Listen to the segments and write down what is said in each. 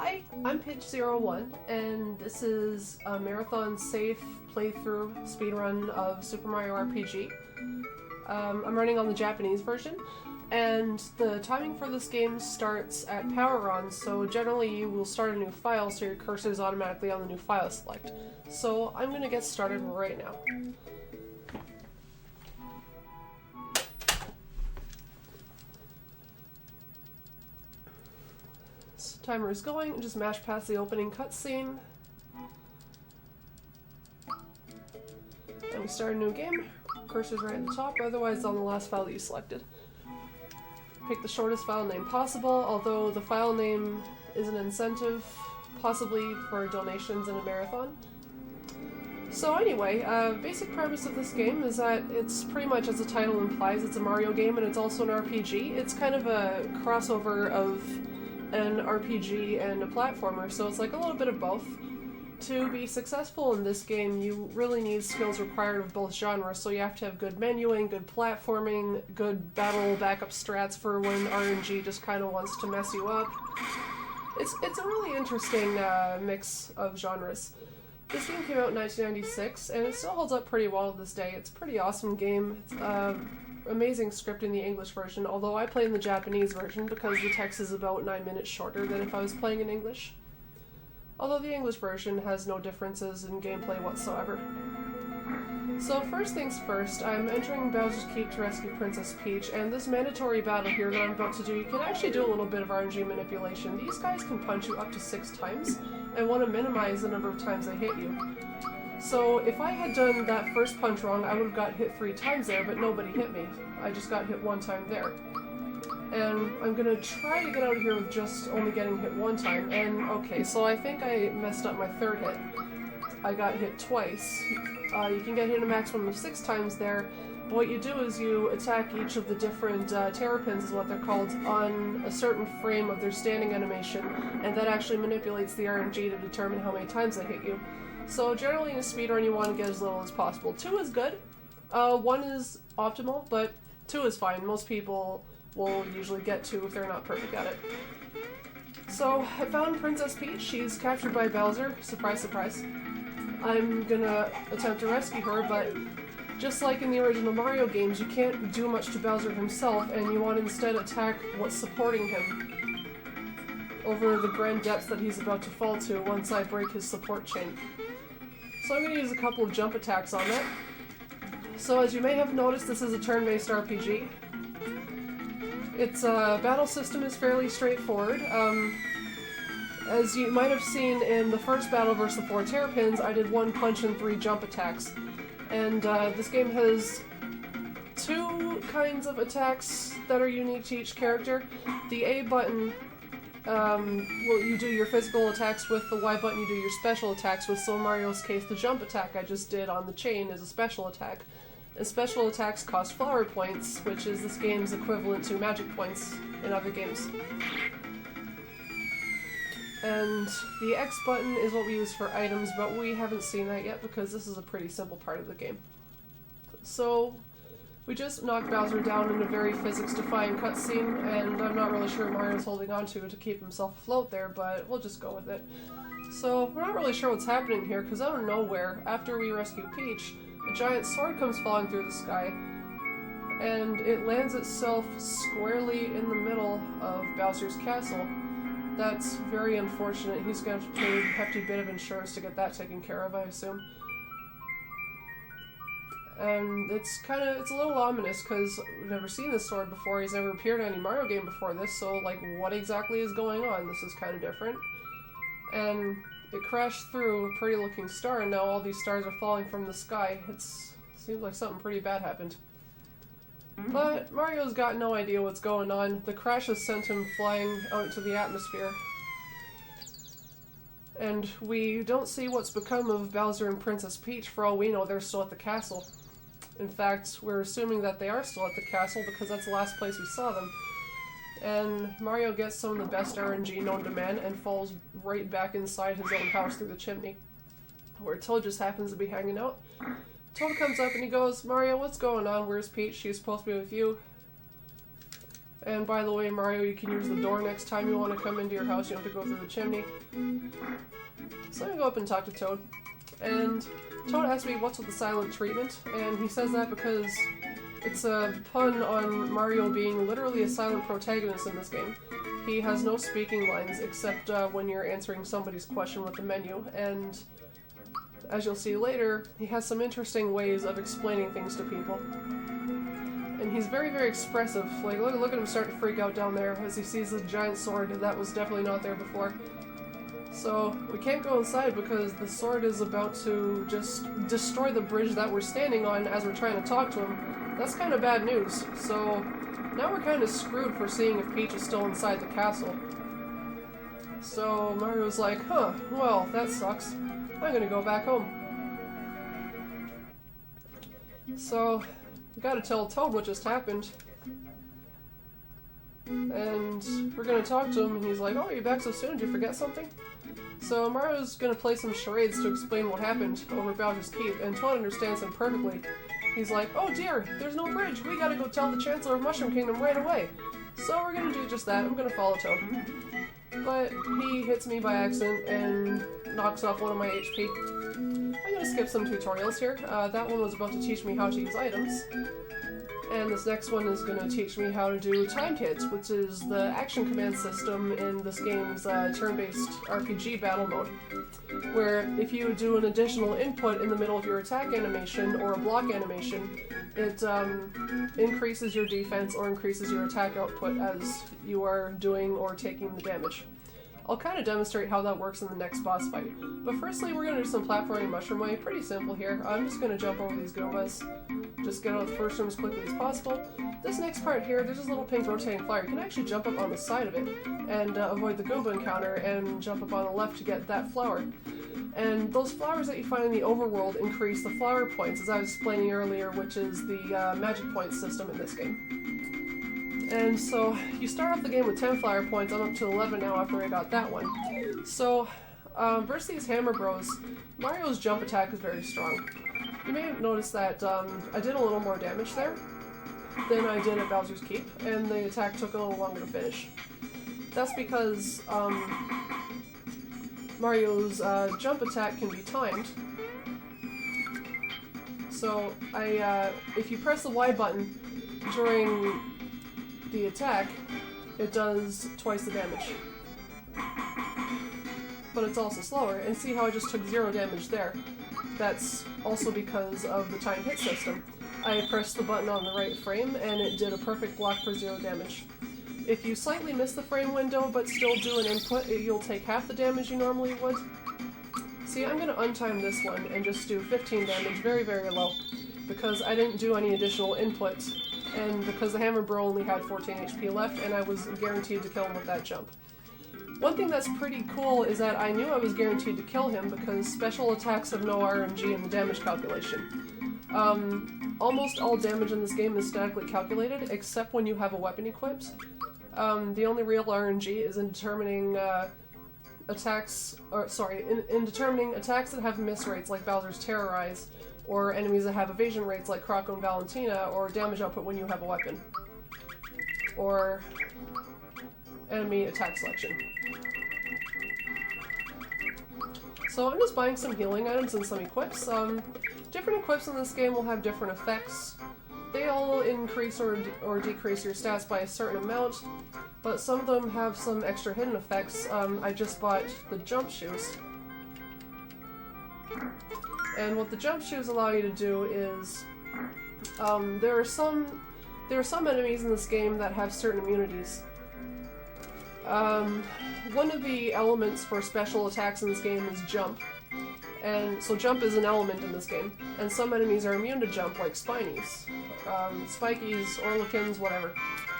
Hi, I'm Pitch01, and this is a marathon-safe playthrough speedrun of Super Mario RPG. I'm running on the Japanese version, and the timing for this game starts at power on, so generally you will start a new file so your cursor is automatically on the new file select. So I'm going to get started right now. Timer is going, just mash past the opening cutscene. And we start a new game. Cursor's right at the top, otherwise on the last file that you selected. Pick the shortest file name possible, although the file name is an incentive, possibly for donations in a marathon. So anyway, basic premise of this game is that it's pretty much, as the title implies, it's a Mario game and it's also an RPG. It's kind of a crossover of an RPG and a platformer, so it's like a little bit of both. To be successful in this game, you really need skills required of both genres, so you have to have good menuing, good platforming, good battle backup strats for when RNG just kind of wants to mess you up. It's a really interesting mix of genres. This game came out in 1996, and it still holds up pretty well to this day. It's a pretty awesome game. It's, amazing script in the English version, although I play in the Japanese version because the text is about 9 minutes shorter than if I was playing in English. Although the English version has no differences in gameplay whatsoever. So first things first, I'm entering Bowser's Keep to rescue Princess Peach, and this mandatory battle here that I'm about to do, you can actually do a little bit of RNG manipulation. These guys can punch you up to 6 times, and want to minimize the number of times they hit you. So if I had done that first punch wrong, I would have got hit 3 times there, but nobody hit me. I just got hit 1 time there. And I'm gonna try to get out of here with just only getting hit 1 time. And okay, so I think I messed up my 3rd hit. I got hit twice. You can get hit a maximum of 6 times there. But what you do is you attack each of the different terrapins, is what they're called, on a certain frame of their standing animation, and that actually manipulates the RNG to determine how many times they hit you. So generally in a speedrun you want to get as little as possible. 2 is good. 1 is optimal, but 2 is fine. Most people will usually get 2 if they're not perfect at it. So I found Princess Peach. She's captured by Bowser. Surprise, surprise. I'm gonna attempt to rescue her, but just like in the original Mario games, you can't do much to Bowser himself, and you want to instead attack what's supporting him over the grand depths that he's about to fall to once I break his support chain. So I'm going to use a couple of jump attacks on that. So as you may have noticed, this is a turn-based RPG. Its battle system is fairly straightforward. As you might have seen in the first battle versus the 4 terrapins, I did 1 punch and 3 jump attacks. And this game has 2 kinds of attacks that are unique to each character. The A button, well, you do your physical attacks with, the Y button you do your special attacks with, so in Mario's case the jump attack I just did on the chain is a special attack. And special attacks cost flower points, which is this game's equivalent to magic points in other games. And the X button is what we use for items, but we haven't seen that yet because this is a pretty simple part of the game. So we just knocked Bowser down in a very physics-defying cutscene, and I'm not really sure Mario's holding on to keep himself afloat there, but we'll just go with it. So we're not really sure what's happening here, because out of nowhere, after we rescue Peach, a giant sword comes falling through the sky, and it lands itself squarely in the middle of Bowser's castle. That's very unfortunate. He's going to have to pay a hefty bit of insurance to get that taken care of, I assume. And it's a little ominous because we've never seen this sword before. He's never appeared in any Mario game before this, so like what exactly is going on? This is kind of different. And it crashed through a pretty looking star, and now all these stars are falling from the sky. It seems like something pretty bad happened. But Mario's got no idea what's going on. The crash has sent him flying out into the atmosphere. And we don't see what's become of Bowser and Princess Peach. For all we know, they're still at the castle. In fact, we're assuming that they are still at the castle because that's the last place we saw them. And Mario gets some of the best RNG known to man and falls right back inside his own house through the chimney, where Toad just happens to be hanging out. Toad comes up and he goes, "Mario, what's going on? Where's Peach? She's supposed to be with you." And by the way, Mario, you can use the door next time you want to come into your house. You don't have to go through the chimney. So I'm gonna go up and talk to Toad. And Toad asks me what's with the silent treatment, and he says that because it's a pun on Mario being literally a silent protagonist in this game. He has no speaking lines except when you're answering somebody's question with the menu, and as you'll see later, he has some interesting ways of explaining things to people. And he's very, very expressive. Like, look at him start to freak out down there as he sees this giant sword that was definitely not there before. So, we can't go inside because the sword is about to just destroy the bridge that we're standing on as we're trying to talk to him. That's kind of bad news. So, now we're kind of screwed for seeing if Peach is still inside the castle. So, Mario's like, huh, well, that sucks. I'm gonna go back home. So, we gotta tell Toad what just happened. And we're gonna talk to him, and he's like, oh, you're back so soon, did you forget something? So Mario's gonna play some charades to explain what happened over Bowser's Keep, and Toad understands him perfectly. He's like, oh dear, there's no bridge, we gotta go tell the Chancellor of Mushroom Kingdom right away. So we're gonna do just that, I'm gonna follow Toad. But he hits me by accident and knocks off one of my HP. I'm gonna skip some tutorials here. That one was about to teach me how to use items. And this next one is going to teach me how to do timed hits, which is the action command system in this game's turn-based RPG battle mode. Where if you do an additional input in the middle of your attack animation or a block animation, it increases your defense or increases your attack output as you are doing or taking the damage. I'll kind of demonstrate how that works in the next boss fight. But firstly, we're going to do some platforming Mushroom Way. Pretty simple here. I'm just going to jump over these Goombas. Just get out of the first room as quickly as possible. This next part here, there's this little pink rotating flower. You can actually jump up on the side of it and avoid the Goomba encounter and jump up on the left to get that flower. And those flowers that you find in the overworld increase the flower points, as I was explaining earlier, which is the magic point system in this game. And so, you start off the game with 10 flower points, I'm up to 11 now after I got that one. So, versus these Hammer Bros, Mario's jump attack is very strong. You may have noticed that I did a little more damage there than I did at Bowser's Keep, and the attack took a little longer to finish. That's because Mario's jump attack can be timed. So, if you press the Y button during the attack, it does twice the damage. But it's also slower, and see how I just took 0 damage there? That's also because of the time hit system. I pressed the button on the right frame, and it did a perfect block for 0 damage. If you slightly miss the frame window, but still do an input, you'll take half the damage you normally would. See, I'm going to untime this one and just do 15 damage, very, very low, because I didn't do any additional input. And because the Hammer Bro only had 14 HP left, and I was guaranteed to kill him with that jump. One thing that's pretty cool is that I knew I was guaranteed to kill him because special attacks have no RNG in the damage calculation. Almost all damage in this game is statically calculated, except when you have a weapon equipped. The only real RNG is in determining in determining attacks that have miss rates like Bowser's Terrorize, or enemies that have evasion rates like Croco and Valentina, or damage output when you have a weapon. Or enemy attack selection. So I'm just buying some healing items and some equips. Different equips in this game will have different effects. They'll increase or decrease your stats by a certain amount, but some of them have some extra hidden effects. I just bought the jump shoes. And what the jump shoes allow you to do is, there are some enemies in this game that have certain immunities. One of the elements for special attacks in this game is jump. And so jump is an element in this game. And some enemies are immune to jump, like Spinies, Spikies, Orlikins, whatever.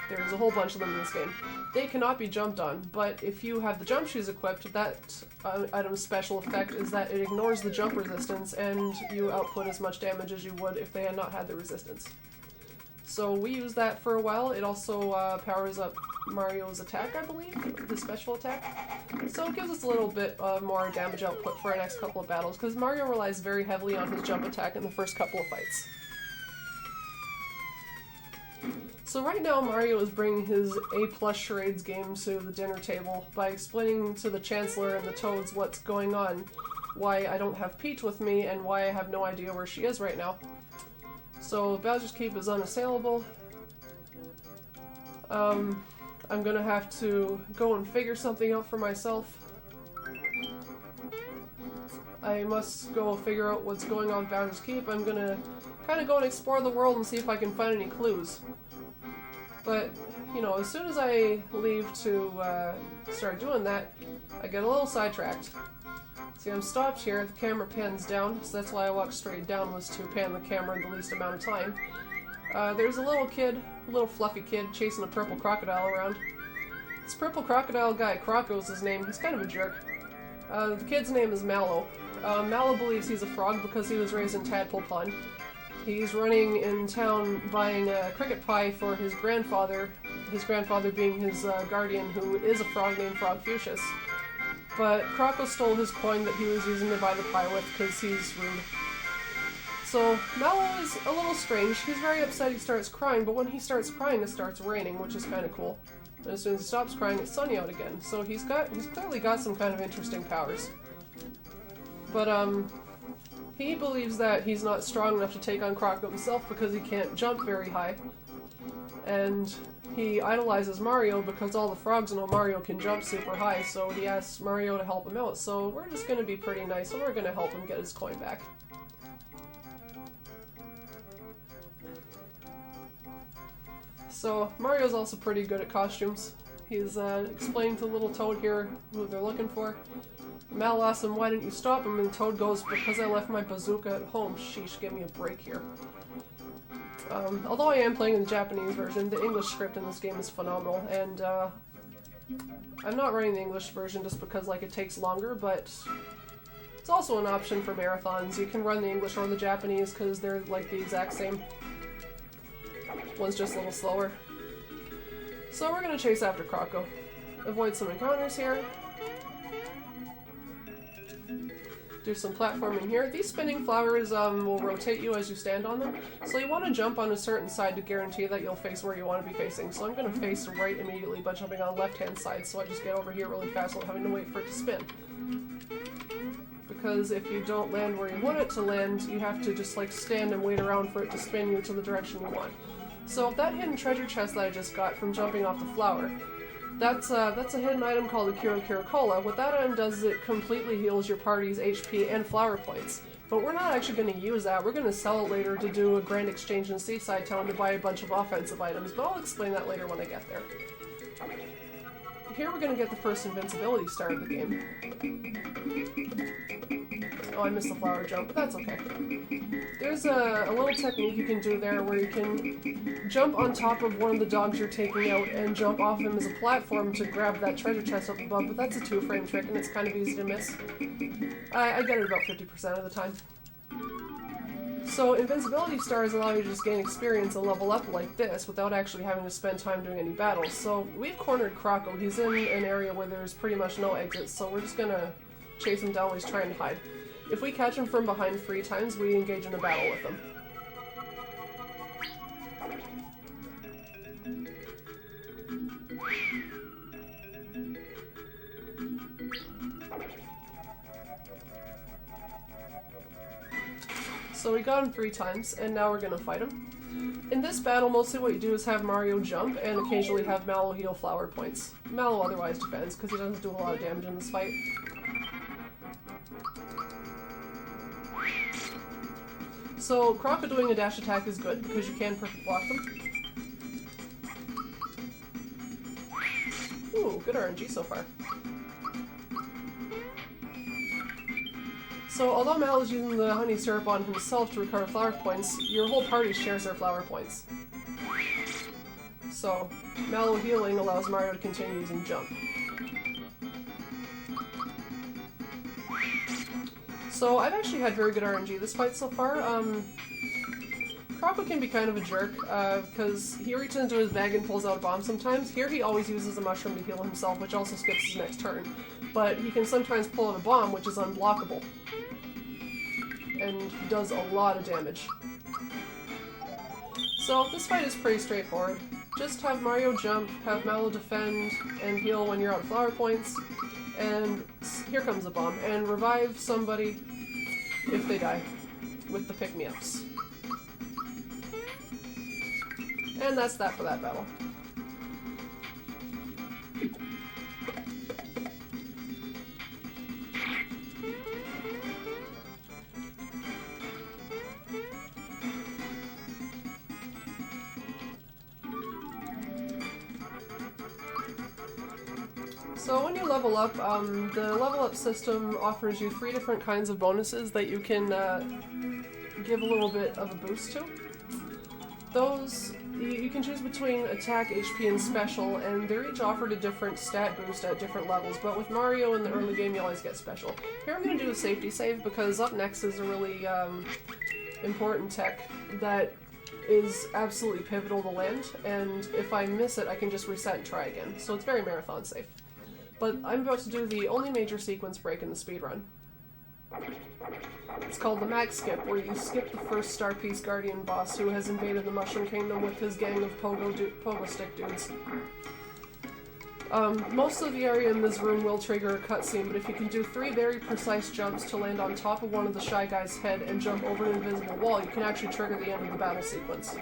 There's a whole bunch of them in this game. They cannot be jumped on, but if you have the jump shoes equipped, that item's special effect is that it ignores the jump resistance, and you output as much damage as you would if they had not had the resistance. So we use that for a while. It also powers up Mario's attack, I believe, his special attack. So it gives us a little bit more damage output for our next couple of battles, because Mario relies very heavily on his jump attack in the first couple of fights. So right now Mario is bringing his A+ charades game to the dinner table by explaining to the Chancellor and the Toads what's going on, why I don't have Peach with me, and why I have no idea where she is right now. So Bowser's Keep is unassailable. I'm gonna have to go and figure something out for myself. I must go figure out what's going on with Bowser's Keep. I'm gonna kind of go and explore the world and see if I can find any clues. But, you know, as soon as I leave to start doing that, I get a little sidetracked. See, I'm stopped here, the camera pans down, so that's why I walked straight down, was to pan the camera in the least amount of time. There's a little kid, a little fluffy kid, chasing a purple crocodile around. This purple crocodile guy, Croco's his name, he's kind of a jerk. The kid's name is Mallow. Mallow believes he's a frog because he was raised in Tadpole Pond. He's running in town buying a cricket pie for his grandfather being his guardian, who is a frog named Frogfucius. But Croco stole his coin that he was using to buy the pie with because he's rude. So Mallow is a little strange. He's very upset, he starts crying, but when he starts crying it starts raining, which is kind of cool. And as soon as he stops crying, it's sunny out again. So he's clearly got some kind of interesting powers. But he believes that he's not strong enough to take on Croco himself because he can't jump very high. And he idolizes Mario because all the frogs know Mario can jump super high, so he asks Mario to help him out. So we're just gonna be pretty nice and we're gonna help him get his coin back. So Mario's also pretty good at costumes. He's explaining to little Toad here who they're looking for. Mal asks him, why didn't you stop him? And Toad goes, because I left my bazooka at home. Sheesh, give me a break here. Although I am playing in the Japanese version, the English script in this game is phenomenal, and I'm not running the English version just because like it takes longer, but it's also an option for marathons. You can run the English or the Japanese because they're like the exact same. One's just a little slower. So we're gonna chase after Croco. Avoid some encounters here. Do some platforming here. These spinning flowers will rotate you as you stand on them, so you want to jump on a certain side to guarantee that you'll face where you want to be facing. So I'm going to face right immediately by jumping on the left-hand side, so I just get over here really fast without having to wait for it to spin. Because if you don't land where you want it to land, you have to just like stand and wait around for it to spin you to the direction you want. So that hidden treasure chest that I just got from jumping off the flower, that's a hidden item called the Kiro Kiro Cola. What that item does is it completely heals your party's HP and flower points. But we're not actually going to use that. We're going to sell it later to do a grand exchange in Seaside Town to buy a bunch of offensive items, but I'll explain that later when I get there. Here we're going to get the first invincibility star of the game. Oh, I missed the flower jump, but that's okay. There's a little technique you can do there where you can jump on top of one of the dogs you're taking out and jump off him as a platform to grab that treasure chest up above, but that's a 2-frame trick and it's kind of easy to miss. I get it about 50% of the time. So invincibility stars allow you to just gain experience and level up like this without actually having to spend time doing any battles. So we've cornered Croco. He's in an area where there's pretty much no exits, so we're just gonna chase him down while he's trying to hide. If we catch him from behind 3 times, we engage in a battle with him. So we got him 3 times, and now we're gonna fight him. In this battle, mostly what you do is have Mario jump, and occasionally have Mallow heal flower points. Mallow otherwise defends, because he doesn't do a lot of damage in this fight. So Croco doing a dash attack is good, because you can perfect block them. Ooh, good RNG so far. So although Mal is using the honey syrup on himself to recover flower points, your whole party shares their flower points. So Mallow healing allows Mario to continue using jump. So I've actually had very good RNG this fight so far. Croco can be kind of a jerk, because he reaches into his bag and pulls out a bomb sometimes. Here he always uses a mushroom to heal himself, which also skips his next turn. But he can sometimes pull out a bomb, which is unblockable. And does a lot of damage. So this fight is pretty straightforward. just have Mario jump, have Mallow defend and heal when you're out of flower points, and here comes a bomb, and revive somebody if they die with the pick-me-ups. And that's that for that battle. So when you level up, the level up system offers you 3 different kinds of bonuses that you can give a little bit of a boost to. Those, you can choose between attack, HP, and special, and they're each offered a different stat boost at different levels, but with Mario in the early game you always get special. Here I'm going to do a safety save because up next is a really important tech that is absolutely pivotal to land, and if I miss it I can just reset and try again, so it's very marathon safe. But I'm about to do the only major sequence break in the speedrun. It's called the Max Skip, where you skip the first Star Piece Guardian boss who has invaded the Mushroom Kingdom with his gang of pogo stick dudes. Most of the area in this room will trigger a cutscene, but if you can do 3 very precise jumps to land on top of one of the Shy Guy's head and jump over an invisible wall, you can actually trigger the end of the battle sequence.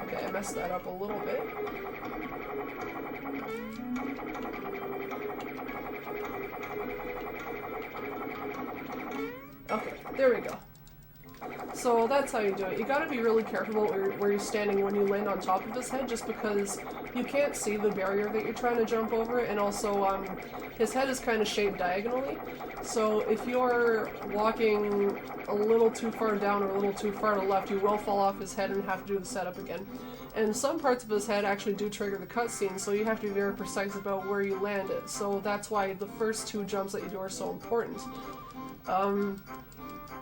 Okay, I messed that up a little bit. Okay, there we go. So that's how you do it. You gotta be really careful where you're standing when you land on top of his head, just because you can't see the barrier that you're trying to jump over, and also his head is kind of shaped diagonally. So if you're walking a little too far down or a little too far to the left, you will fall off his head and have to do the setup again. And some parts of his head actually do trigger the cutscene, so you have to be very precise about where you land it. So that's why the first 2 jumps that you do are so important.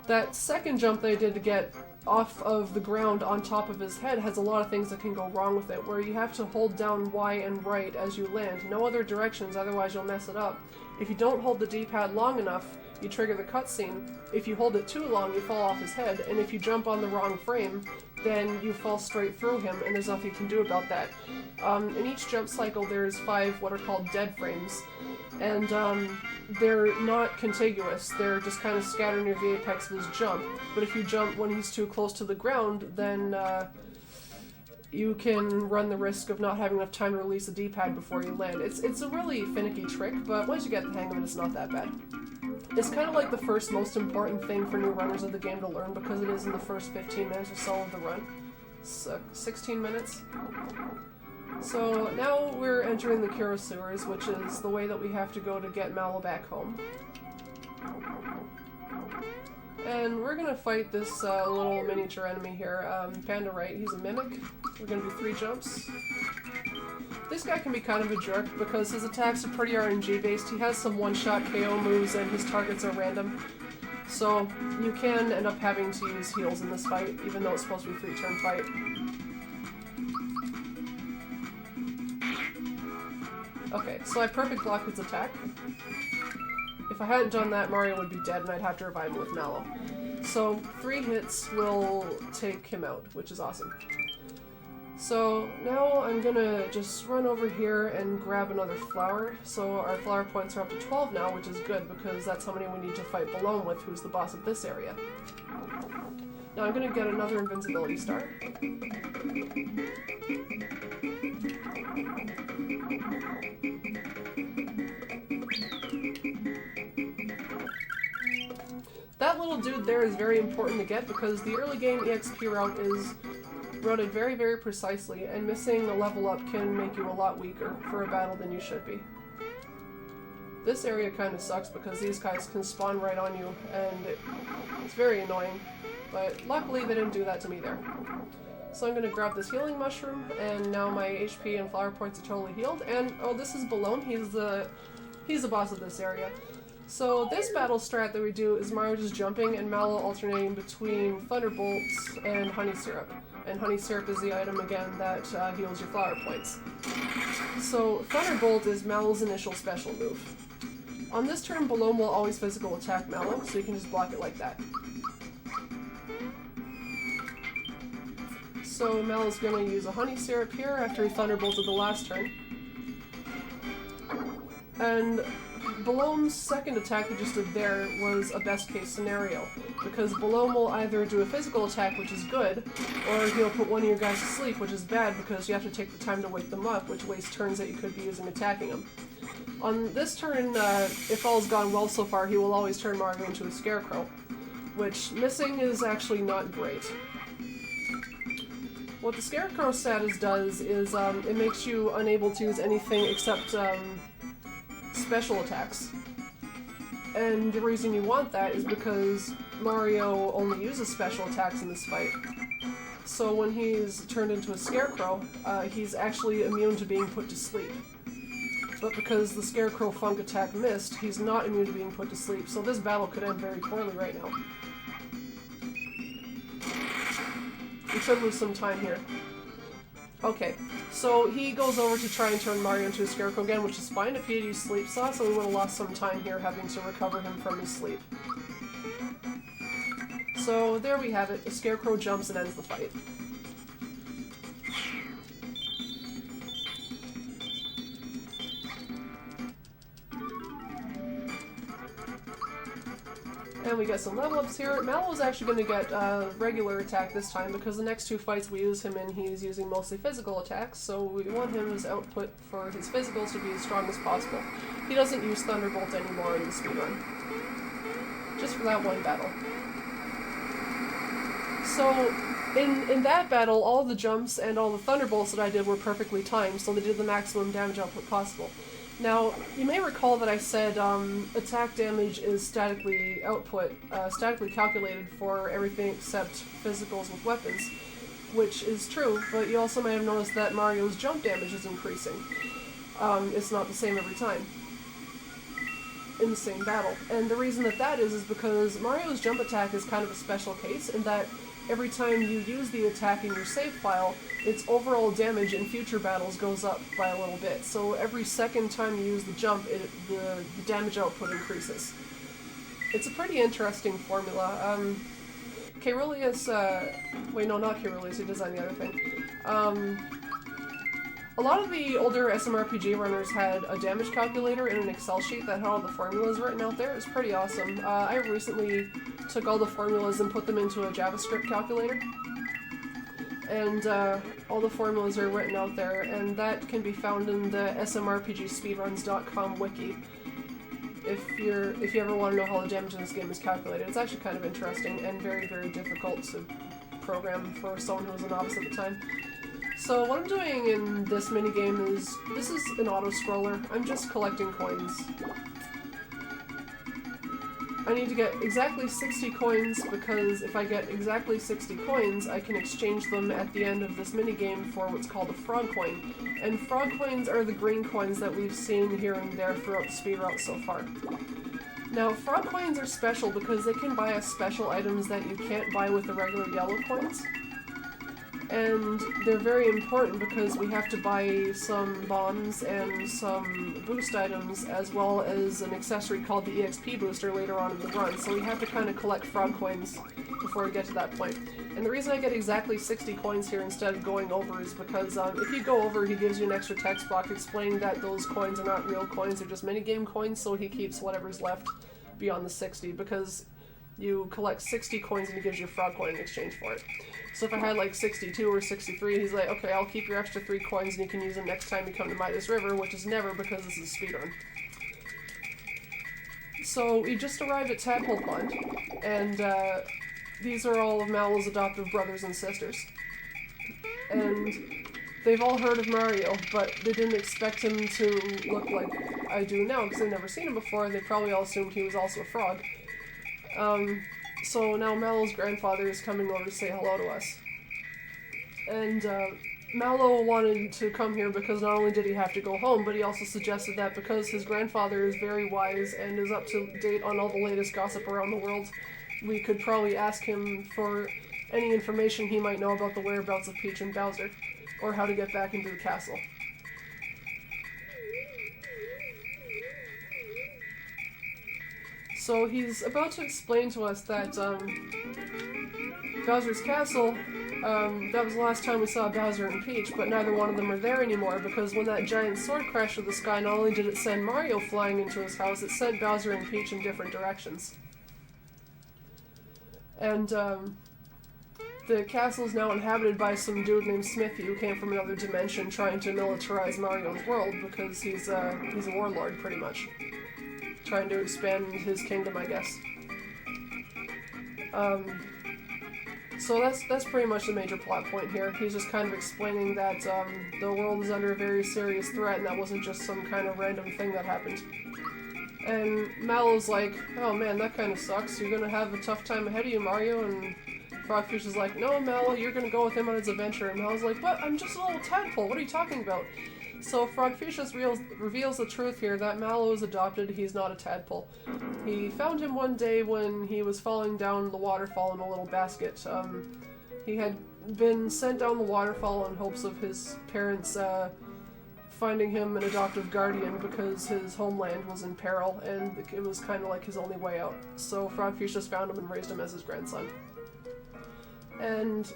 That second jump that I did to get off of the ground on top of his head has a lot of things that can go wrong with it, where you have to hold down Y and right as you land. No other directions, otherwise you'll mess it up. If you don't hold the D-pad long enough, you trigger the cutscene. If you hold it too long, you fall off his head, and if you jump on the wrong frame, then you fall straight through him, and there's nothing you can do about that. In each jump cycle there's 5 what are called dead frames, and they're not contiguous, they're just kind of scattered near the apex of his jump. But if you jump when he's too close to the ground, then you can run the risk of not having enough time to release the D-pad before you land. It's a really finicky trick, but once you get the hang of it, it's not that bad. It's kind of like the first most important thing for new runners of the game to learn, because it is in the first 15 minutes or so of the run. 16 minutes. So now we're entering the Kuro sewers, which is the way that we have to go to get Mallow back home. And we're gonna fight this little miniature enemy here, Panda Right. He's a mimic. We're gonna do 3 jumps. This guy can be kind of a jerk because his attacks are pretty RNG based. He has some one-shot KO moves and his targets are random. So you can end up having to use heals in this fight, even though it's supposed to be a 3-turn fight. Okay, so I perfect blocked his attack. If I hadn't done that, Mario would be dead and I'd have to revive him with Mallow. So 3 hits will take him out, which is awesome. So now I'm gonna just run over here and grab another flower. So our flower points are up to 12 now, which is good because that's how many we need to fight Balone with, who's the boss of this area. Now I'm gonna get another invincibility star. That little dude there is very important to get because the early game EXP route is routed very, very precisely, and missing a level up can make you a lot weaker for a battle than you should be. This area kind of sucks because these guys can spawn right on you, and it's very annoying, but luckily they didn't do that to me there. So I'm going to grab this healing mushroom, and now my HP and flower points are totally healed, and oh, this is Balone. He's the boss of this area. So this battle strat that we do is Mario just jumping and Mallow alternating between Thunderbolts and Honey Syrup. And Honey Syrup is the item, again, that heals your flower points. So Thunderbolt is Mallow's initial special move. On this turn, Balone will always physical attack Mallow, so you can just block it like that. So Mal's going to use a honey syrup here after he thunderbolted the last turn. And Ballome's second attack we just did there was a best case scenario, because Balome will either do a physical attack, which is good, or he'll put one of your guys to sleep, which is bad because you have to take the time to wake them up, which wastes turns that you could be using attacking them. On this turn, if all's gone well so far, he will always turn Mario into a scarecrow, which missing is actually not great. What the scarecrow status does is it makes you unable to use anything except special attacks. And the reason you want that is because Mario only uses special attacks in this fight. So when he's turned into a scarecrow, he's actually immune to being put to sleep. But because the scarecrow funk attack missed, he's not immune to being put to sleep, so this battle could end very poorly right now. We should lose some time here. Okay, so he goes over to try and turn Mario into a scarecrow again, which is fine if he had used sleep saw, so we would have lost some time here having to recover him from his sleep. So there we have it, the scarecrow jumps and ends the fight. And we get some level ups here. Mallow's actually going to get a regular attack this time because the next two fights we use him in, he's using mostly physical attacks, so we want his output for his physicals to be as strong as possible. He doesn't use Thunderbolt anymore in the speedrun. Just for that one battle. So, in that battle, all the jumps and all the Thunderbolts that I did were perfectly timed, so they did the maximum damage output possible. Now, you may recall that I said attack damage is statically calculated for everything except physicals with weapons, which is true, but you also may have noticed that Mario's jump damage is increasing. It's not the same every time in the same battle. And the reason that is because Mario's jump attack is kind of a special case in that every time you use the attack in your save file, its overall damage in future battles goes up by a little bit. So every second time you use the jump, the damage output increases. It's a pretty interesting formula. Caeruleus, wait, no, not Caeruleus, he designed the other thing. A lot of the older SMRPG runners had a damage calculator in an Excel sheet that had all the formulas written out there. It was pretty awesome. I recently took all the formulas and put them into a JavaScript calculator. And all the formulas are written out there, and that can be found in the smrpgspeedruns.com wiki. If you ever want to know how the damage in this game is calculated. It's actually kind of interesting and very, very difficult to program for someone who was a novice at the time. So what I'm doing in this minigame is, this is an auto-scroller. I'm just collecting coins. I need to get exactly 60 coins because if I get exactly 60 coins, I can exchange them at the end of this minigame for what's called a frog coin. And frog coins are the green coins that we've seen here and there throughout the speed route so far. Now, frog coins are special because they can buy us special items that you can't buy with the regular yellow coins. And they're very important because we have to buy some bombs and some boost items as well as an accessory called the EXP booster later on in the run, so we have to kind of collect frog coins before we get to that point. And the reason I get exactly 60 coins here instead of going over is because if you go over, he gives you an extra text box explaining that those coins are not real coins, they're just minigame coins, so he keeps whatever's left beyond the 60 because you collect 60 coins and he gives you a frog coin in exchange for it. So if I had like 62 or 63, he's like, okay, I'll keep your extra 3 coins and you can use them next time you come to Midas River, which is never because this is a speedrun. So we just arrived at Tadpole Pond, and these are all of Mallow's adoptive brothers and sisters. And they've all heard of Mario, but they didn't expect him to look like I do now, because they've never seen him before, and they probably all assumed he was also a frog. So now Mallow's grandfather is coming over to say hello to us. And Mallow wanted to come here because not only did he have to go home, but he also suggested that because his grandfather is very wise and is up to date on all the latest gossip around the world, we could probably ask him for any information he might know about the whereabouts of Peach and Bowser, or how to get back into the castle. So he's about to explain to us that Bowser's castle That was the last time we saw Bowser and Peach, but neither one of them are there anymore because when that giant sword crashed to the sky, not only did it send Mario flying into his house, it sent Bowser and Peach in different directions. And, the castle is now inhabited by some dude named Smithy who came from another dimension trying to militarize Mario's world because he's a warlord, pretty much. Trying to expand his kingdom, I guess. So that's pretty much the major plot point here. He's just kind of explaining that the world is under a very serious threat and that wasn't just some kind of random thing that happened. And Mallow's like, oh man, that kind of sucks. You're gonna have a tough time ahead of you, Mario. And Frogfish is like, no, Mallow, you're gonna go with him on his adventure. And Mallow's like, but I'm just a little tadpole. What are you talking about? So Frogfish just reveals the truth here that Mallow is adopted. He's not a tadpole. He found him one day when he was falling down the waterfall in a little basket. He had been sent down the waterfall in hopes of his parents finding him an adoptive guardian because his homeland was in peril and it was kind of like his only way out. So Frogfish just found him and raised him as his grandson. And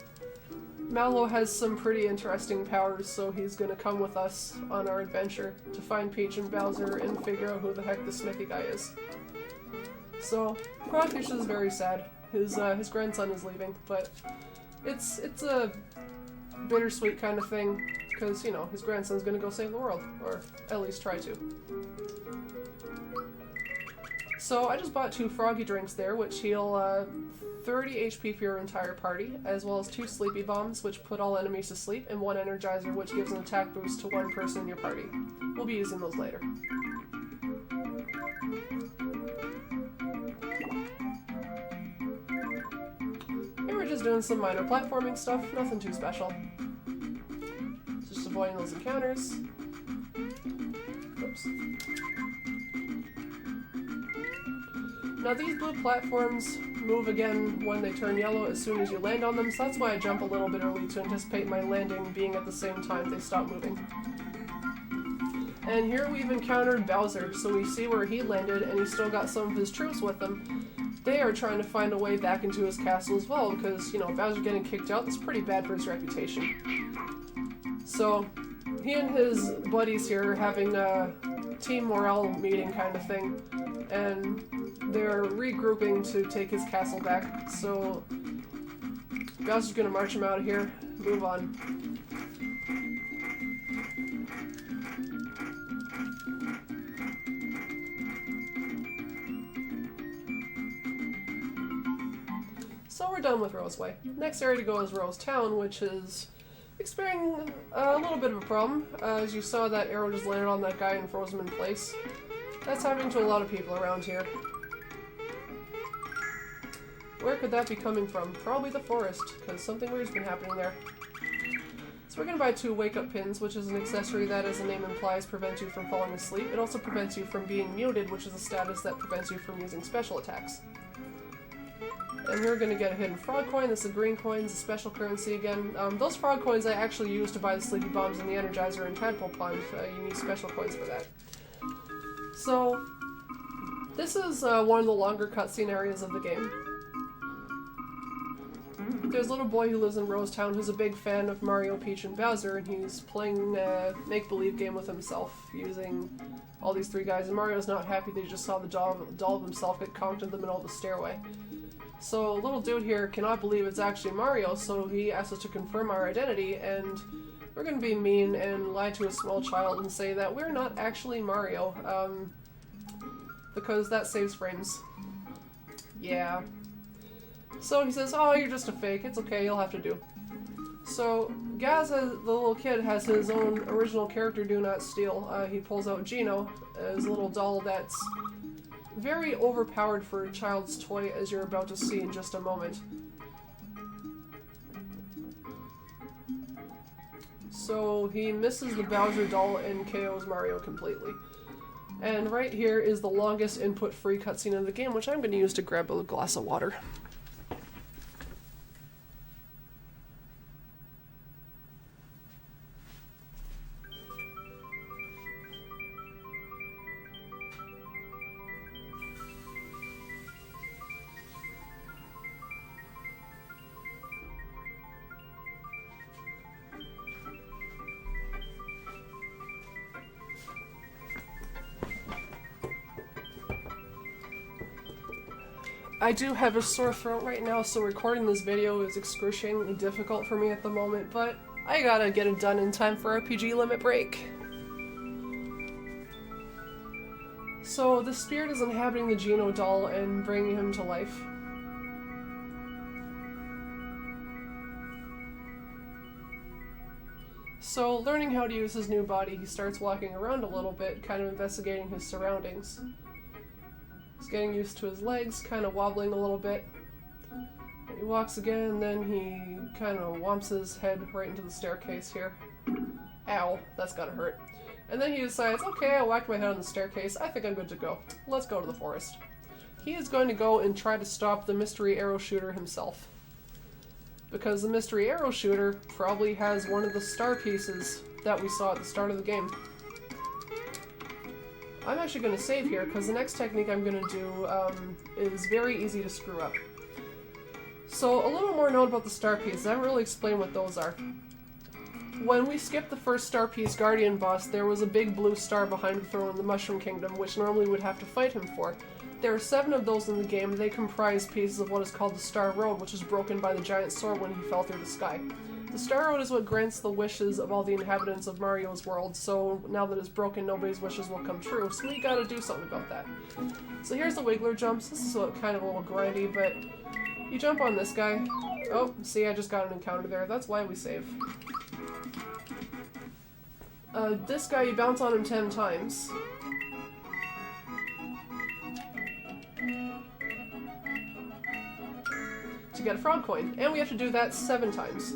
Mallow has some pretty interesting powers, so he's gonna come with us on our adventure to find Peach and Bowser and figure out who the heck the Smithy guy is. So, Frogfish is very sad. His grandson is leaving, but it's a bittersweet kind of thing, because, you know, his grandson's gonna go save the world, or at least try to. So I just bought 2 froggy drinks there, which heal 30 HP for your entire party, as well as 2 sleepy bombs, which put all enemies to sleep, and 1 energizer, which gives an attack boost to 1 person in your party. We'll be using those later. Here we're just doing some minor platforming stuff, nothing too special. Just avoiding those encounters. Oops. Now these blue platforms move again when they turn yellow as soon as you land on them, so that's why I jump a little bit early to anticipate my landing being at the same time they stop moving. And here we've encountered Bowser, so we see where he landed and he's still got some of his troops with him. They are trying to find a way back into his castle as well, because, you know, Bowser getting kicked out is pretty bad for his reputation. So, he and his buddies here are having a team morale meeting kind of thing, and they're regrouping to take his castle back, so Bowser's gonna march him out of here, move on. So we're done with Roseway. Next area to go is Rose Town, which is experiencing a little bit of a problem. As you saw, that arrow just landed on that guy and froze him in place. That's happening to a lot of people around here. Where could that be coming from? Probably the forest, because something weird's been happening there. So we're going to buy 2 wake-up pins, which is an accessory that, as the name implies, prevents you from falling asleep. It also prevents you from being muted, which is a status that prevents you from using special attacks. And we're going to get a hidden frog coin. This is a green coin, it's a special currency again. Those frog coins I actually used to buy the sleepy bombs and the energizer and tadpole pond. You need special coins for that. So, this is one of the longer cutscene areas of the game. There's a little boy who lives in Rose Town who's a big fan of Mario, Peach, and Bowser, and he's playing a make-believe game with himself using all these 3 guys, and Mario's not happy that he just saw the doll of himself get conked in the middle of the stairway. So little dude here cannot believe it's actually Mario, so he asks us to confirm our identity, and we're gonna be mean and lie to a small child and say that we're not actually Mario, because that saves frames. Yeah. So he says, oh, you're just a fake, it's okay, you'll have to do. So Gaz, the little kid, has his own original character, Do Not Steal. He pulls out Gino, his little doll that's very overpowered for a child's toy, as you're about to see in just a moment. So he misses the Bowser doll and KOs Mario completely. And right here is the longest input-free cutscene in the game, which I'm going to use to grab a glass of water. I do have a sore throat right now, so recording this video is excruciatingly difficult for me at the moment, but I gotta get it done in time for RPG limit break. So the spirit is inhabiting the Geno doll and bringing him to life. So, learning how to use his new body, he starts walking around a little bit, kind of investigating his surroundings. He's getting used to his legs, kind of wobbling a little bit. He walks again, and then he kind of whomps his head right into the staircase here. Ow, that's gotta hurt. And then he decides, okay, I whacked my head on the staircase, I think I'm good to go. Let's go to the forest. He is going to go and try to stop the mystery arrow shooter himself. Because the mystery arrow shooter probably has one of the star pieces that we saw at the start of the game. I'm actually going to save here, because the next technique I'm going to do is very easy to screw up. So, a little more known about the star pieces. I haven't really explained what those are. When we skipped the first star piece Guardian boss, there was a big blue star behind the throne in the Mushroom Kingdom, which normally would have to fight him for. There are 7 of those in the game. They comprise pieces of what is called the Star Road, which was broken by the giant sword when he fell through the sky. The Star Road is what grants the wishes of all the inhabitants of Mario's world, so now that it's broken, nobody's wishes will come true, so we gotta do something about that. So here's the Wiggler jumps. This is kind of a little grindy, but you jump on this guy. Oh, see, I just got an encounter there. That's why we save. This guy, you bounce on him 10 times. To get a frog coin, and we have to do that 7 times.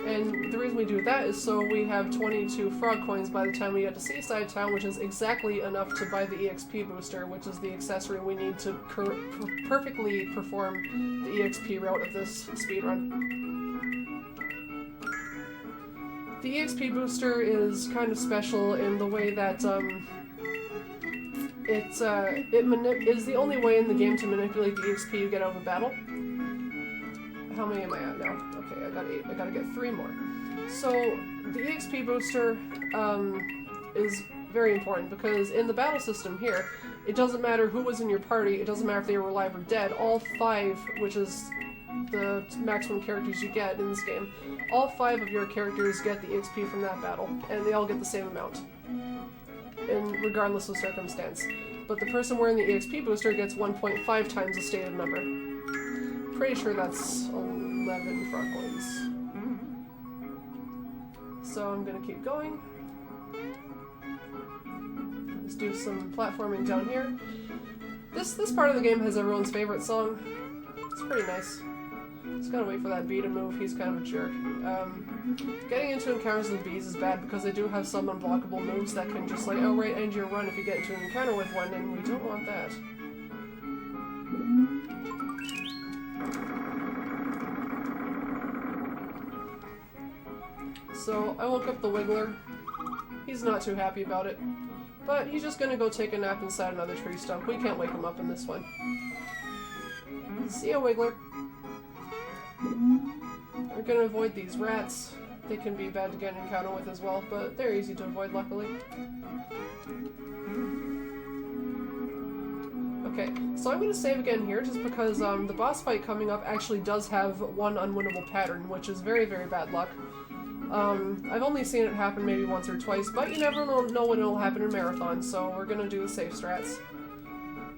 And the reason we do that is so we have 22 frog coins by the time we get to Seaside Town, which is exactly enough to buy the EXP booster, which is the accessory we need to perfectly perform the EXP route of this speedrun. The EXP booster is kind of special in the way that it is the only way in the game to manipulate the EXP you get out of a battle. How many am I at now? Okay, I got 8. I gotta get 3 more. So, the EXP booster is very important because in the battle system here, it doesn't matter who was in your party, it doesn't matter if they were alive or dead, all 5, which is the maximum characters you get in this game, all 5 of your characters get the EXP from that battle, and they all get the same amount, and regardless of circumstance. But the person wearing the EXP booster gets 1.5 times the stated number. Pretty sure that's 11 frog coins. So I'm gonna keep going. Let's do some platforming down here. This part of the game has everyone's favorite song. It's pretty nice. Just gotta wait for that bee to move, he's kind of a jerk. Getting into encounters with bees is bad because they do have some unblockable moves that can just like outright end your run if you get into an encounter with one, and we don't want that. So I woke up the Wiggler. He's not too happy about it, but he's just gonna go take a nap inside another tree stump. We can't wake him up in this one. See ya, Wiggler. We're gonna avoid these rats. They can be bad to get an encounter with as well, but they're easy to avoid, luckily. Okay, so I'm gonna save again here just because the boss fight coming up actually does have one unwinnable pattern, which is very, very bad luck. I've only seen it happen maybe once or twice, but you never know when it'll happen in Marathon, so we're gonna do the safe strats.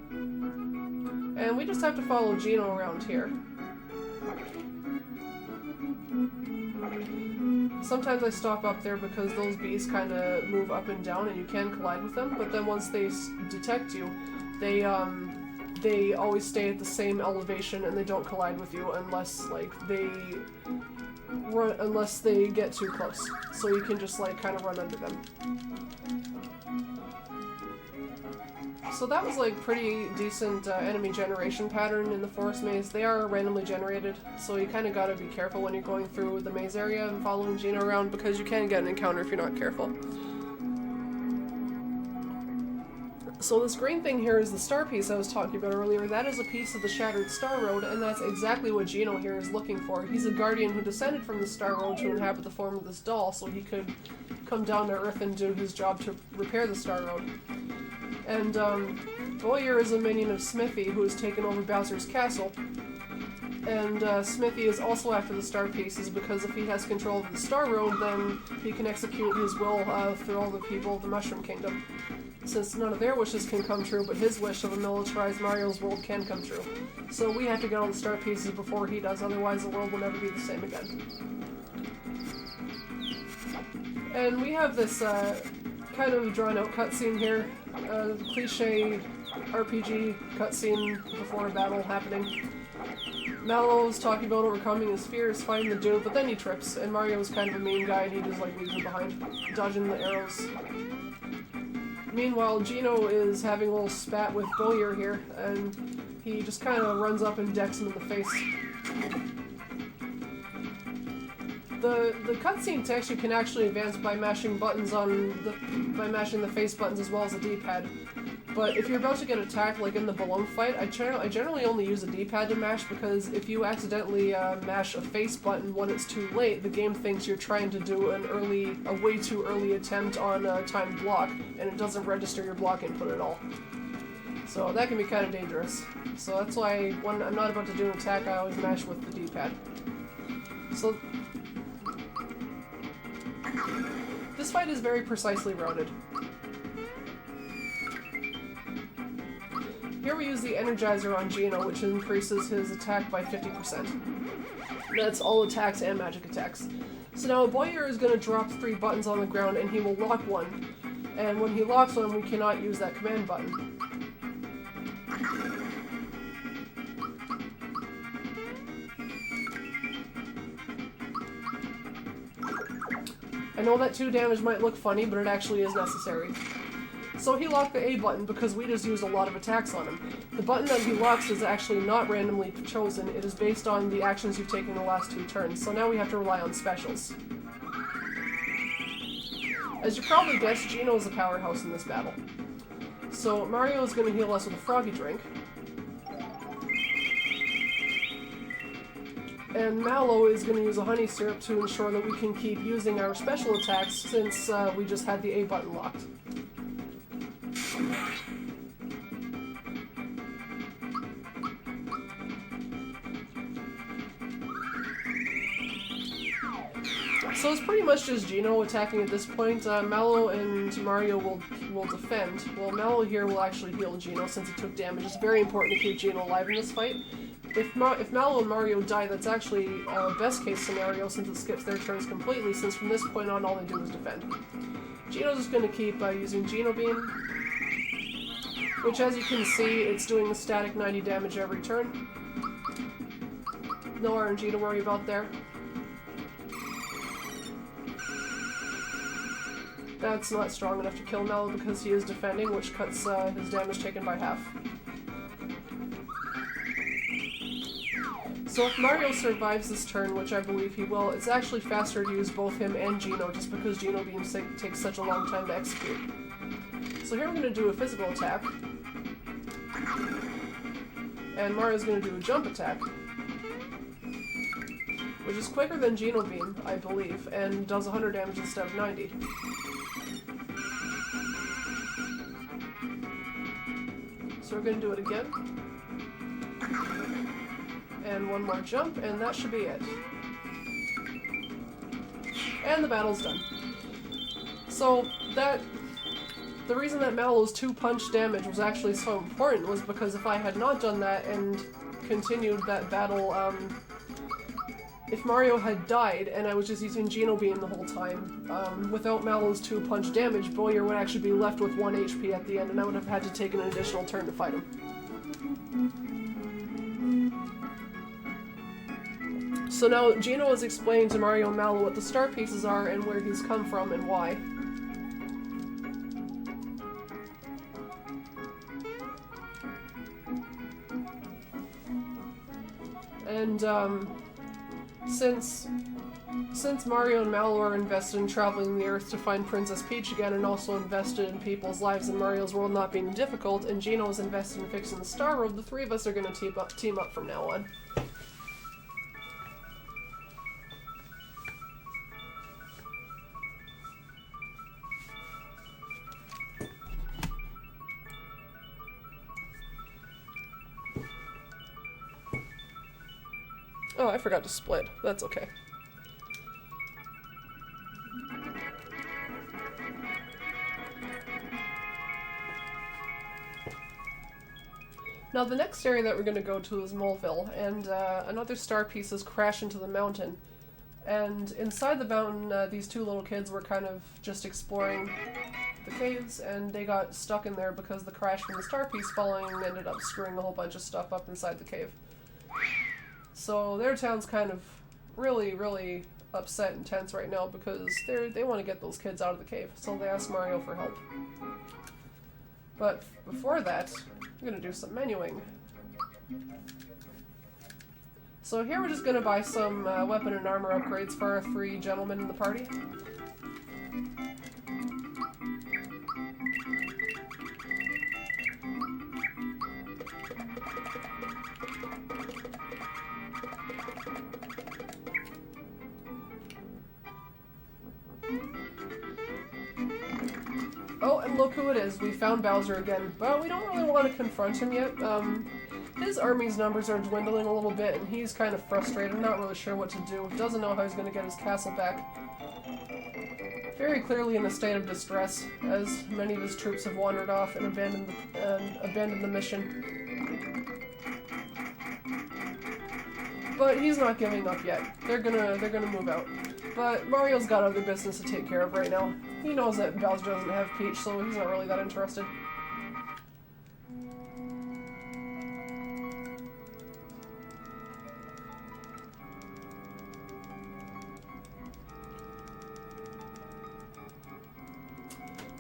And we just have to follow Geno around here. Sometimes I stop up there because those bees kind of move up and down and you can collide with them, but then once they detect you, they always stay at the same elevation and they don't collide with you unless, like, unless they get too close. So you can just, like, kind of run under them. So that was, like, pretty decent enemy generation pattern in the forest maze. They are randomly generated, so you kind of gotta be careful when you're going through the maze area and following Geno around because you can get an encounter if you're not careful. So this green thing here is the star piece I was talking about earlier. That is a piece of the Shattered Star Road, and that's exactly what Geno here is looking for. He's a guardian who descended from the Star Road to inhabit the form of this doll, so he could come down to Earth and do his job to repair the Star Road. And Bowyer is a minion of Smithy, who has taken over Bowser's castle. And Smithy is also after the star pieces because if he has control of the Star Road, then he can execute his will through all the people of the Mushroom Kingdom. Since none of their wishes can come true, but his wish of a militarized Mario's world can come true. So we have to get all the star pieces before he does, otherwise the world will never be the same again. And we have this kind of drawn-out cutscene here, cliche RPG cutscene before a battle happening. Mallow's talking about overcoming his fears, fighting the dude, but then he trips, and Mario's kind of a mean guy and he just like leaves him behind, dodging the arrows. Meanwhile, Geno is having a little spat with Bowyer here, and he just kind of runs up and decks him in the face. The cutscene text you can actually advance by mashing buttons by mashing the face buttons as well as the D-pad. But if you're about to get attacked, like in the balloon fight, I generally only use a D-pad to mash because if you accidentally mash a face button when it's too late, the game thinks you're trying to do a way too early attempt on a timed block, and it doesn't register your block input at all. So that can be kind of dangerous. So that's why when I'm not about to do an attack, I always mash with the D-pad. So this fight is very precisely routed. Here we use the Energizer on Geno, which increases his attack by 50%. That's all attacks and magic attacks. So now Bowyer is going to drop 3 buttons on the ground and he will lock one. And when he locks one, we cannot use that command button. I know that 2 damage might look funny, but it actually is necessary. So he locked the A button because we just used a lot of attacks on him. The button that he locks is actually not randomly chosen, it is based on the actions you've taken in the last 2 turns, so now we have to rely on specials. As you probably guessed, Geno is a powerhouse in this battle. So Mario is going to heal us with a froggy drink. And Mallow is going to use a honey syrup to ensure that we can keep using our special attacks since we just had the A button locked. So it's pretty much just Geno attacking at this point. Mallow and Mario will defend. Well, Mallow here will actually heal Geno since he took damage. It's very important to keep Geno alive in this fight. If Mallow and Mario die, that's actually a best case scenario since it skips their turns completely, since from this point on all they do is defend. Geno's just going to keep using Geno Beam, which as you can see, it's doing a static 90 damage every turn. No RNG to worry about there. That's not strong enough to kill Mallow because he is defending, which cuts his damage taken by half. So if Mario survives this turn, which I believe he will, it's actually faster to use both him and Geno just because Geno Beam takes such a long time to execute. So here we're going to do a physical attack. And Mario's going to do a jump attack, which is quicker than Geno Beam, I believe, and does 100 damage instead of 90. So we're going to do it again. And one more jump, and that should be it. And the battle's done. So the reason that Mallow's 2-punch damage was actually so important was because if I had not done that and continued that battle, if Mario had died and I was just using Geno Beam the whole time, without Mallow's 2-punch damage, Bowyer would actually be left with 1 HP at the end, and I would have had to take an additional turn to fight him. So now Geno is explaining to Mario and Mallow what the star pieces are and where he's come from and why. And since Mario and Mallow are invested in traveling the Earth to find Princess Peach again and also invested in people's lives in Mario's world not being difficult, and Geno is invested in fixing the Star Road, the 3 of us are going to team up from now on. Oh, I forgot to split. That's okay. Now the next area that we're going to go to is Moleville, and another star piece has crashed into the mountain. And inside the mountain, these two little kids were kind of just exploring the caves, and they got stuck in there because the crash from the star piece falling ended up screwing a whole bunch of stuff up inside the cave. So their town's kind of really, really upset and tense right now because they want to get those kids out of the cave, so they ask Mario for help. But before that, I'm going to do some menuing. So here we're just going to buy some weapon and armor upgrades for our three gentlemen in the party. Oh, and look who it is. We found Bowser again. But we don't really want to confront him yet. His army's numbers are dwindling a little bit, and he's kind of frustrated, not really sure what to do. Doesn't know how he's going to get his castle back. Very clearly in a state of distress, as many of his troops have wandered off and abandoned the mission. But he's not giving up yet. They're gonna move out. But Mario's got other business to take care of right now. He knows that Bowser doesn't have Peach, so he's not really that interested.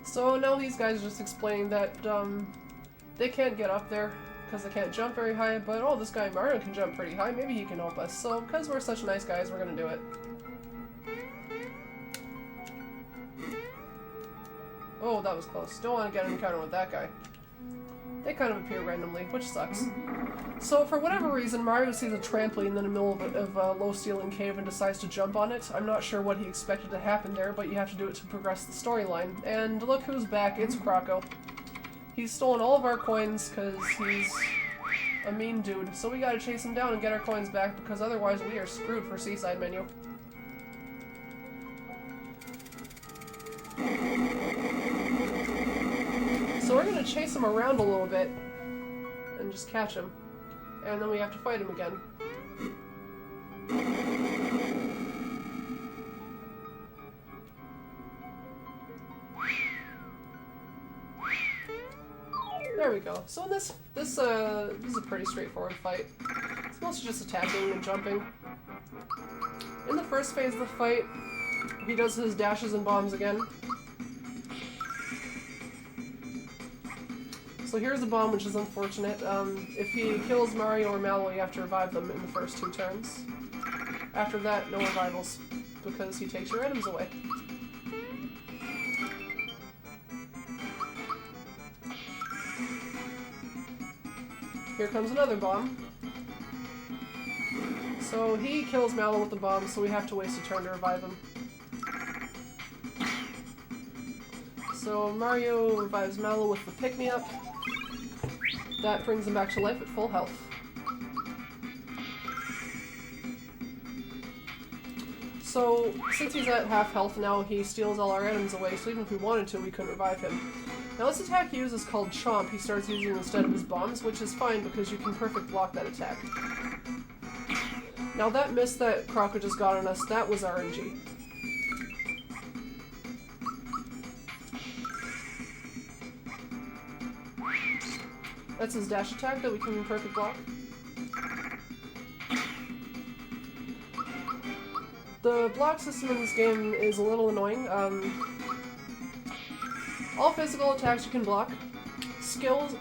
So now these guys are just explaining that they can't get up there because they can't jump very high, but oh, this guy Mario can jump pretty high, maybe he can help us. So because we're such nice guys, we're gonna do it. Oh, that was close. Don't want to get an encounter with that guy. They kind of appear randomly, which sucks. So for whatever reason, Mario sees a trampoline in the middle of a low-ceiling cave and decides to jump on it. I'm not sure what he expected to happen there, but you have to do it to progress the storyline. And look who's back, it's Croco. He's stolen all of our coins because he's a mean dude. So we gotta chase him down and get our coins back because otherwise we are screwed for Seaside Menu. So we're gonna chase him around a little bit and just catch him. And then we have to fight him again. There we go. So in this is a pretty straightforward fight. It's mostly just attacking and jumping. In the first phase of the fight, he does his dashes and bombs again. So here's a bomb, which is unfortunate. If he kills Mario or Mallow, you have to revive them in the first 2 turns. After that, no revivals, because he takes your items away. Here comes another bomb. So he kills Mallow with the bomb, so we have to waste a turn to revive him. So Mario revives Mallow with the pick-me-up. That brings him back to life at full health. So, since he's at half health now, he steals all our items away, so even if we wanted to, we couldn't revive him. Now this attack he uses is called Chomp. He starts using instead of his bombs, which is fine because you can perfect block that attack. Now that miss that Croco just got on us, that was RNG. That's his dash attack that we can perfect block. The block system in this game is a little annoying. All physical attacks you can block.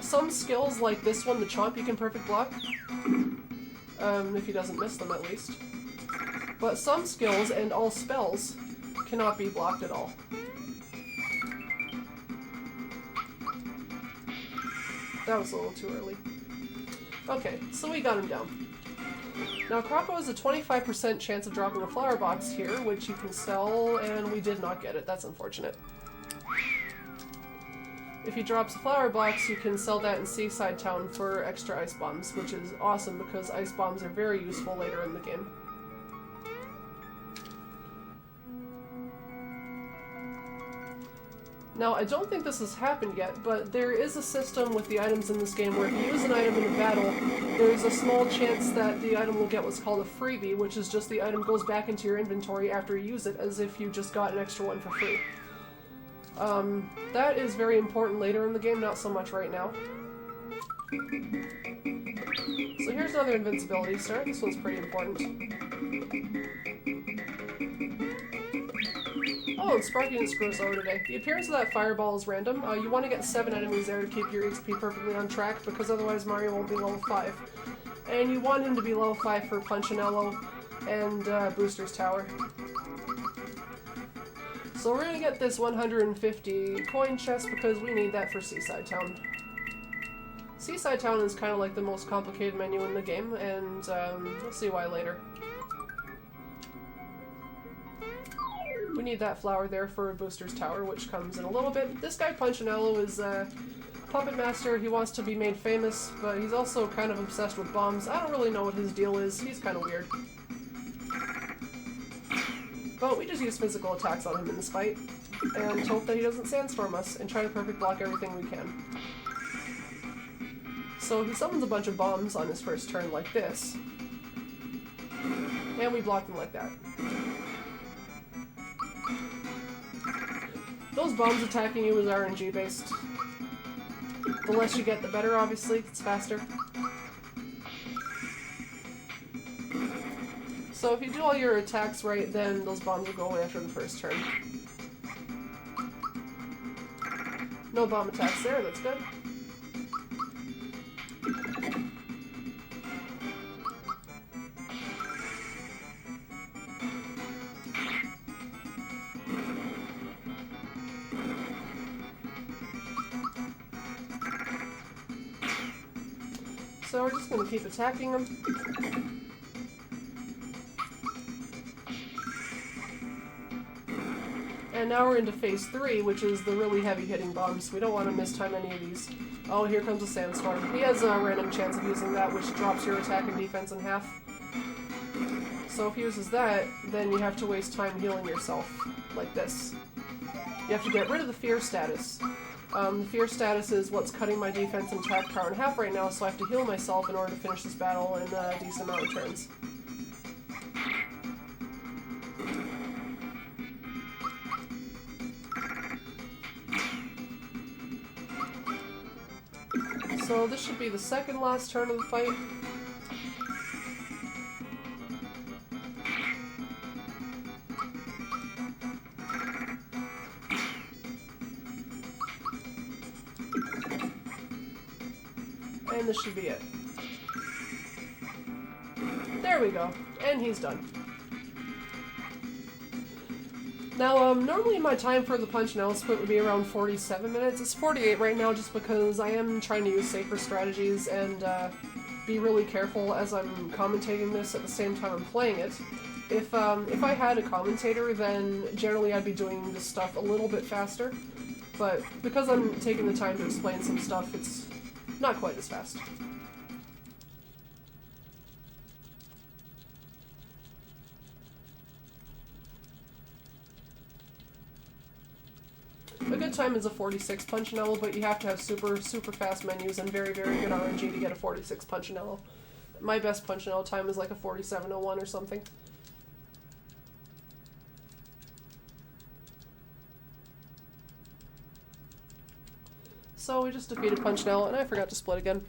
Some skills like this one, the Chomp, you can perfect block. If he doesn't miss them at least. But some skills and all spells cannot be blocked at all. That was a little too early. Okay, so we got him down. Now Croco has a 25% chance of dropping a flower box here, which you can sell, and we did not get it. That's unfortunate. If he drops a flower box, you can sell that in Seaside Town for extra ice bombs, which is awesome because ice bombs are very useful later in the game. Now, I don't think this has happened yet, but there is a system with the items in this game where if you use an item in a battle, there's a small chance that the item will get what's called a freebie, which is just the item goes back into your inventory after you use it, as if you just got an extra one for free. That is very important later in the game, not so much right now. So here's another invincibility start. This one's pretty important. Oh, and Sparky didn't screw us over today. The appearance of that fireball is random. You want to get 7 enemies there to keep your XP perfectly on track, because otherwise Mario won't be level 5. And you want him to be level 5 for Punchinello and Booster's Tower. So we're gonna get this 150 coin chest because we need that for Seaside Town. Seaside Town is kind of like the most complicated menu in the game, and we'll see why later. We need that flower there for Booster's Tower, which comes in a little bit. This guy Punchinello is a puppet master. He wants to be made famous, but he's also kind of obsessed with bombs. I don't really know what his deal is. He's kind of weird. But we just use physical attacks on him in this fight, and hope that he doesn't sandstorm us, and try to perfect block everything we can. So he summons a bunch of bombs on his first turn like this, and we block them like that. Those bombs attacking you is RNG based. The less you get, the better, obviously. It's faster. So if you do all your attacks right, then those bombs will go away after the first turn. No bomb attacks there, that's good. So we're just going to keep attacking them. And now we're into phase 3, which is the really heavy hitting bombs. We don't want to mistime any of these. Oh, here comes a sandstorm. He has a random chance of using that, which drops your attack and defense in half. So if he uses that, then you have to waste time healing yourself, like this. You have to get rid of the fear status. The fear status is what's cutting my defense and attack power in half right now, so I have to heal myself in order to finish this battle in a decent amount of turns. So this should be the second last turn of the fight. And this should be it. There we go. And he's done. Now, normally my time for the Punchinello split would be around 47 minutes. It's 48 right now just because I am trying to use safer strategies and be really careful as I'm commentating this at the same time I'm playing it. If I had a commentator, then generally I'd be doing this stuff a little bit faster. But because I'm taking the time to explain some stuff, it's not quite as fast. A good time is a 46 Punchinello, but you have to have super fast menus and very good RNG to get a 46 Punchinello. My best Punchinello time is like a 47:01 or something. So we just defeated Punchinello, and I forgot to split again.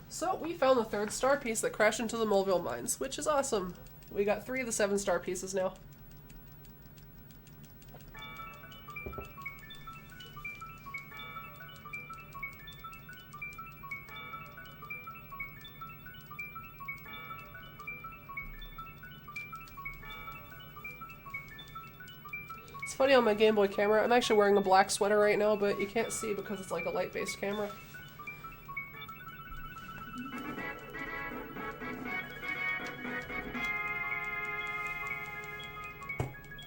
So we found the 3rd star piece that crashed into the Moleville mines, which is awesome. We got 3 of the 7 star pieces now. It's funny on my Game Boy camera, I'm actually wearing a black sweater right now, but you can't see because it's like a light-based camera.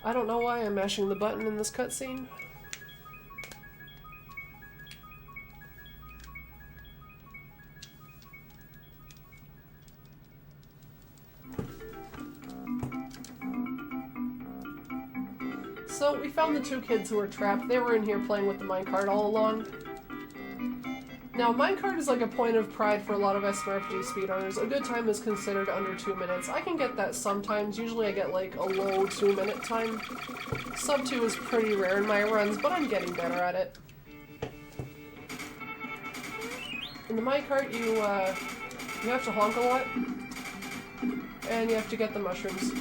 I don't know why I'm mashing the button in this cutscene. So we found the two kids who were trapped. They were in here playing with the minecart all along. Now, minecart is like a point of pride for a lot of SMRPG speedrunners. A good time is considered under 2 minutes. I can get that sometimes. Usually I get like a low 2-minute time. Sub 2 is pretty rare in my runs, but I'm getting better at it. In the minecart, you have to honk a lot, and you have to get the mushrooms.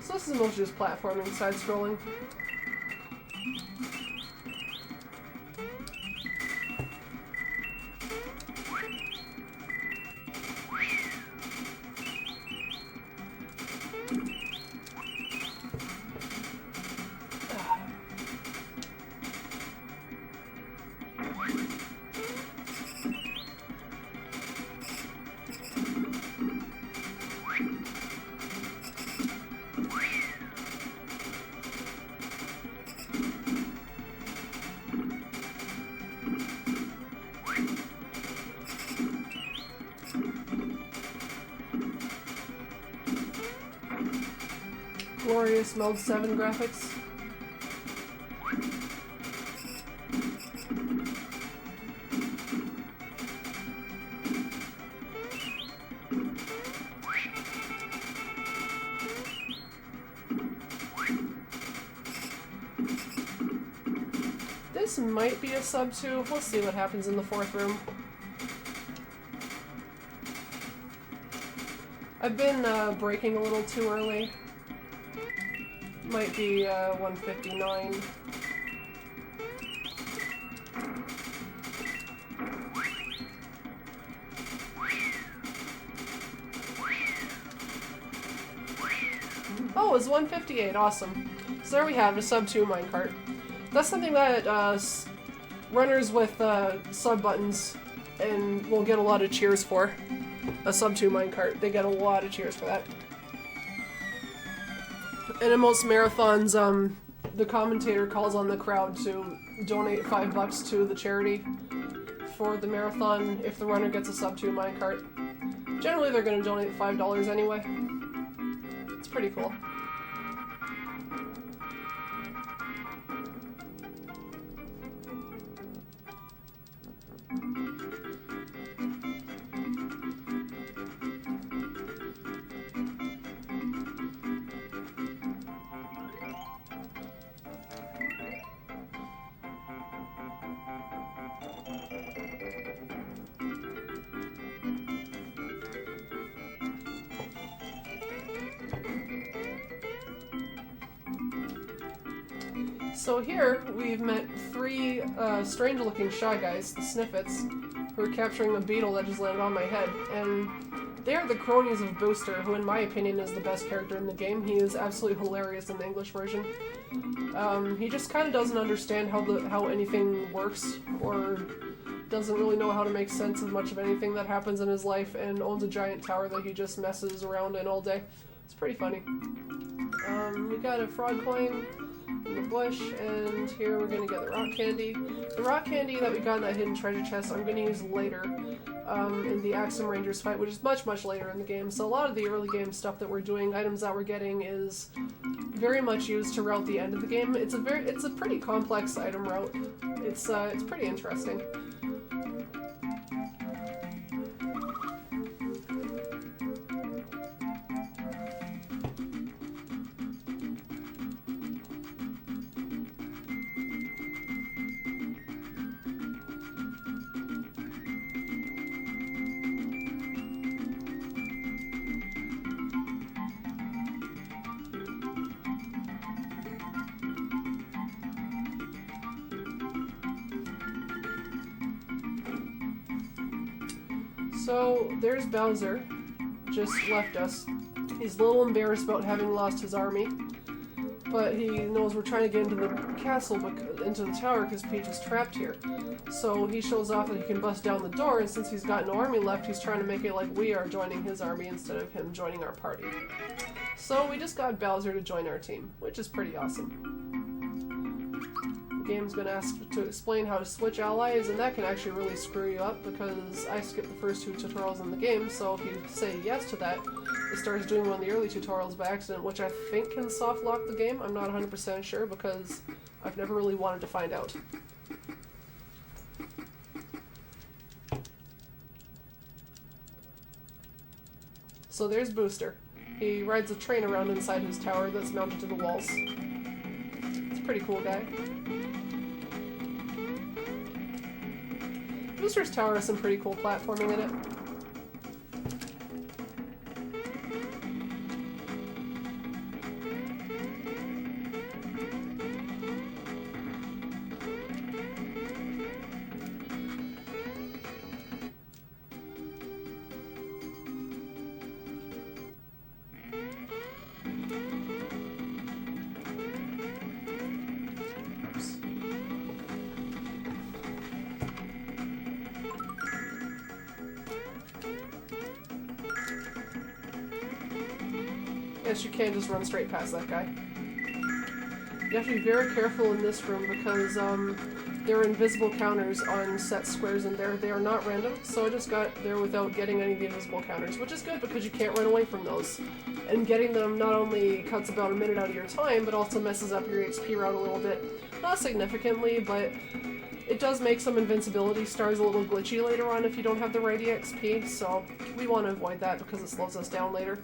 So this is mostly just platforming, side-scrolling. Glorious Mode 7 graphics. This might be a sub 2. We'll see what happens in the fourth room. I've been breaking a little too early. Might be 159. Oh, it's 158. Awesome. So there we have a sub 2 minecart. That's something that runners with sub buttons and will get a lot of cheers for. A sub 2 minecart. They get a lot of cheers for that. And in most marathons, the commentator calls on the crowd to donate $5 to the charity for the marathon if the runner gets a sub 2 minecart. Generally, they're going to donate $5 anyway. It's pretty cool. So here, we've met three strange-looking shy guys, the Sniffets, who are capturing a beetle that just landed on my head, and they're the cronies of Booster, who in my opinion is the best character in the game. He is absolutely hilarious in the English version. He just kind of doesn't understand how anything works, or doesn't really know how to make sense of much of anything that happens in his life, and owns a giant tower that he just messes around in all day. It's pretty funny. We got a frog coin in the bush, and here we're gonna get the rock candy. The rock candy that we got in that hidden treasure chest I'm gonna use later in the Axum Rangers fight, which is much, much later in the game. So a lot of the early game stuff that we're doing, items that we're getting, is very much used to route the end of the game. It's a pretty complex item route. It's pretty interesting. So, there's Bowser. Just left us. He's a little embarrassed about having lost his army. But he knows we're trying to get into the castle, into the tower, because Peach is trapped here. So he shows off that he can bust down the door, and since he's got no army left, he's trying to make it like we are joining his army instead of him joining our party. So we just got Bowser to join our team, which is pretty awesome. The game's going to ask to explain how to switch allies, and that can actually really screw you up, because I skipped the first 2 tutorials in the game, so if you say yes to that, it starts doing one of the early tutorials by accident, which I think can soft lock the game. I'm not 100% sure because I've never really wanted to find out. So there's Booster. He rides a train around inside his tower that's mounted to the walls. It's a pretty cool guy. Booster's tower has some pretty cool platforming in it. Yes, you can't just run straight past that guy. You have to be very careful in this room because there are invisible counters on set squares in there. They are not random, so I just got there without getting any of the invisible counters, which is good because you can't run away from those. And getting them not only cuts about a minute out of your time, but also messes up your XP route a little bit. Not significantly, but it does make some invincibility stars a little glitchy later on if you don't have the right EXP, so we want to avoid that because it slows us down later.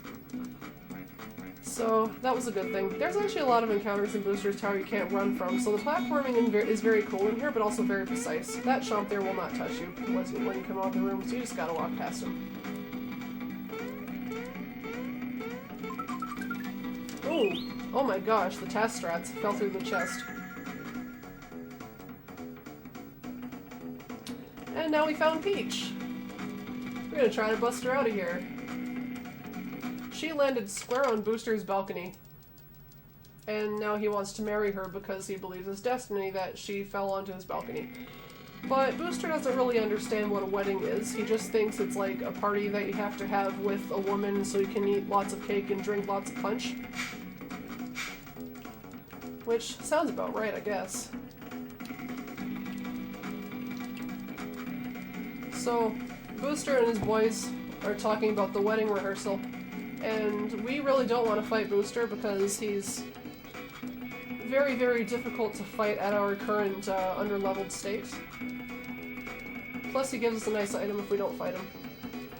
So that was a good thing. There's actually a lot of encounters in Booster's Tower you can't run from, so the platforming is very cool in here, but also very precise. That chomp there will not touch you when you come out of the room, so you just gotta walk past him. Ooh! Oh my gosh, the task strats fell through the chest. And now we found Peach! We're gonna try to bust her out of here. She landed square on Booster's balcony, and now he wants to marry her because he believes it's destiny that she fell onto his balcony. But Booster doesn't really understand what a wedding is. He just thinks it's like a party that you have to have with a woman so you can eat lots of cake and drink lots of punch. Which sounds about right, I guess. So, Booster and his boys are talking about the wedding rehearsal. And we really don't want to fight Booster because he's very, very difficult to fight at our current under-leveled state. Plus he gives us a nice item if we don't fight him.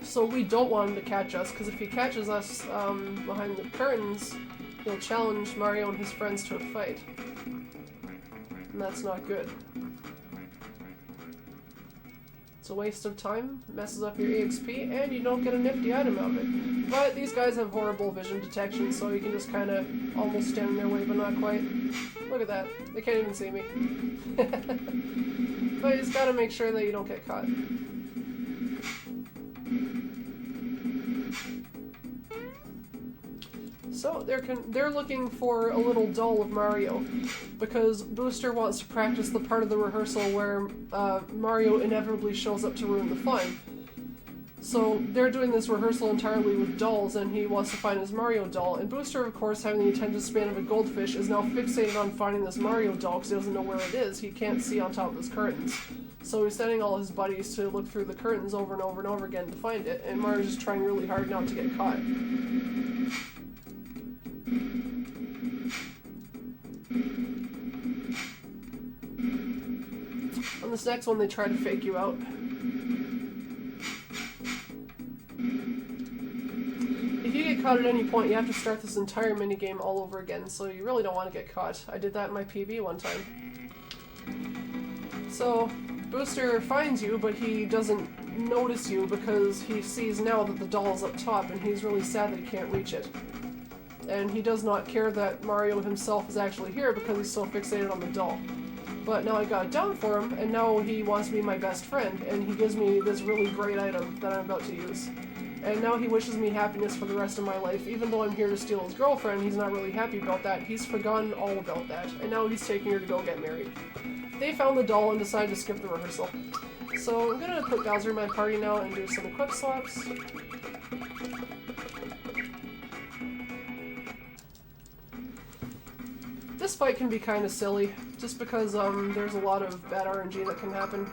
So we don't want him to catch us, because if he catches us behind the curtains, he'll challenge Mario and his friends to a fight. And that's not good. It's a waste of time, messes up your EXP, and you don't get a nifty item out of it. But these guys have horrible vision detection, so you can just kind of almost stand in their way, but not quite. Look at that. They can't even see me. But you just gotta make sure that you don't get caught. So they're looking for a little doll of Mario, because Booster wants to practice the part of the rehearsal where Mario inevitably shows up to ruin the fun. So they're doing this rehearsal entirely with dolls, and he wants to find his Mario doll. And Booster, of course, having the attention span of a goldfish, is now fixated on finding this Mario doll because he doesn't know where it is. He can't see on top of his curtains. So he's sending all his buddies to look through the curtains over and over and over again to find it, and Mario's just trying really hard not to get caught. On this next one, they try to fake you out. If you get caught at any point, you have to start this entire minigame all over again, so you really don't want to get caught. I did that in my PB one time. So, Booster finds you, but he doesn't notice you because he sees now that the doll is up top, and he's really sad that he can't reach it. And he does not care that Mario himself is actually here because he's so fixated on the doll. But now I got it down for him, and now he wants to be my best friend, and he gives me this really great item that I'm about to use. And now he wishes me happiness for the rest of my life. Even though I'm here to steal his girlfriend, he's not really happy about that. He's forgotten all about that, and now he's taking her to go get married. They found the doll and decided to skip the rehearsal. So I'm gonna put Bowser in my party now and do some equip swaps. This fight can be kind of silly, just because there's a lot of bad RNG that can happen.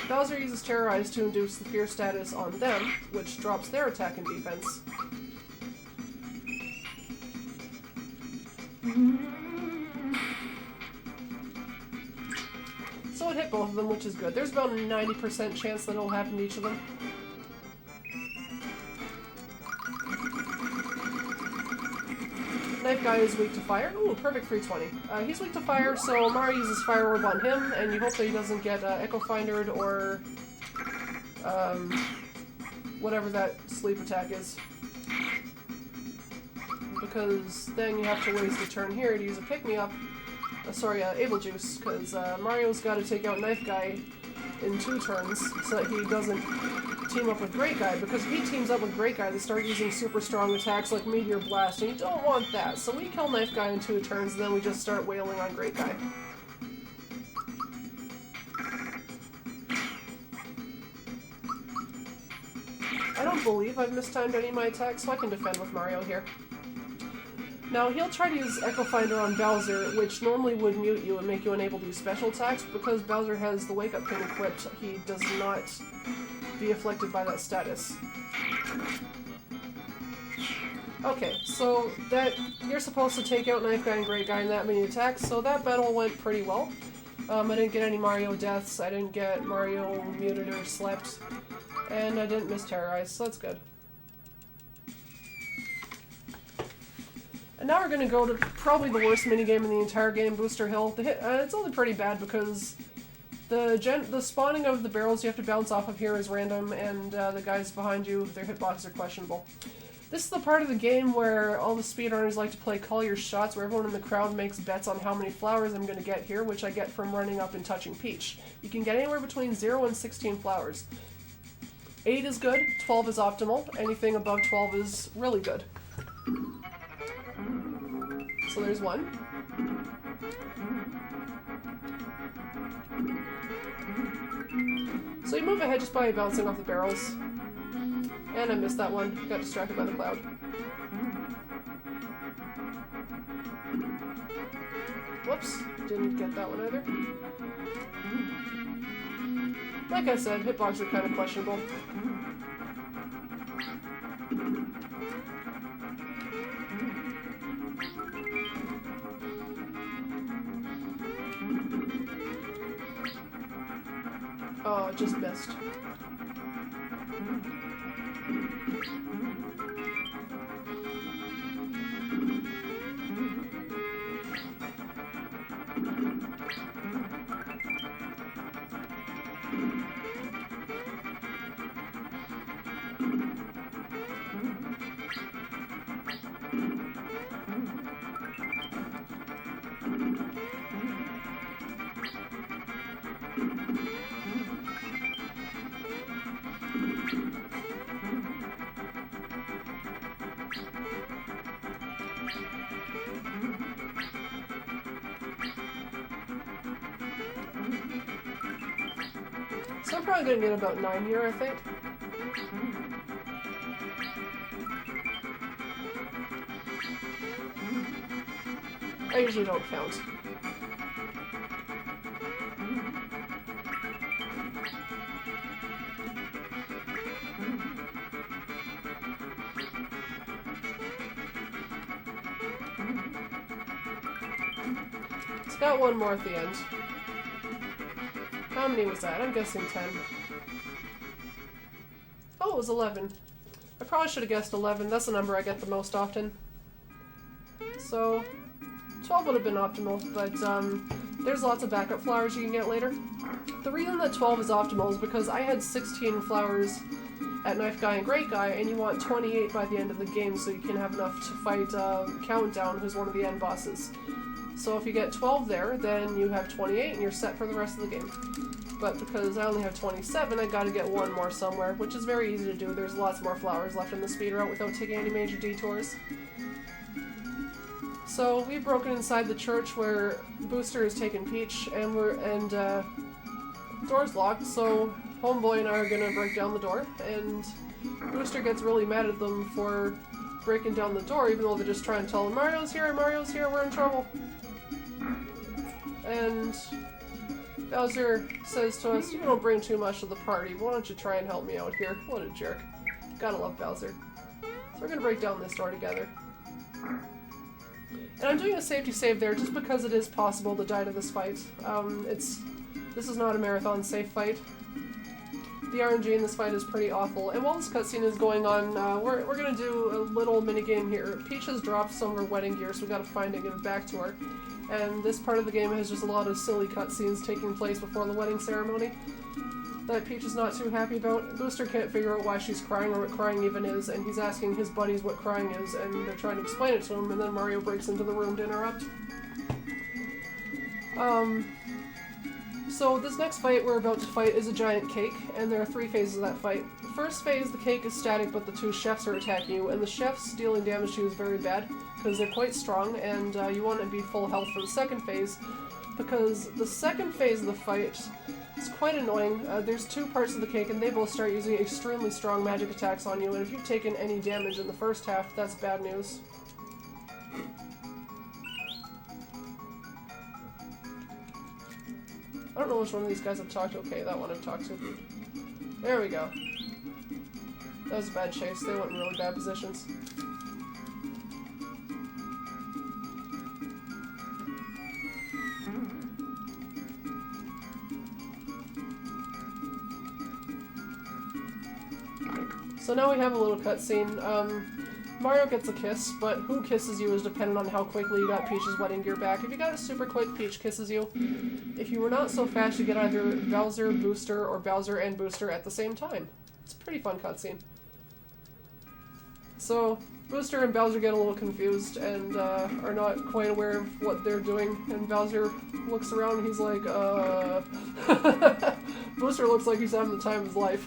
Bowser uses Terrorize to induce the fear status on them, which drops their attack and defense. So it hit both of them, which is good. There's about a 90% chance that it'll happen to each of them. Knife Guy is weak to fire. Ooh, perfect 320. He's weak to fire, so Mario uses Fire Orb on him, and you hope that he doesn't get Echo Findered or whatever that sleep attack is. Because then you have to waste a turn here to use a pick-me-up. Able Juice, because Mario's got to take out Knife Guy in 2 turns so that he doesn't team up with Great Guy, because if he teams up with Great Guy, they start using super strong attacks like Meteor Blast, and you don't want that. So we kill Knife Guy in 2 turns, and then we just start wailing on Great Guy. I don't believe I've mistimed any of my attacks, so I can defend with Mario here. Now, he'll try to use Echo Finder on Bowser, which normally would mute you and make you unable to use special attacks. Because Bowser has the Wake Up pin equipped, he does not be afflicted by that status. Okay, so that you're supposed to take out Knife Guy and Great Guy in that many attacks, so that battle went pretty well. I didn't get any Mario deaths, I didn't get Mario muted or slept, and I didn't miss Terrorize, so that's good. And now we're going to go to probably the worst minigame in the entire game, Booster Hill. It's only pretty bad because the spawning of the barrels you have to bounce off of here is random, and the guys behind you, their hitboxes are questionable. This is the part of the game where all the speedrunners like to play Call Your Shots, where everyone in the crowd makes bets on how many flowers I'm going to get here, which I get from running up and touching Peach. You can get anywhere between 0 and 16 flowers. 8 is good, 12 is optimal, anything above 12 is really good. So there's 1. So you move ahead just by bouncing off the barrels. And I missed that one. Got distracted by the cloud. Whoops. Didn't get that one either. Like I said, hitboxes are kind of questionable. Oh, just missed. So I'm probably going to get about 9 here, I think. I usually don't count. It's got 1 more at the end. How many was that? I'm guessing 10. Oh, it was 11. I probably should have guessed 11. That's the number I get the most often. So, 12 would have been optimal, but there's lots of backup flowers you can get later. The reason that 12 is optimal is because I had 16 flowers at Knife Guy and Great Guy, and you want 28 by the end of the game so you can have enough to fight Countdown, who's one of the end bosses. So if you get 12 there, then you have 28 and you're set for the rest of the game. But because I only have 27, I gotta get one more somewhere, which is very easy to do. There's lots more flowers left in the speed route without taking any major detours. So we've broken inside the church where Booster has taken Peach, and door's locked, so Homeboy and I are gonna break down the door, and Booster gets really mad at them for breaking down the door, even though they're just trying to tell him, Mario's here, we're in trouble. And Bowser says to us, you don't bring too much to the party, why don't you try and help me out here? What a jerk. Gotta love Bowser. So we're gonna break down this door together. And I'm doing a safety save there just because it is possible to die to this fight. This is not a marathon safe fight. The RNG in this fight is pretty awful. And while this cutscene is going on, we're gonna do a little mini game here. Peach has dropped some of her wedding gear, so we gotta find it and give it back to her. And this part of the game has just a lot of silly cutscenes taking place before the wedding ceremony that Peach is not too happy about. Booster can't figure out why she's crying or what crying even is, and he's asking his buddies what crying is, and they're trying to explain it to him, and then Mario breaks into the room to interrupt. So this next fight we're about to fight is a giant cake, and there are 3 phases of that fight. The first phase, the cake is static, but the 2 chefs are attacking you, and the chefs dealing damage to you is very bad, because they're quite strong, and you want to be full health for the second phase, because the second phase of the fight is quite annoying. There's 2 parts of the cake, and they both start using extremely strong magic attacks on you, and if you've taken any damage in the first half, that's bad news. I don't know which one of these guys I've talked to. Okay, that one I've talked to. There we go. That was a bad chase. They went in really bad positions. So now we have a little cutscene. Mario gets a kiss, but who kisses you is dependent on how quickly you got Peach's wedding gear back. If you got it super quick, Peach kisses you. If you were not so fast, you get either Bowser, Booster, or Bowser and Booster at the same time. It's a pretty fun cutscene. So, Booster and Bowser get a little confused and are not quite aware of what they're doing, and Bowser looks around and he's like, Booster looks like he's having the time of his life.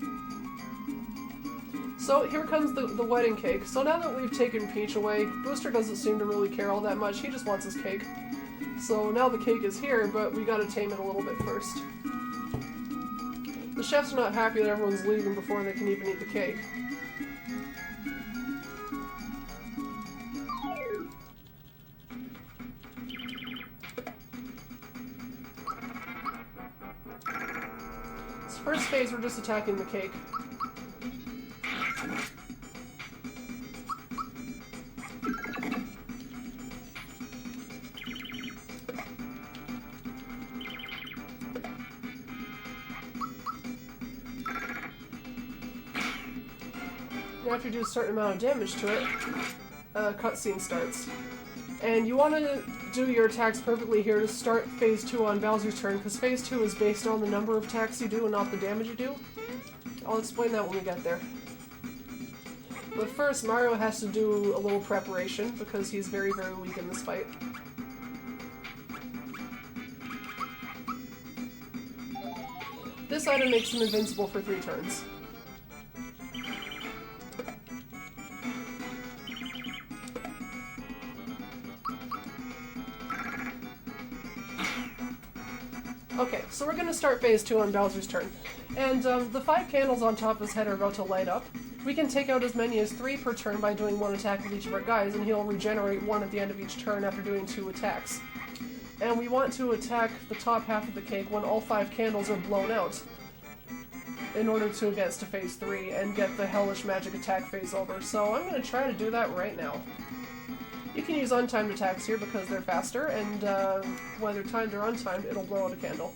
So here comes the wedding cake. So now that we've taken Peach away, Booster doesn't seem to really care all that much. He just wants his cake. So now the cake is here, but we gotta tame it a little bit first. The chefs are not happy that everyone's leaving before they can even eat the cake. So first phase, we're just attacking the cake. After you do a certain amount of damage to it, a cutscene starts. And you want to do your attacks perfectly here to start Phase 2 on Bowser's turn, because Phase 2 is based on the number of attacks you do and not the damage you do. I'll explain that when we get there. But first, Mario has to do a little preparation, because he's very, very weak in this fight. This item makes him invincible for 3 turns. Okay, so we're gonna start Phase 2 on Bowser's turn. And the 5 candles on top of his head are about to light up. We can take out as many as 3 per turn by doing 1 attack with each of our guys, and he'll regenerate 1 at the end of each turn after doing 2 attacks. And we want to attack the top half of the cake when all 5 candles are blown out, in order to advance to Phase 3 and get the hellish magic attack phase over. So I'm gonna try to do that right now. You can use untimed attacks here because they're faster, and whether timed or untimed, it'll blow out a candle.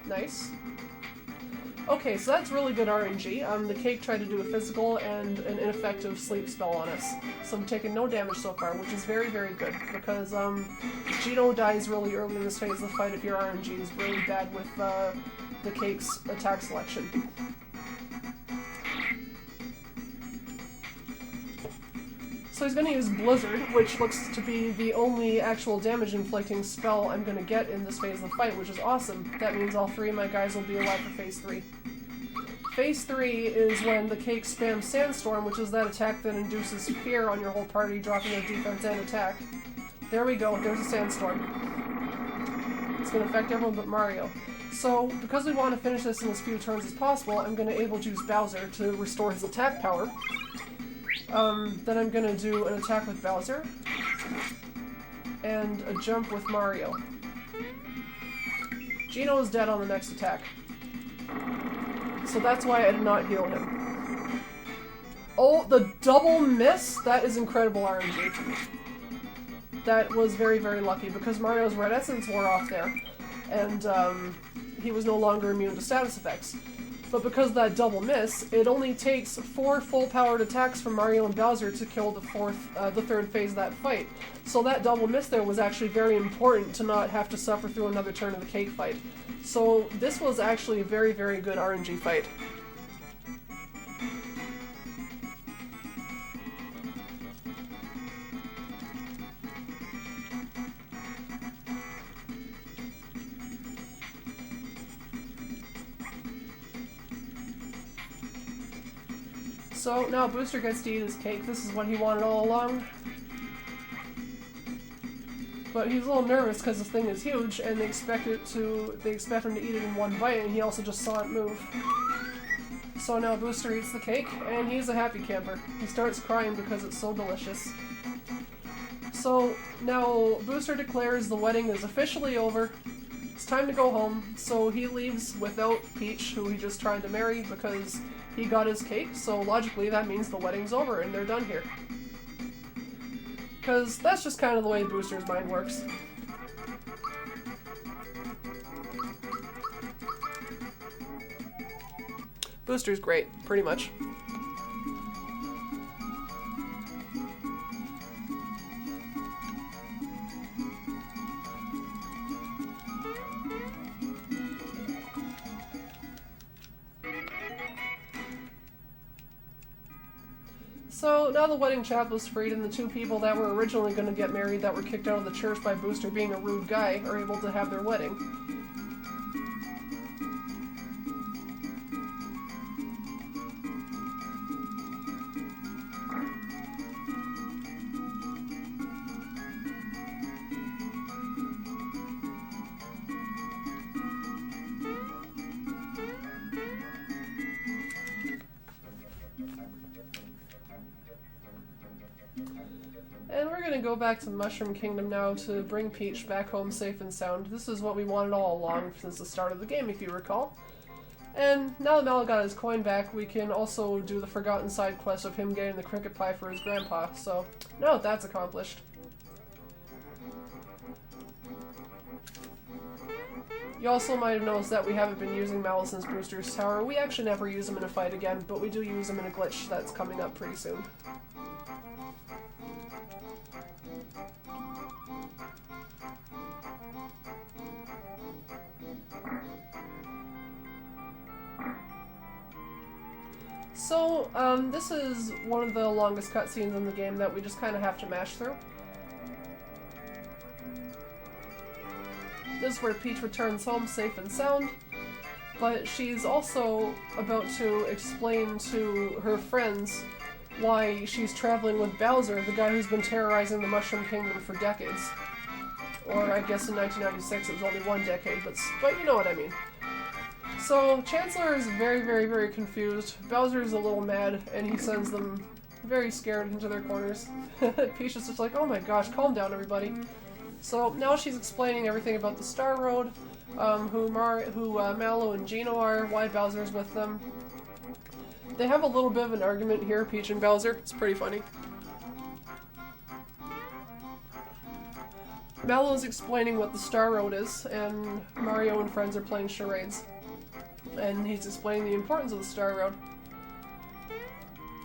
Nice. Okay, so that's really good RNG. The cake tried to do a physical and an ineffective sleep spell on us. So I'm taking no damage so far, which is very, very good, because Gino dies really early in this phase of the fight if your RNG is really bad with the cake's attack selection. So he's going to use Blizzard, which looks to be the only actual damage-inflicting spell I'm going to get in this phase of the fight, which is awesome. That means all 3 of my guys will be alive for Phase 3. Phase 3 is when the cake spams Sandstorm, which is that attack that induces fear on your whole party, dropping their defense and attack. There we go, there's a Sandstorm. It's going to affect everyone but Mario. So, because we want to finish this in as few turns as possible, I'm going to able to use Bowser to restore his attack power. Then I'm going to do an attack with Bowser, and a jump with Mario. Geno is dead on the next attack. So that's why I did not heal him. Oh, the double miss? That is incredible RNG. That was very, very lucky, because Mario's red essence wore off there, and he was no longer immune to status effects. But because of that double miss, it only takes 4 full-powered attacks from Mario and Bowser to kill the third phase of that fight. So that double miss there was actually very important to not have to suffer through another turn of the cake fight. So this was actually a very, very good RNG fight. So now Booster gets to eat his cake. This is what he wanted all along. But he's a little nervous because this thing is huge, and they expect him to eat it in one bite, and he also just saw it move. So now Booster eats the cake, and he's a happy camper. He starts crying because it's so delicious. So now Booster declares the wedding is officially over. It's time to go home, so he leaves without Peach, who he just tried to marry because he got his cake, so logically that means the wedding's over and they're done here. Because that's just kind of the way Booster's mind works. Booster's great, pretty much. So now the wedding chapel is freed, and the 2 people that were originally going to get married that were kicked out of the church by Booster being a rude guy are able to have their wedding. And we're going to go back to Mushroom Kingdom now to bring Peach back home safe and sound. This is what we wanted all along since the start of the game, if you recall. And now that Mal got his coin back, we can also do the forgotten side quest of him getting the cricket pie for his grandpa. So now that that's accomplished. You also might have noticed that we haven't been using Mal since Booster's Tower. We actually never use him in a fight again, but we do use him in a glitch that's coming up pretty soon. So, this is one of the longest cutscenes in the game that we just kind of have to mash through. This is where Peach returns home safe and sound, but she's also about to explain to her friends why she's traveling with Bowser, the guy who's been terrorizing the Mushroom Kingdom for decades. Or I guess in 1996 it was only 1 decade, but you know what I mean. So, Chancellor is very, very, very confused. Bowser is a little mad, and he sends them very scared into their corners. Peach is just like, oh my gosh, calm down everybody. So, now she's explaining everything about the Star Road, who Mallow and Geno are, why Bowser's with them. They have a little bit of an argument here, Peach and Bowser. It's pretty funny. Mallow's explaining what the Star Road is, and Mario and friends are playing charades. And he's explaining the importance of the Star Road.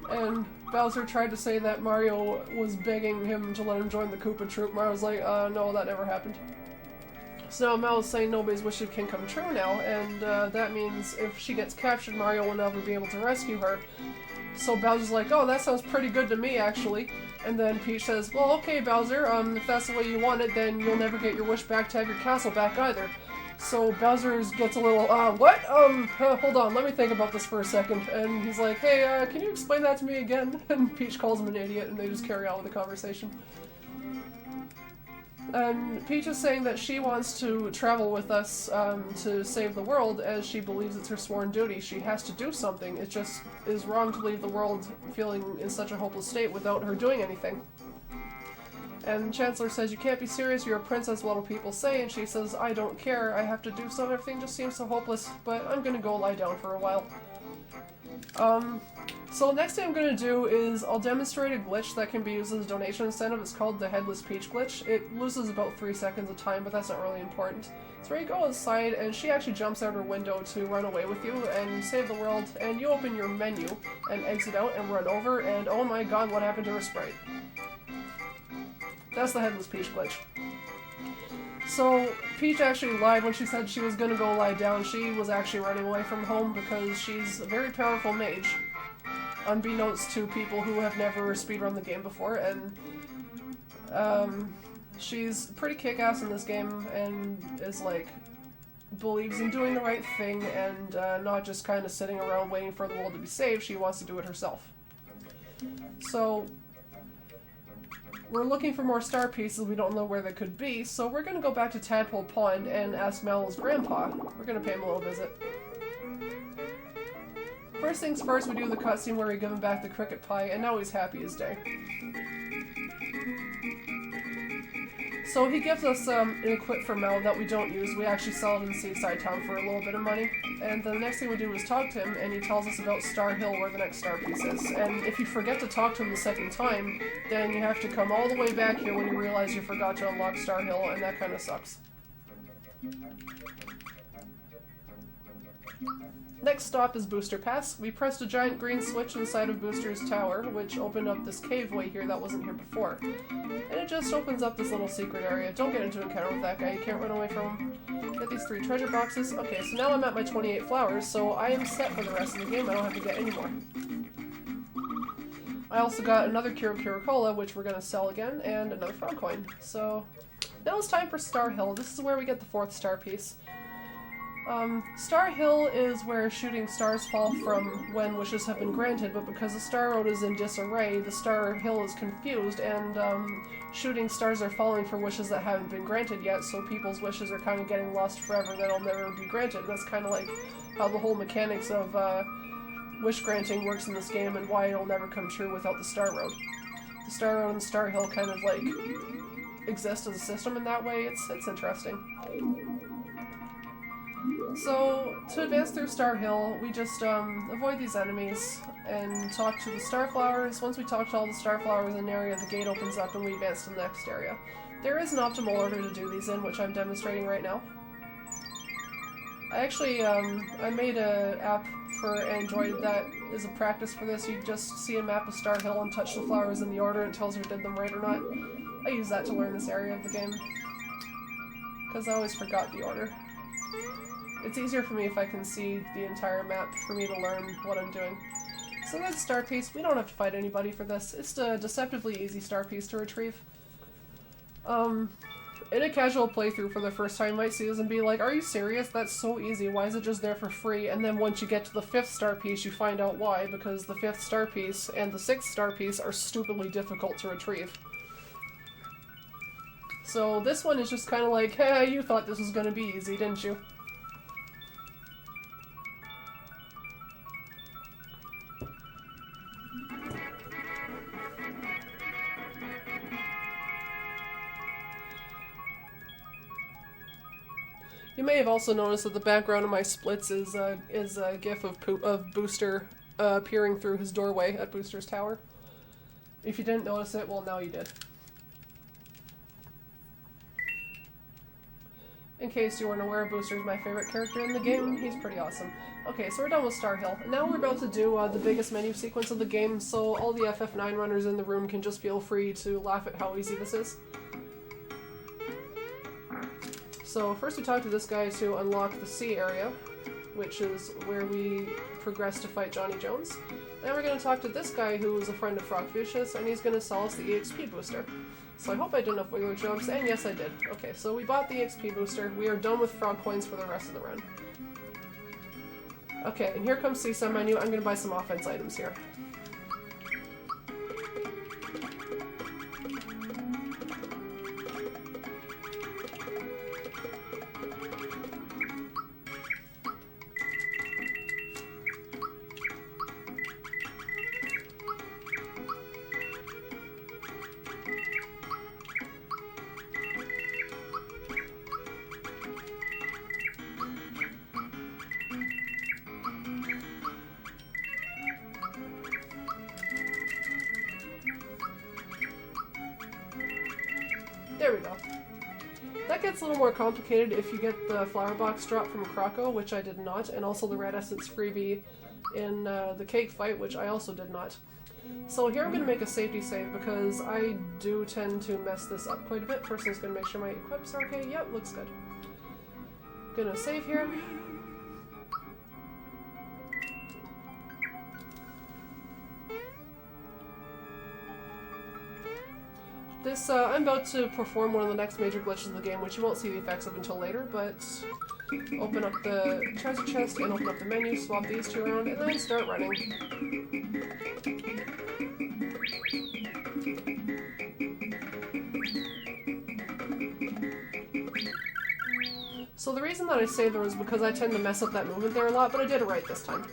And Bowser tried to say that Mario was begging him to let him join the Koopa Troop. Mario's like, no, that never happened. So now Mal's saying nobody's wishes can come true now, and that means if she gets captured, Mario will never be able to rescue her. So Bowser's like, oh, that sounds pretty good to me, actually. And then Peach says, well, okay, Bowser, if that's the way you want it, then you'll never get your wish back to have your castle back either. So Bowser gets a little, what? Hold on, let me think about this for a second. And he's like, hey, can you explain that to me again? And Peach calls him an idiot, and they just carry on with the conversation. And Peach is saying that she wants to travel with us to save the world, as she believes it's her sworn duty. She has to do something. It just is wrong to leave the world feeling in such a hopeless state without her doing anything. And Chancellor says, you can't be serious, you're a princess, what will people say? And she says, I don't care, I have to do something, everything just seems so hopeless, but I'm gonna go lie down for a while. So next thing I'm gonna do is I'll demonstrate a glitch that can be used as a donation incentive. It's called the Headless Peach glitch. It loses about 3 seconds of time, but that's not really important. So where you go inside, and she actually jumps out her window to run away with you and save the world, and you open your menu and exit out and run over, and oh my god, what happened to her sprite? That's the Headless Peach glitch. So, Peach actually lied when she said she was gonna go lie down. She was actually running away from home because she's a very powerful mage, unbeknownst to people who have never speedrun the game before, and she's pretty kick-ass in this game and is like, believes in doing the right thing and not just kind of sitting around waiting for the world to be saved. She wants to do it herself. So, we're looking for more star pieces, we don't know where they could be, so we're gonna go back to Tadpole Pond and ask Mallow's grandpa. We're gonna pay him a little visit. First things first, we do the cutscene where we give him back the cricket pie, and now he's happy as day. So he gives us an equip for Mallow that we don't use. We actually sell it in Seaside Town for a little bit of money. And the next thing we do is talk to him, and he tells us about Star Hill, where the next star piece is. And if you forget to talk to him the second time, then you have to come all the way back here when you realize you forgot to unlock Star Hill, and that kind of sucks. Next stop is Booster Pass. We pressed a giant green switch inside of Booster's tower, which opened up this caveway here that wasn't here before. And it just opens up this little secret area. Don't get into an encounter with that guy, you can't run away from him. Get these 3 treasure boxes. Okay, so now I'm at my 28 flowers, so I am set for the rest of the game. I don't have to get any more. I also got another Kira Cola, which we're going to sell again, and another frog coin. So now it's time for Star Hill. This is where we get the 4th star piece. Star Hill is where shooting stars fall from when wishes have been granted, but because the Star Road is in disarray, the Star Hill is confused, and shooting stars are falling for wishes that haven't been granted yet, so people's wishes are kind of getting lost forever that'll never be granted. That's kind of like how the whole mechanics of wish granting works in this game, and why it'll never come true without the Star Road. The Star Road and Star Hill kind of like exist as a system in that way. It's interesting. So, to advance through Star Hill, we just avoid these enemies and talk to the Starflowers. Once we talk to all the Starflowers in an area, the gate opens up and we advance to the next area. There is an optimal order to do these in, which I'm demonstrating right now. I actually, I made an app for Android that is a practice for this. You just see a map of Star Hill and touch the flowers in the order and it tells you if you did them right or not. I use that to learn this area of the game, because I always forgot the order. It's easier for me if I can see the entire map for me to learn what I'm doing. So that's Star Piece. We don't have to fight anybody for this. It's a deceptively easy Star Piece to retrieve. In a casual playthrough for the first time, you might see this and be like, are you serious? That's so easy. Why is it just there for free? And then once you get to the 5th star piece, you find out why, because the 5th star piece and the 6th star piece are stupidly difficult to retrieve. So this one is just kind of like, hey, you thought this was gonna be easy, didn't you? You may have also noticed that the background of my splits is a gif of Booster peering through his doorway at Booster's tower. If you didn't notice it, well, now you did. In case you weren't aware, Booster's my favorite character in the game. He's pretty awesome. Okay, so we're done with Star Hill. Now we're about to do the biggest menu sequence of the game, so all the FF9 runners in the room can just feel free to laugh at how easy this is. So first we talk to this guy to unlock the sea area. which is where we progress to fight Johnny Jones. Then we're going to talk to this guy who is a friend of Frogfish's, and he's going to sell us the EXP booster. So I hope I did enough wiggler jumps, and yes I did. Okay, so we bought the EXP booster. We are done with frog coins for the rest of the run. Okay, and here comes Seesaw menu. I'm going to buy some offense items here. There we go. That gets a little more complicated if you get the flower box drop from Croco, which I did not, and also the red essence freebie in the cake fight, which I also did not. So here I'm going to make a safety save because I do tend to mess this up quite a bit. First I'm just going to make sure my equips are okay. Yep, looks good. Gonna save here. This, I'm about to perform one of the next major glitches of the game, which you won't see the effects of until later, but open up the treasure chest and open up the menu, swap these two around, and then start running. So the reason that I saved there was because I tend to mess up that movement there a lot, but I did it right this time.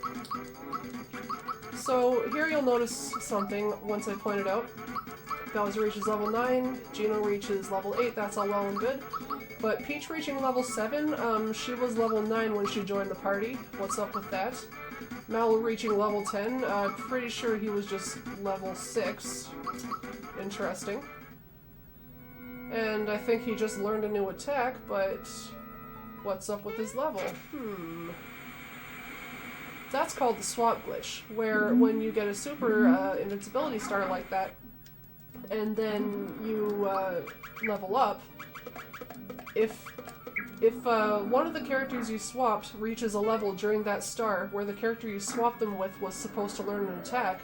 So here you'll notice something once I point it out. Bowser reaches level 9, Geno reaches level 8, that's all well and good. But Peach reaching level 7, she was level 9 when she joined the party. What's up with that? Mallow reaching level 10, pretty sure he was just level 6. Interesting. And I think he just learned a new attack, but what's up with his level? That's called the swap glitch, where when you get a super invincibility star like that, and then you level up, if one of the characters you swapped reaches a level during that star where the character you swapped them with was supposed to learn an attack,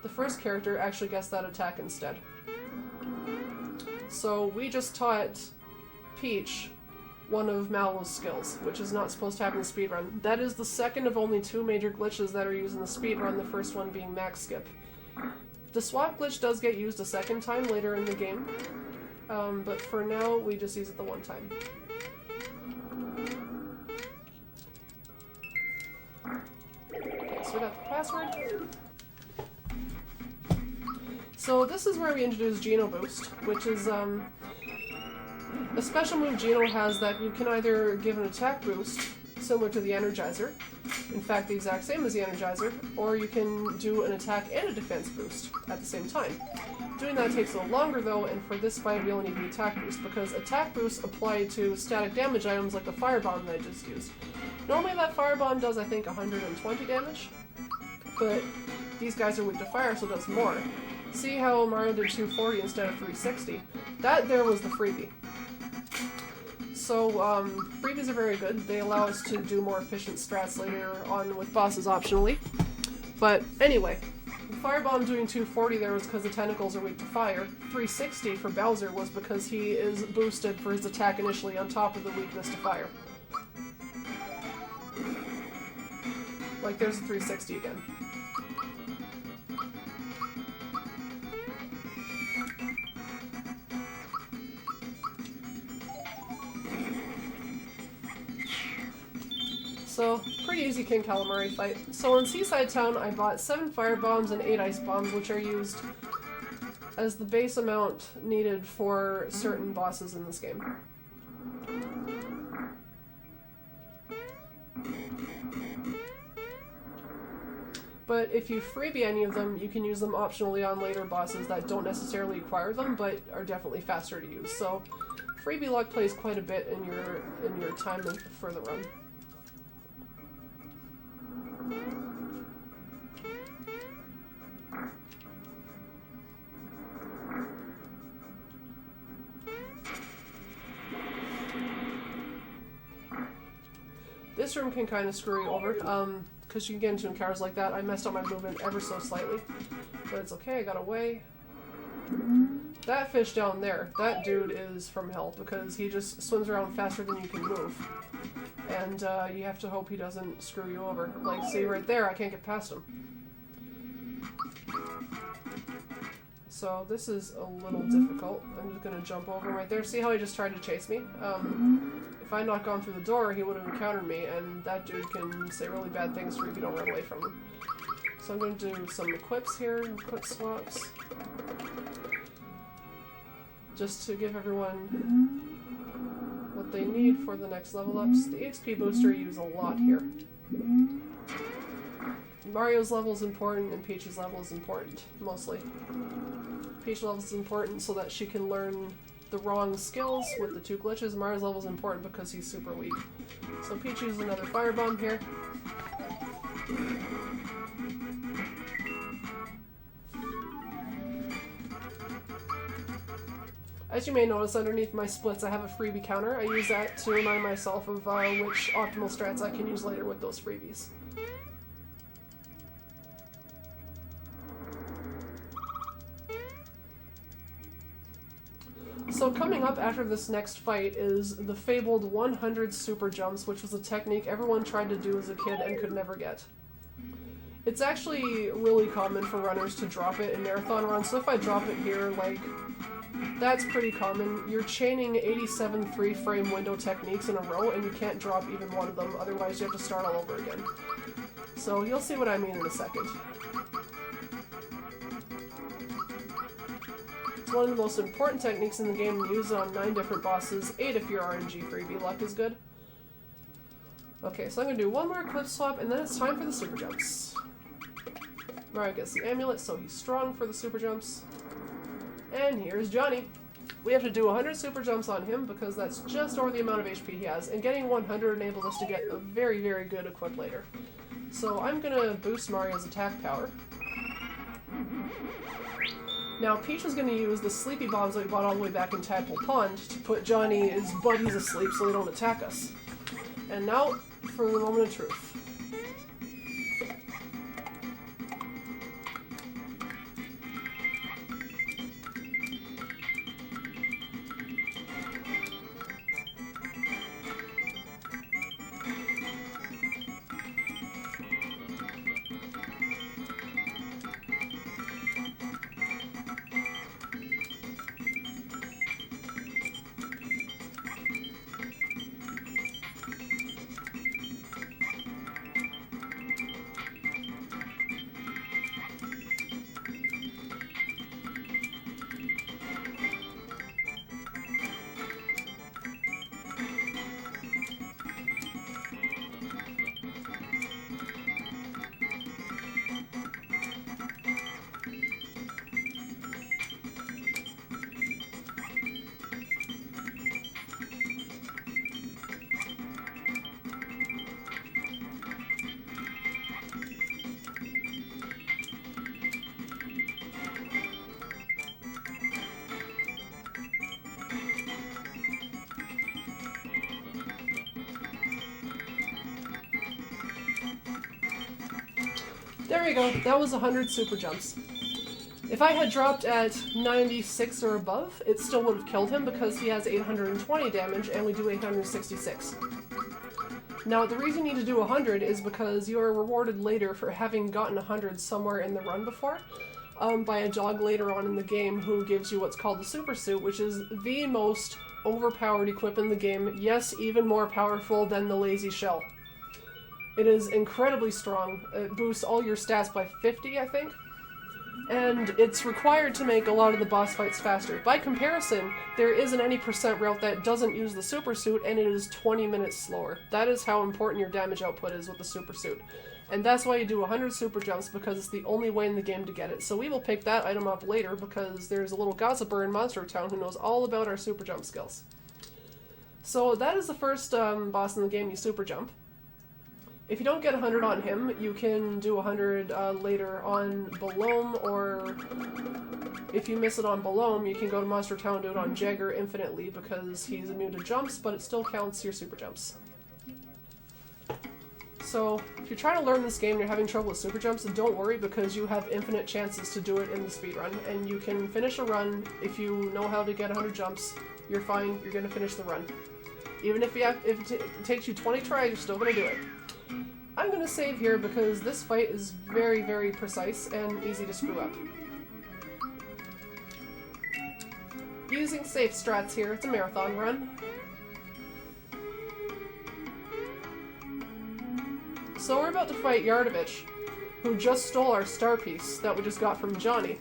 the first character actually gets that attack instead. So we just taught Peach one of Mallow's skills, which is not supposed to happen in the speedrun. That is the second of only 2 major glitches that are used in the speedrun, the first one being max skip. The swap glitch does get used a second time later in the game, but for now we just use it the one time. Okay, so we got the password. So this is where we introduce Geno Boost, which is a special move Geno has that you can either give an attack boost, similar to the Energizer, in fact the exact same as the Energizer, or you can do an attack and a defense boost at the same time. Doing that takes a little longer though, and for this fight we only need the attack boost, because attack boosts apply to static damage items like the firebomb that I just used. Normally that firebomb does I think 120 damage, but these guys are weak to fire so it does more. See how Mario did 240 instead of 360? That there was the freebie. So, freebies are very good. They allow us to do more efficient strats later on with bosses optionally. But anyway, the firebomb doing 240 there was because the tentacles are weak to fire. 360 for Bowser was because he is boosted for his attack initially on top of the weakness to fire. Like there's a 360 again. So, pretty easy King Calamari fight. So in Seaside Town, I bought 7 fire bombs and 8 ice bombs, which are used as the base amount needed for certain bosses in this game. But if you freebie any of them, you can use them optionally on later bosses that don't necessarily require them, but are definitely faster to use. So, freebie luck plays quite a bit in your time for the run. this room can kind of screw you over, because you can get into encounters like that. I messed up my movement ever so slightly, but it's okay, I got away. That fish down there, that dude is from hell, because he just swims around faster than you can move. And you have to hope he doesn't screw you over. Like, see right there, I can't get past him. So this is a little difficult. I'm just gonna jump over him right there. See how he just tried to chase me? If I had not gone through the door, he would have encountered me, and that dude can say really bad things for you if you don't run away from him. So I'm gonna do some equips here, equip swaps. Just to give everyone what they need for the next level ups. The XP booster you use a lot here. Mario's level is important, and Peach's level is important, mostly. Peach's level is important so that she can learn the wrong skills with the 2 glitches. Mario's level is important because he's super weak. So Peach uses another firebomb here. As you may notice, underneath my splits I have a freebie counter. I use that to remind myself of which optimal strats I can use later with those freebies. So coming up after this next fight is the fabled 100 super jumps, which was a technique everyone tried to do as a kid and could never get. It's actually really common for runners to drop it in marathon runs, so if I drop it here, like, that's pretty common. You're chaining 87 3-frame window techniques in a row, and you can't drop even one of them, otherwise you have to start all over again. So you'll see what I mean in a second. It's one of the most important techniques in the game to use on 9 different bosses, 8 if your RNG freebie luck is good. Okay, so I'm going to do one more equip swap, and then it's time for the super jumps. Mario gets the amulet, so he's strong for the super jumps. And here's Johnny. We have to do 100 super jumps on him because that's just over the amount of HP he has, and getting 100 enables us to get a very, very good equip later. So I'm going to boost Mario's attack power. Now Peach is going to use the sleepy bombs that we bought all the way back in Tadpole Pond to put Johnny's buddies asleep so they don't attack us. And now for the moment of truth. There we go, that was 100 super jumps. If I had dropped at 96 or above, it still would have killed him because he has 820 damage and we do 866. Now, the reason you need to do 100 is because you are rewarded later for having gotten 100 somewhere in the run before, by a dog later on in the game who gives you what's called the Super Suit, which is the most overpowered equip in the game, yes, even more powerful than the Lazy Shell. It is incredibly strong. It boosts all your stats by 50, I think. And it's required to make a lot of the boss fights faster. By comparison, there isn't any percent route that doesn't use the Super Suit, and it is 20 minutes slower. That is how important your damage output is with the Super Suit. And that's why you do 100 super jumps, because it's the only way in the game to get it. So we will pick that item up later, because there's a little gossiper in Monster Town who knows all about our super jump skills. So that is the first boss in the game you super jump. If you don't get 100 on him, you can do 100 later on Belome, or if you miss it on Belome, you can go to Monster Town and do it on Jagger infinitely because he's immune to jumps, but it still counts your super jumps. So, if you're trying to learn this game and you're having trouble with super jumps, then don't worry because you have infinite chances to do it in the speedrun. And you can finish a run if you know how to get 100 jumps. You're fine, you're gonna finish the run. Even if it takes you 20 tries, you're still gonna do it. I'm gonna save here because this fight is very, very precise and easy to screw up. Using safe strats here, it's a marathon run. So we're about to fight Yardovich, who just stole our star piece that we just got from Johnny.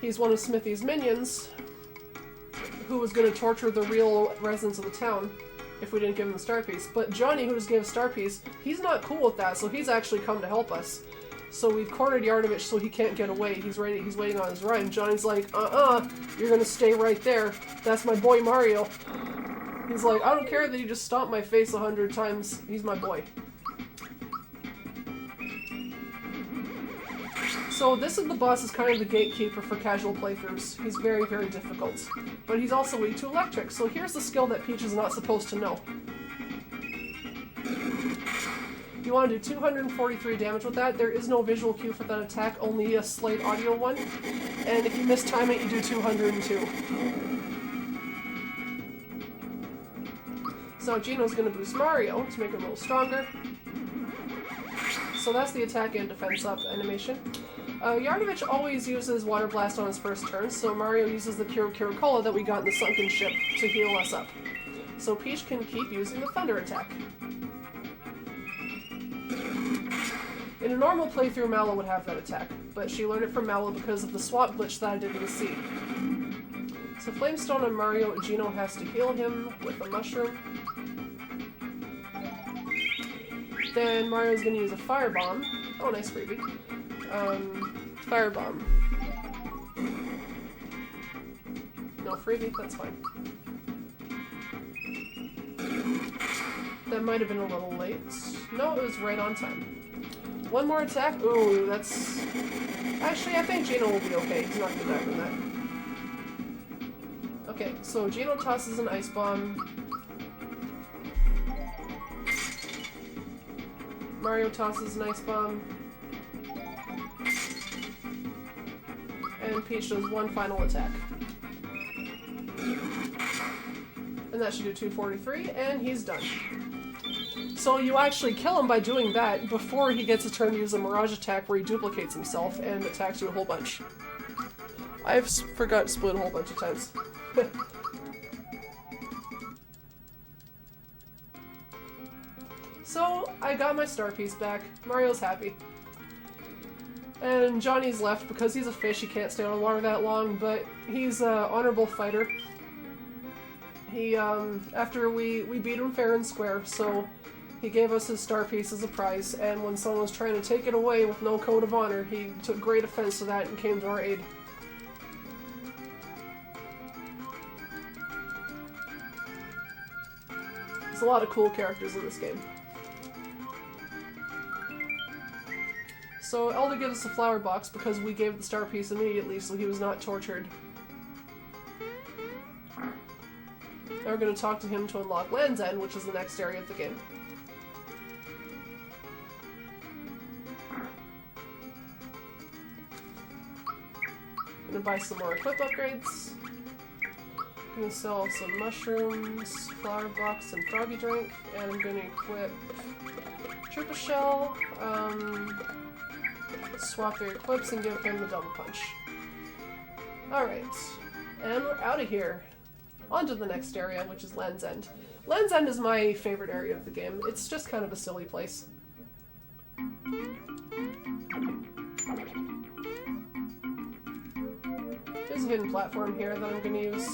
He's one of Smithy's minions, who was going to torture the real residents of the town if we didn't give him the star piece. But Johnny, who just gave star piece, he's not cool with that, so he's actually come to help us. So we've cornered Yardovich so he can't get away. He's waiting on his run. Johnny's like, you're gonna stay right there. That's my boy Mario. He's like, I don't care that you just stomped my face 100 times. He's my boy. So this is the boss is kind of the gatekeeper for casual playthroughs. He's very, very difficult. But he's also weak to electric, so here's the skill that Peach is not supposed to know. You want to do 243 damage with that. There is no visual cue for that attack, only a slight audio one. And if you mistime it, you do 202. So Gino's going to boost Mario to make him a little stronger. So that's the attack and defense up animation. Yardovich always uses Water Blast on his first turn, so Mario uses the Kira Cola that we got in the sunken ship to heal us up. So Peach can keep using the Thunder attack. In a normal playthrough, Mallow would have that attack, but she learned it from Mallow because of the swap glitch that I did with the sea. So Flamestone on Mario, Gino has to heal him with a mushroom. Then Mario's gonna use a Firebomb. Oh, nice freebie. Firebomb. No freebie, that's fine. That might have been a little late. No, it was right on time. One more attack? Ooh, that's... Actually, I think Gino will be okay. He's not gonna die from that. Okay, so Gino tosses an Ice Bomb. Mario tosses an Ice Bomb. And Peach does one final attack. And that should do 243, and he's done. So you actually kill him by doing that before he gets a turn to use a Mirage attack where he duplicates himself and attacks you a whole bunch. I've forgot to split a whole bunch of times. So, I got my star piece back. Mario's happy. And Johnny's left because he's a fish, he can't stay on water that long, but he's an honorable fighter. He, after we beat him fair and square, so he gave us his star piece as a prize, and when someone was trying to take it away with no code of honor, he took great offense to that and came to our aid. There's a lot of cool characters in this game. So Elder gives us a flower box because we gave the star piece immediately so he was not tortured. Now we're going to talk to him to unlock Land's End, which is the next area of the game. I'm going to buy some more equip upgrades. I'm going to sell some mushrooms, flower box, and froggy drink, and I'm going to equip Trooper Shell, swap their equips, and give him the double punch. Alright, and we're out of here. On to the next area, which is Land's End. Land's End is my favorite area of the game. It's just kind of a silly place. There's a hidden platform here that I'm going to use.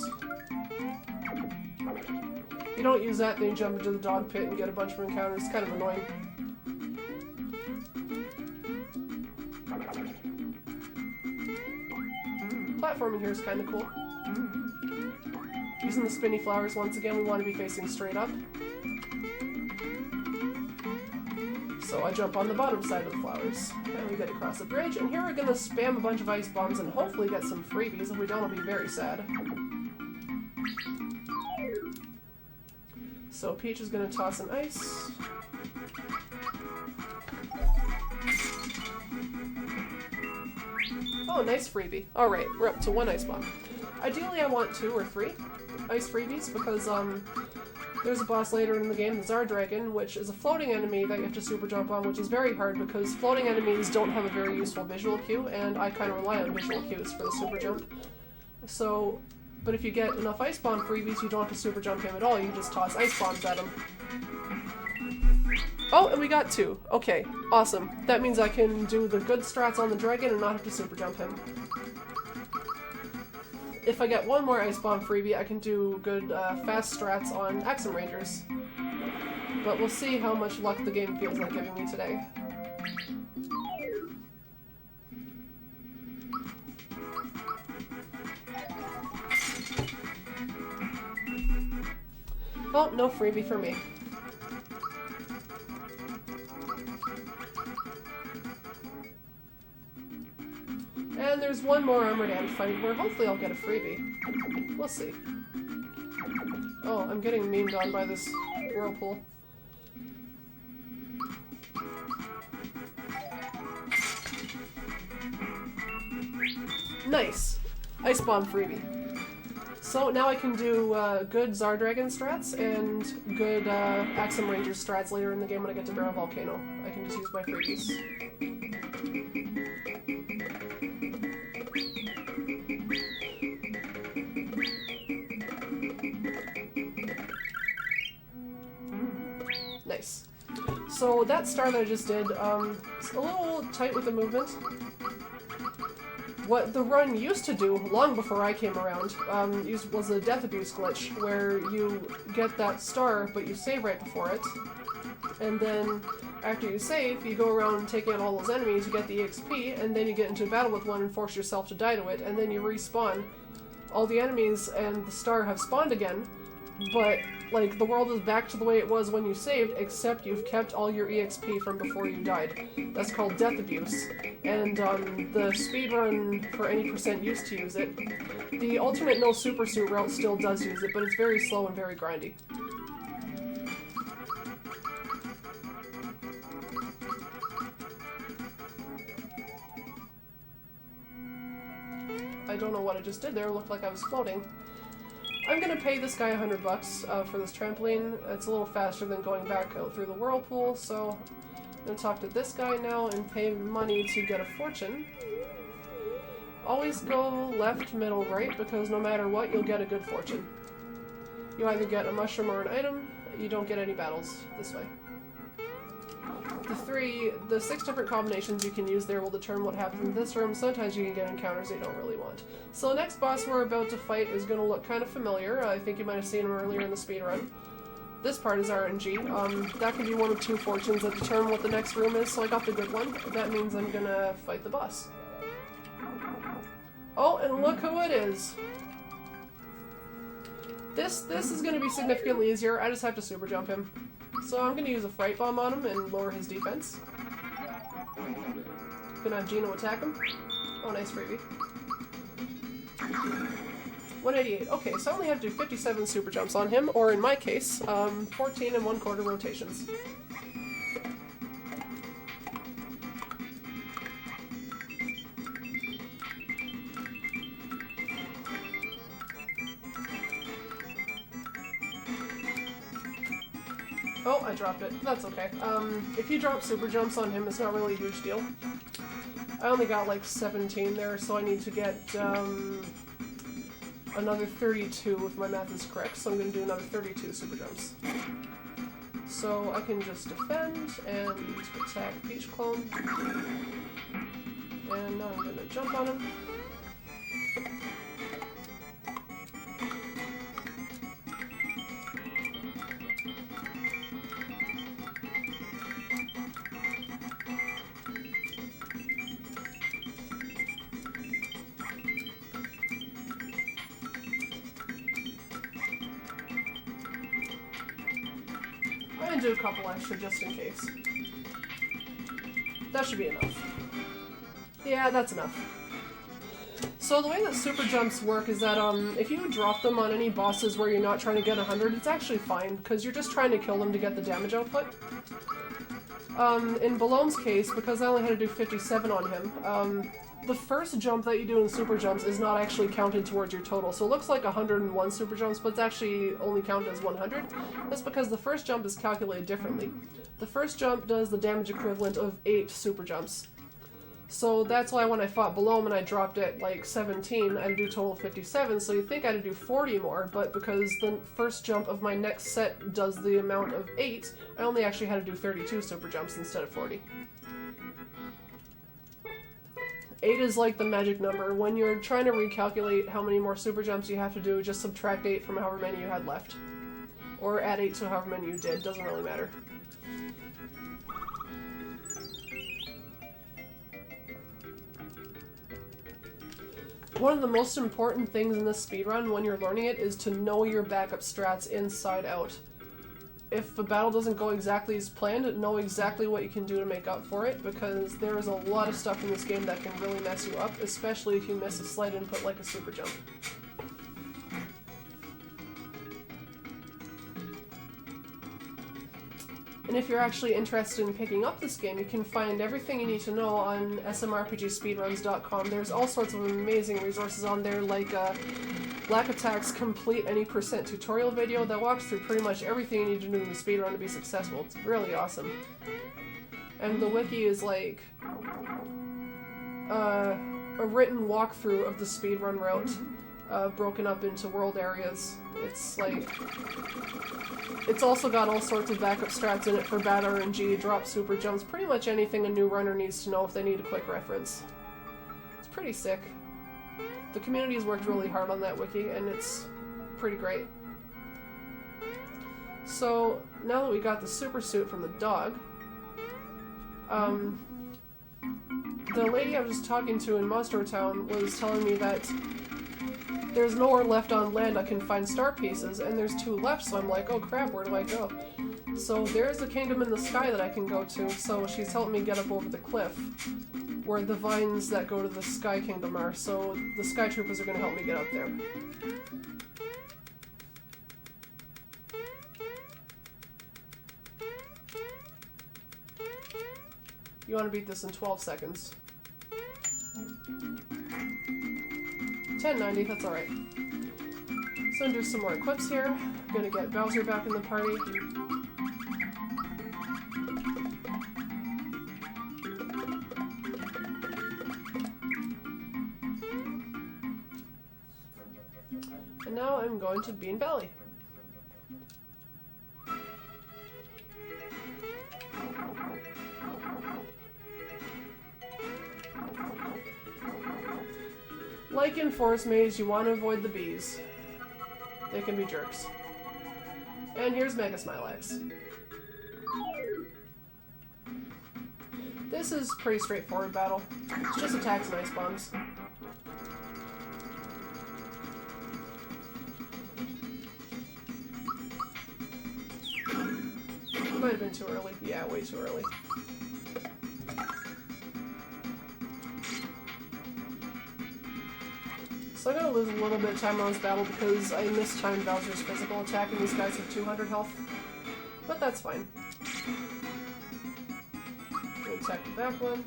If you don't use that, then you jump into the dog pit and get a bunch of encounters. It's kind of annoying. Platforming here is kind of cool. Using the spinny flowers once again, we want to be facing straight up. So I jump on the bottom side of the flowers, and we get across the bridge, and here we're going to spam a bunch of ice bombs and hopefully get some freebies. If we don't, I'll be very sad. So Peach is going to toss an ice. Oh, nice freebie. Alright, we're up to 1 ice bomb. Ideally, I want 2 or 3 ice freebies because, there's a boss later in the game, the Tsar Dragon, which is a floating enemy that you have to super jump on, which is very hard because floating enemies don't have a very useful visual cue, and I kind of rely on visual cues for the super jump. So, but if you get enough ice bomb freebies, you don't have to super jump him at all, you just toss ice bombs at him. Oh, and we got 2. Okay, awesome. That means I can do the good strats on the dragon and not have to super jump him. If I get 1 more ice bomb freebie, I can do good fast strats on Axum Rangers. But we'll see how much luck the game feels like giving me today. Oh, no freebie for me. And there's 1 more armored ant fight where hopefully I'll get a freebie. We'll see. Oh, I'm getting memed on by this whirlpool. Nice! Ice bomb freebie. So now I can do good Tsar Dragon strats and good Axum Ranger strats later in the game when I get to Barrel Volcano. I can just use my freebies. Nice. So that star that I just did, it's a little tight with the movement. What the run used to do, long before I came around, was a death abuse glitch, where you get that star, but you save right before it, and then after you save, you go around taking out all those enemies, you get the EXP, and then you get into a battle with one and force yourself to die to it, and then you respawn. All the enemies and the star have spawned again, but, like, the world is back to the way it was when you saved, except you've kept all your EXP from before you died. That's called death abuse. And, the speedrun for any percent used to use it. The alternate no super suit route still does use it, but it's very slow and very grindy. I don't know what I just did there, it looked like I was floating. I'm gonna pay this guy $100 for this trampoline. It's a little faster than going back out through the whirlpool, so I'm gonna talk to this guy now and pay money to get a fortune. Always go left, middle, right, because no matter what, you'll get a good fortune. You either get a mushroom or an item, you don't get any battles this way. The 6 different combinations you can use there will determine what happens in this room. Sometimes you can get encounters you don't really want. So the next boss we're about to fight is going to look kind of familiar. I think you might have seen him earlier in the speedrun. This part is RNG. That can be 1 of 2 fortunes that determine what the next room is, so I got the good one. That means I'm going to fight the boss. Oh, and look who it is! This is going to be significantly easier. I just have to super jump him. So I'm going to use a Fright Bomb on him and lower his defense. Gonna have Gino attack him. Oh, nice freebie. 188. Okay, so I only have to do 57 super jumps on him, or in my case, 14 1/4 rotations. Oh, I dropped it. That's okay. If you drop super jumps on him, it's not really a huge deal. I only got like 17 there, so I need to get another 32 if my math is correct, so I'm going to do another 32 super jumps. So I can just defend and attack Peach Clone. And now I'm going to jump on him. I'm gonna do a couple extra just in case. That should be enough. Yeah, that's enough. So the way that super jumps work is that if you drop them on any bosses where you're not trying to get 100, it's actually fine, because you're just trying to kill them to get the damage output. In Ballone's case, because I only had to do 57 on him, the first jump that you do in super jumps is not actually counted towards your total. So it looks like 101 super jumps, but it's actually only counted as 100. That's because the first jump is calculated differently. The first jump does the damage equivalent of 8 super jumps. So that's why when I fought below him and I dropped at like 17, I had to do a total of 57, so you'd think I had to do 40 more, but because the first jump of my next set does the amount of 8, I only actually had to do 32 super jumps instead of 40. 8 is like the magic number. When you're trying to recalculate how many more super jumps you have to do, just subtract 8 from however many you had left. Or add 8 to however many you did, doesn't really matter. One of the most important things in this speedrun when you're learning it is to know your backup strats inside out. If the battle doesn't go exactly as planned, know exactly what you can do to make up for it, because there is a lot of stuff in this game that can really mess you up, especially if you miss a slight input like a super jump. And if you're actually interested in picking up this game, you can find everything you need to know on smrpgspeedruns.com. There's all sorts of amazing resources on there, like Lack Attack's Complete Any % tutorial video that walks through pretty much everything you need to do in the speedrun to be successful. It's really awesome. And the wiki is like a written walkthrough of the speedrun route, broken up into world areas. It's like... It's also got all sorts of backup strats in it for bad RNG, drop super jumps, pretty much anything a new runner needs to know if they need a quick reference. It's pretty sick. The community has worked really hard on that wiki, and it's pretty great. So, now that we got the super suit from the dog, the lady I was talking to in Monster Town was telling me that there's nowhere left on land I can find star pieces, and there's 2 left, so I'm like, oh crap, where do I go? So there's a kingdom in the sky that I can go to, so she's helping me get up over the cliff, where the vines that go to the Sky Kingdom are, so the Sky Troopers are going to help me get up there. You want to beat this in 12 seconds. 1090, that's alright. So I'm gonna do some more equips here. I'm gonna get Bowser back in the party. And now I'm going to Bean Valley. Like in Forest Maze, you want to avoid the bees. They can be jerks. And here's Mega Smilax. This is a pretty straightforward battle. It's just attacks and ice bombs. Might have been too early. Yeah, way too early. So I'm gonna lose a little bit of time on this battle because I mistimed Bowser's physical attack and these guys have 200 health. But that's fine. I'm gonna attack the back one.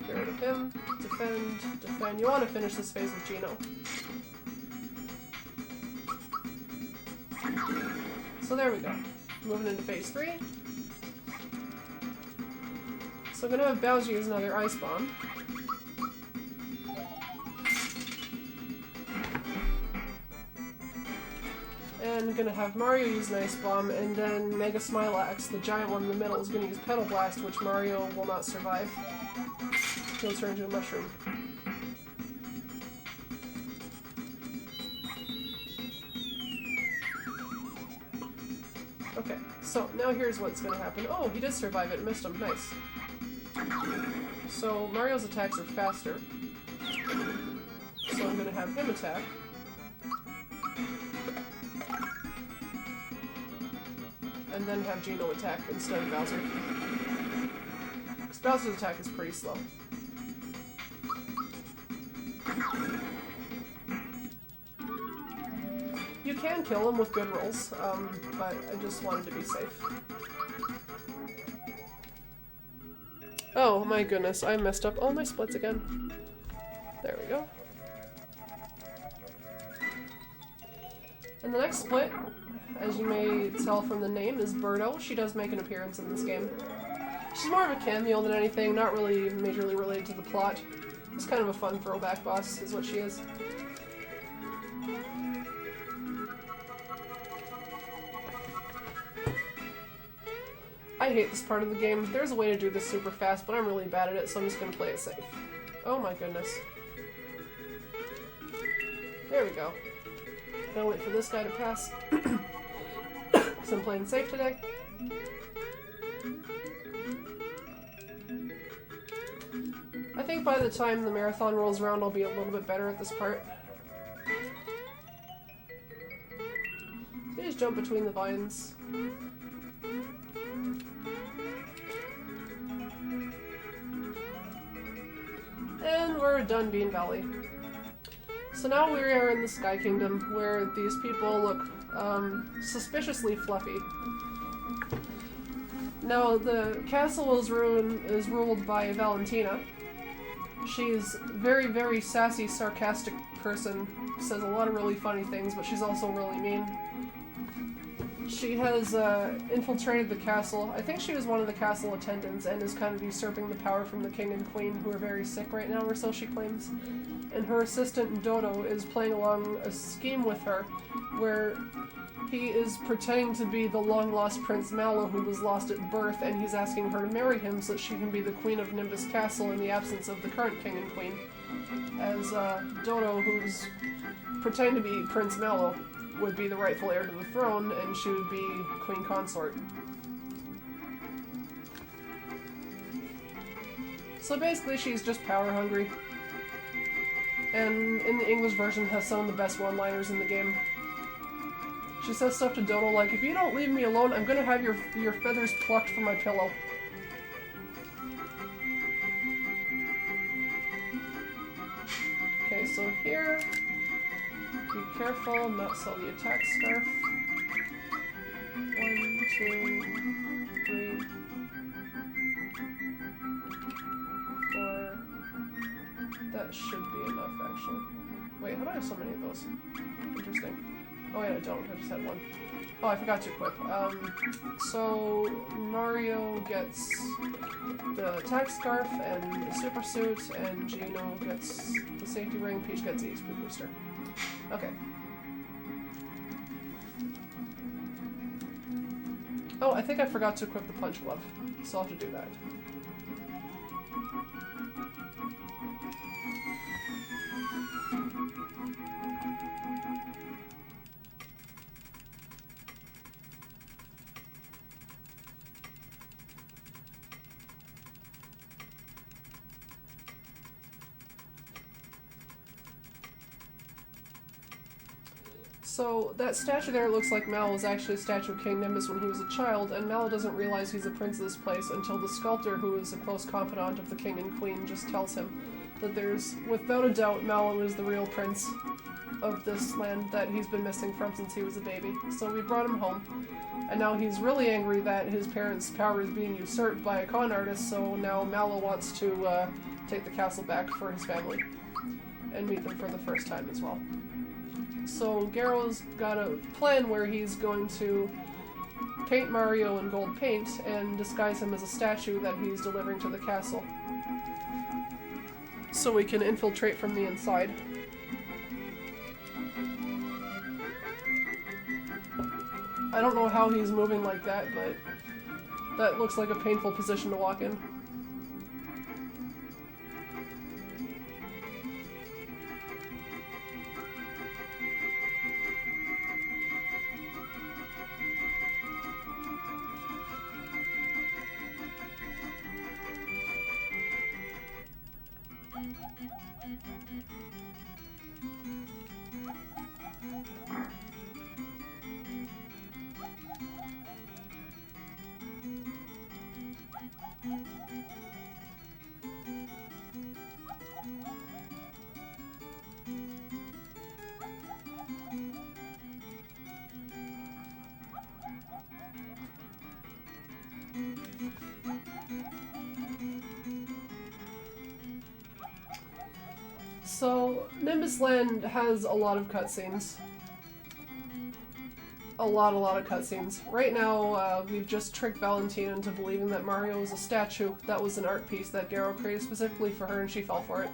Get rid of him. Defend, defend. You want to finish this phase with Geno. So there we go. Moving into phase 3. So I'm gonna have Bowser use another Ice Bomb. And I'm gonna have Mario use an Ice Bomb, and then Mega Smilax, the giant one in the middle, is gonna use Petal Blast, which Mario will not survive. He'll turn into a mushroom. Okay, so now here's what's gonna happen. Oh, he did survive it, missed him, nice. So Mario's attacks are faster. So I'm gonna have him attack. And then have Geno attack instead of Bowser. Because Bowser's attack is pretty slow. You can kill him with good rolls, but I just wanted to be safe. Oh my goodness, I messed up all my splits again. There we go. And the next split, as you may tell from the name, is Birdo. She does make an appearance in this game. She's more of a cameo than anything, not really majorly related to the plot. It's kind of a fun throwback boss, is what she is. I hate this part of the game. There's a way to do this super fast, but I'm really bad at it, so I'm just gonna play it safe. Oh my goodness. There we go. Gotta wait for this guy to pass. Because I'm playing safe today. I think by the time the marathon rolls around, I'll be a little bit better at this part. So you just jump between the vines. And we're done Bean Valley. So now we are in the Sky Kingdom, where these people look suspiciously fluffy. Now, the castle is ruled by Valentina. She's very, very sassy, sarcastic person, says a lot of really funny things, but she's also really mean. She has infiltrated the castle. I think she was one of the castle attendants and is kind of usurping the power from the king and queen, who are very sick right now, or so she claims. And her assistant, Dodo, is playing along a scheme with her, where he is pretending to be the long-lost Prince Mallow, who was lost at birth, and he's asking her to marry him so that she can be the queen of Nimbus Castle in the absence of the current king and queen. As Dodo, who's pretending to be Prince Mallow, would be the rightful heir to the throne, and she would be queen consort. So basically, she's just power hungry. And in the English version has some of the best one-liners in the game. She says stuff to Dodo like, "If you don't leave me alone, I'm gonna have your feathers plucked from my pillow." Okay, so here, be careful, not sell the attack scarf. 1, 2, 3, 4. That should be enough, actually. Wait, how do I have so many of those? Interesting. Oh yeah, I don't. I just had one. Oh, I forgot to equip. So Mario gets the attack scarf and the super suit, and Gino gets the safety ring. Peach gets the HP booster. Okay. Oh, I think I forgot to equip the punch glove, so I'll have to do that. So, that statue there looks like Mal was actually a statue of King Nimbus when he was a child, and Mal doesn't realize he's a prince of this place until the sculptor, who is a close confidant of the king and queen, just tells him that there's, without a doubt, Mallow is the real prince of this land that he's been missing from since he was a baby. So we brought him home, and now he's really angry that his parents' power is being usurped by a con artist, so now Mallow wants to take the castle back for his family, and meet them for the first time as well. So Garrow's got a plan where he's going to paint Mario in gold paint and disguise him as a statue that he's delivering to the castle, so we can infiltrate from the inside. I don't know how he's moving like that, but that looks like a painful position to walk in. So, Nimbus Land has a lot of cutscenes. A lot of cutscenes. Right now, we've just tricked Valentina into believing that Mario is a statue. That was an art piece that Garo created specifically for her, and she fell for it.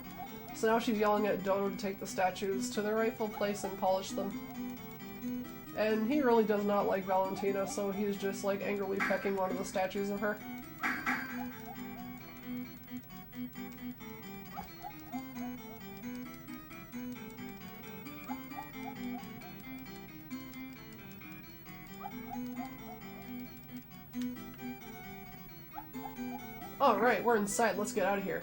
So now she's yelling at Dodo to take the statues to their rightful place and polish them. And he really does not like Valentina, so he's just like angrily pecking one of the statues of her. Alright, we're inside. Let's get out of here.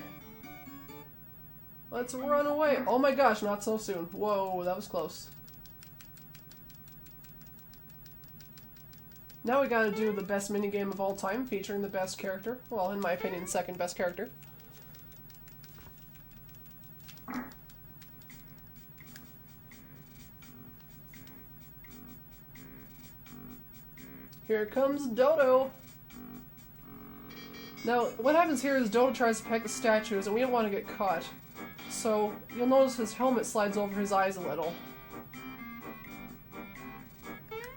Let's run away. Oh my gosh, not so soon. Whoa, that was close. Now we gotta do the best minigame of all time, featuring the best character. Well, in my opinion, second best character. Here comes Dodo! Now, what happens here is Dodo tries to peck the statues, and we don't want to get caught. So, you'll notice his helmet slides over his eyes a little.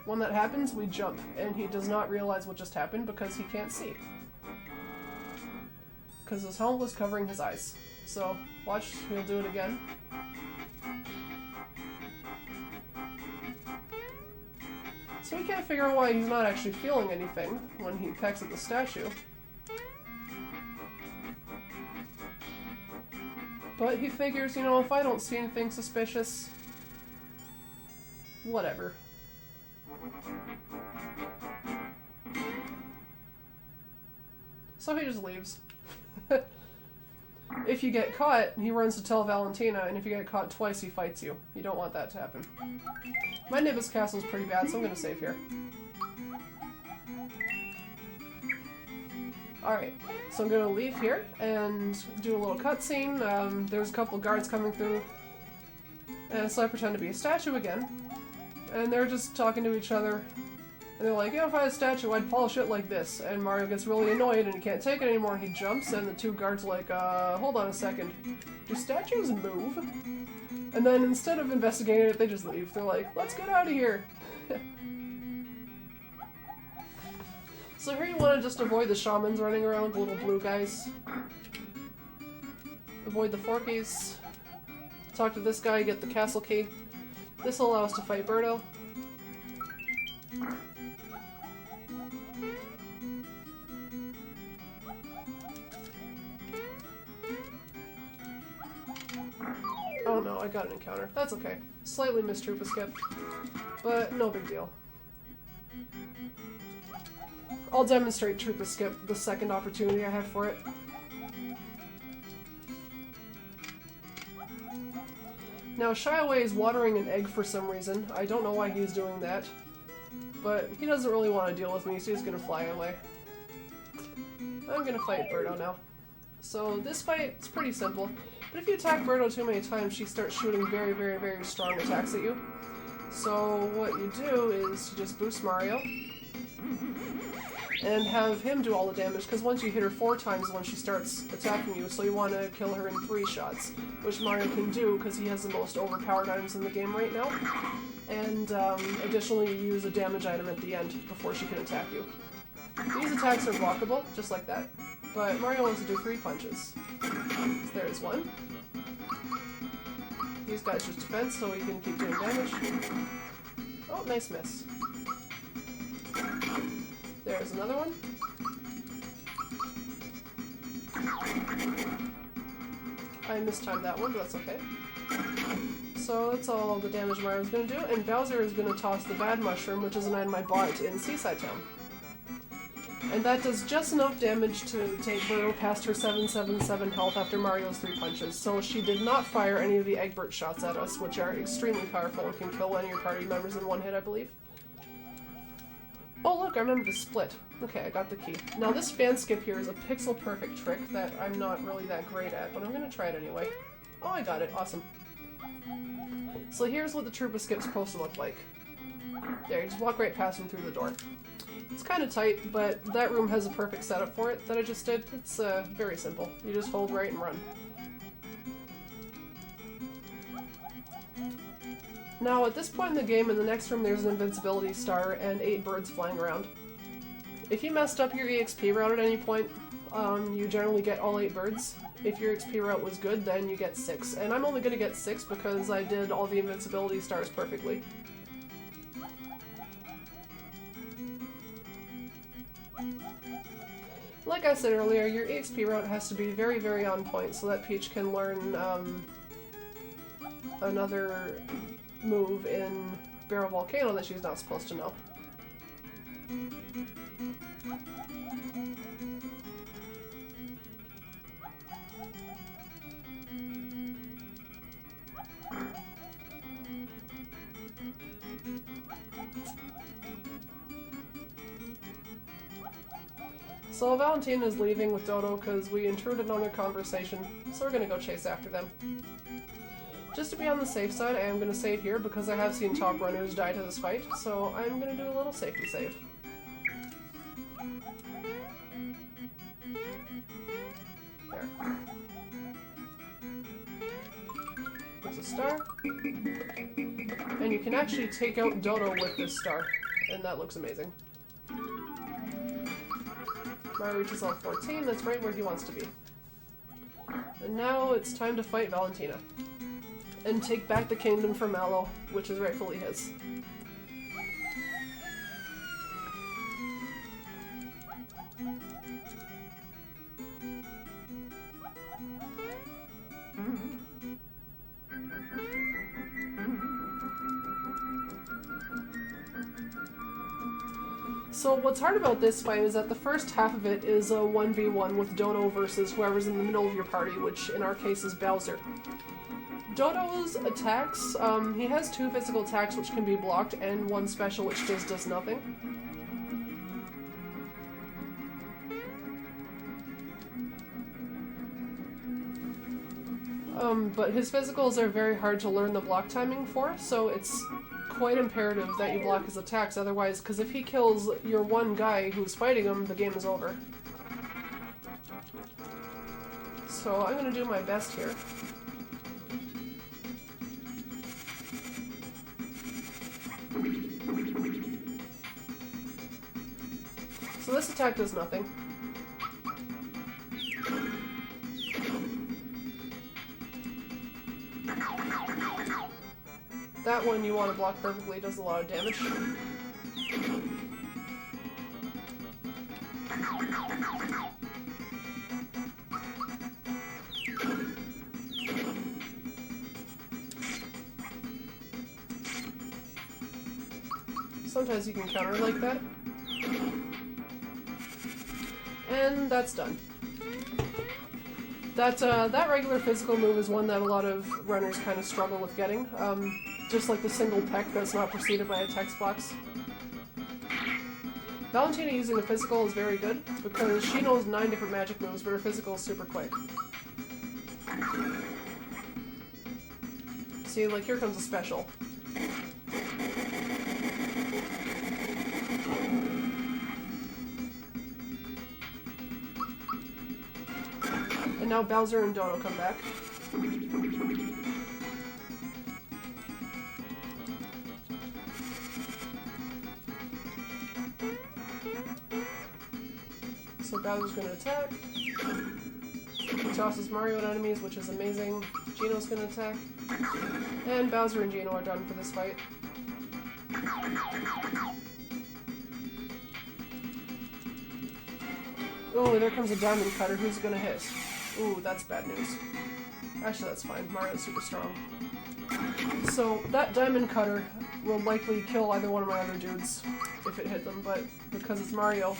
When that happens, we jump, and he does not realize what just happened because he can't see. Because his helmet was covering his eyes. So, watch, he'll do it again. So we can't figure out why he's not actually feeling anything when he pecks at the statue. But he figures, you know, if I don't see anything suspicious, whatever. So he just leaves. If you get caught, he runs to tell Valentina, and if you get caught twice, he fights you. You don't want that to happen. My Nimbus Castle's pretty bad, so I'm gonna save here. Alright, so I'm gonna leave here and do a little cutscene. There's a couple guards coming through, and so I pretend to be a statue again. And they're just talking to each other. And they're like, yeah, if I had a statue, I'd polish it like this. And Mario gets really annoyed and he can't take it anymore, and he jumps, and the two guards are like, hold on a second. Do statues move? And then instead of investigating it, they just leave. They're like, let's get out of here. So here you want to just avoid the shamans running around, the little blue guys. Avoid the Forkies. Talk to this guy, get the castle key. This will allow us to fight Birdo. Oh no, I got an encounter. That's okay. Slightly missed Troopa skip, but no big deal. I'll demonstrate Troopa skip the second opportunity I have for it. Now, Shy Away is watering an egg for some reason. I don't know why he's doing that, but he doesn't really want to deal with me, so he's gonna fly away. I'm gonna fight Birdo now. So this fight is pretty simple, but if you attack Birdo too many times, she starts shooting very, very, very strong attacks at you. So what you do is you just boost Mario, and have him do all the damage, because once you hit her 4 times when she starts attacking you, so you want to kill her in 3 shots, which Mario can do because he has the most overpowered items in the game right now, and additionally you use a damage item at the end before she can attack you. These attacks are blockable, just like that, but Mario wants to do 3 punches. So there's one. These guys just defense so he can keep doing damage. Oh, nice miss. There's another one. I mistimed that one, but that's okay. So that's all the damage Mario's gonna do, and Bowser is gonna toss the Bad Mushroom, which is an item I bought in Seaside Town. And that does just enough damage to take Birdo past her 777 health after Mario's 3 punches, so she did not fire any of the Egbert shots at us, which are extremely powerful and can kill any of your party members in 1 hit, I believe. Oh look, I remember to split. Okay, I got the key. Now this fan skip here is a pixel-perfect trick that I'm not really that great at, but I'm gonna try it anyway. Oh, I got it. Awesome. So here's what the Troopa skip's supposed to look like. There, you just walk right past him through the door. It's kind of tight, but that room has a perfect setup for it that I just did. It's very simple. You just hold right and run. Now, at this point in the game, in the next room, there's an invincibility star and 8 birds flying around. If you messed up your EXP route at any point, you generally get all 8 birds. If your XP route was good, then you get 6. And I'm only going to get 6 because I did all the invincibility stars perfectly. Like I said earlier, your EXP route has to be very, very on point so that Peach can learn another move in Barrel Volcano that she's not supposed to know. So Valentina is leaving with Dodo because we intruded on their conversation, so we're gonna go chase after them. Just to be on the safe side, I am gonna save here because I have seen top runners die to this fight, so I'm gonna do a little safety save. There. There's a star. And you can actually take out Dodo with this star, and that looks amazing. Mario reaches level 14, that's right where he wants to be. And now it's time to fight Valentina. And take back the kingdom from Mallow, which is rightfully his. So what's hard about this fight is that the first half of it is a 1v1 with Dodo versus whoever's in the middle of your party, which in our case is Bowser. Dodo's attacks, he has 2 physical attacks which can be blocked and 1 special which just does nothing. But his physicals are very hard to learn the block timing for, so it's quite imperative that you block his attacks, otherwise, because if he kills your one guy who's fighting him, the game is over. So I'm gonna do my best here. So this attack does nothing. That one you want to block perfectly, does a lot of damage. Sometimes you can counter like that. And that's done. That regular physical move is one that a lot of runners kind of struggle with getting. Just like the single peck that's not preceded by a text box. Valentina using a physical is very good, because she knows 9 different magic moves, but her physical is super quick. See, like, here comes a special. And now Bowser and Dodo come back. So Bowser's gonna attack. He tosses Mario at enemies, which is amazing. Gino's gonna attack. And Bowser and Gino are done for this fight. Oh, there comes a diamond cutter. Who's it gonna hit? Ooh, that's bad news. Actually, that's fine. Mario's super strong. So, that diamond cutter will likely kill either one of my other dudes if it hit them, but because it's Mario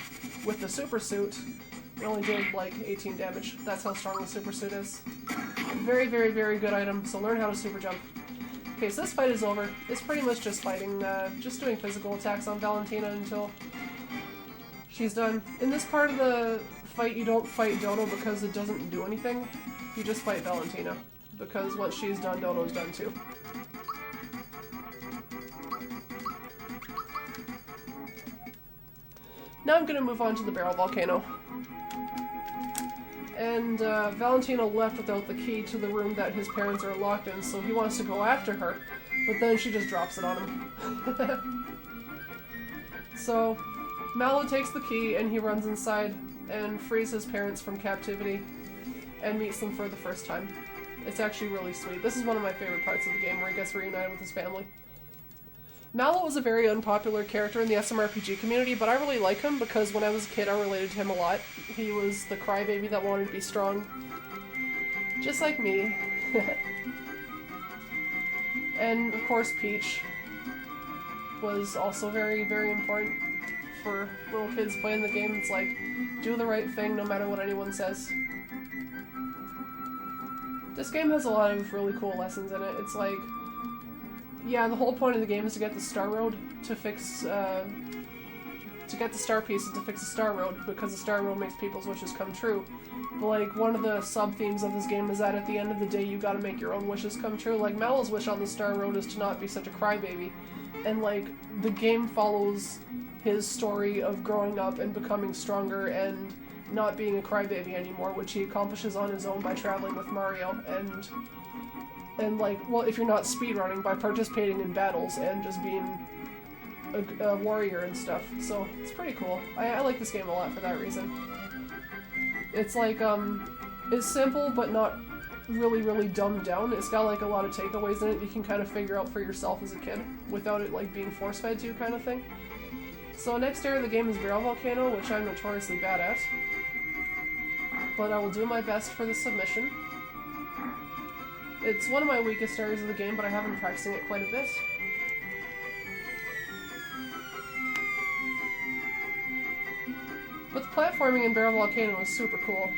with the super suit, it only did like 18 damage. That's how strong the super suit is. Very, very, very good item, so learn how to super jump. Okay, so this fight is over. It's pretty much just fighting, just doing physical attacks on Valentina until she's done. In this part of the fight, you don't fight Dodo because it doesn't do anything. You just fight Valentina, because once she's done, Dodo's done too. Now I'm gonna move on to the Barrel Volcano. And Valentina left without the key to the room that his parents are locked in, so he wants to go after her. But then she just drops it on him. So, Mallow takes the key and he runs inside and frees his parents from captivity and meets them for the first time. It's actually really sweet. This is one of my favorite parts of the game where he gets reunited with his family. Mallow was a very unpopular character in the SMRPG community, but I really like him because when I was a kid I related to him a lot. He was the crybaby that wanted to be strong. Just like me. And of course Peach was also very, very important for little kids playing the game. It's like, do the right thing no matter what anyone says. This game has a lot of really cool lessons in it. It's like, yeah, the whole point of the game is to get the Star Road to fix, to get the star pieces to fix the Star Road, because the Star Road makes people's wishes come true. But like, one of the sub-themes of this game is that at the end of the day you gotta make your own wishes come true. Like, Mallow's wish on the Star Road is to not be such a crybaby. And like, the game follows his story of growing up and becoming stronger and not being a crybaby anymore, which he accomplishes on his own by traveling with Mario and like, well, if you're not speedrunning, by participating in battles and just being a warrior and stuff. So it's pretty cool. I like this game a lot for that reason. It's like, it's simple but not really, really dumbed down. It's got like a lot of takeaways in it you can kind of figure out for yourself as a kid without it like being force-fed to you, kind of thing. So next area of the game is Barrel Volcano, which I'm notoriously bad at. But I will do my best for the submission. It's one of my weakest areas of the game, but I have been practicing it quite a bit. But the platforming in Barrel Volcano is super cool.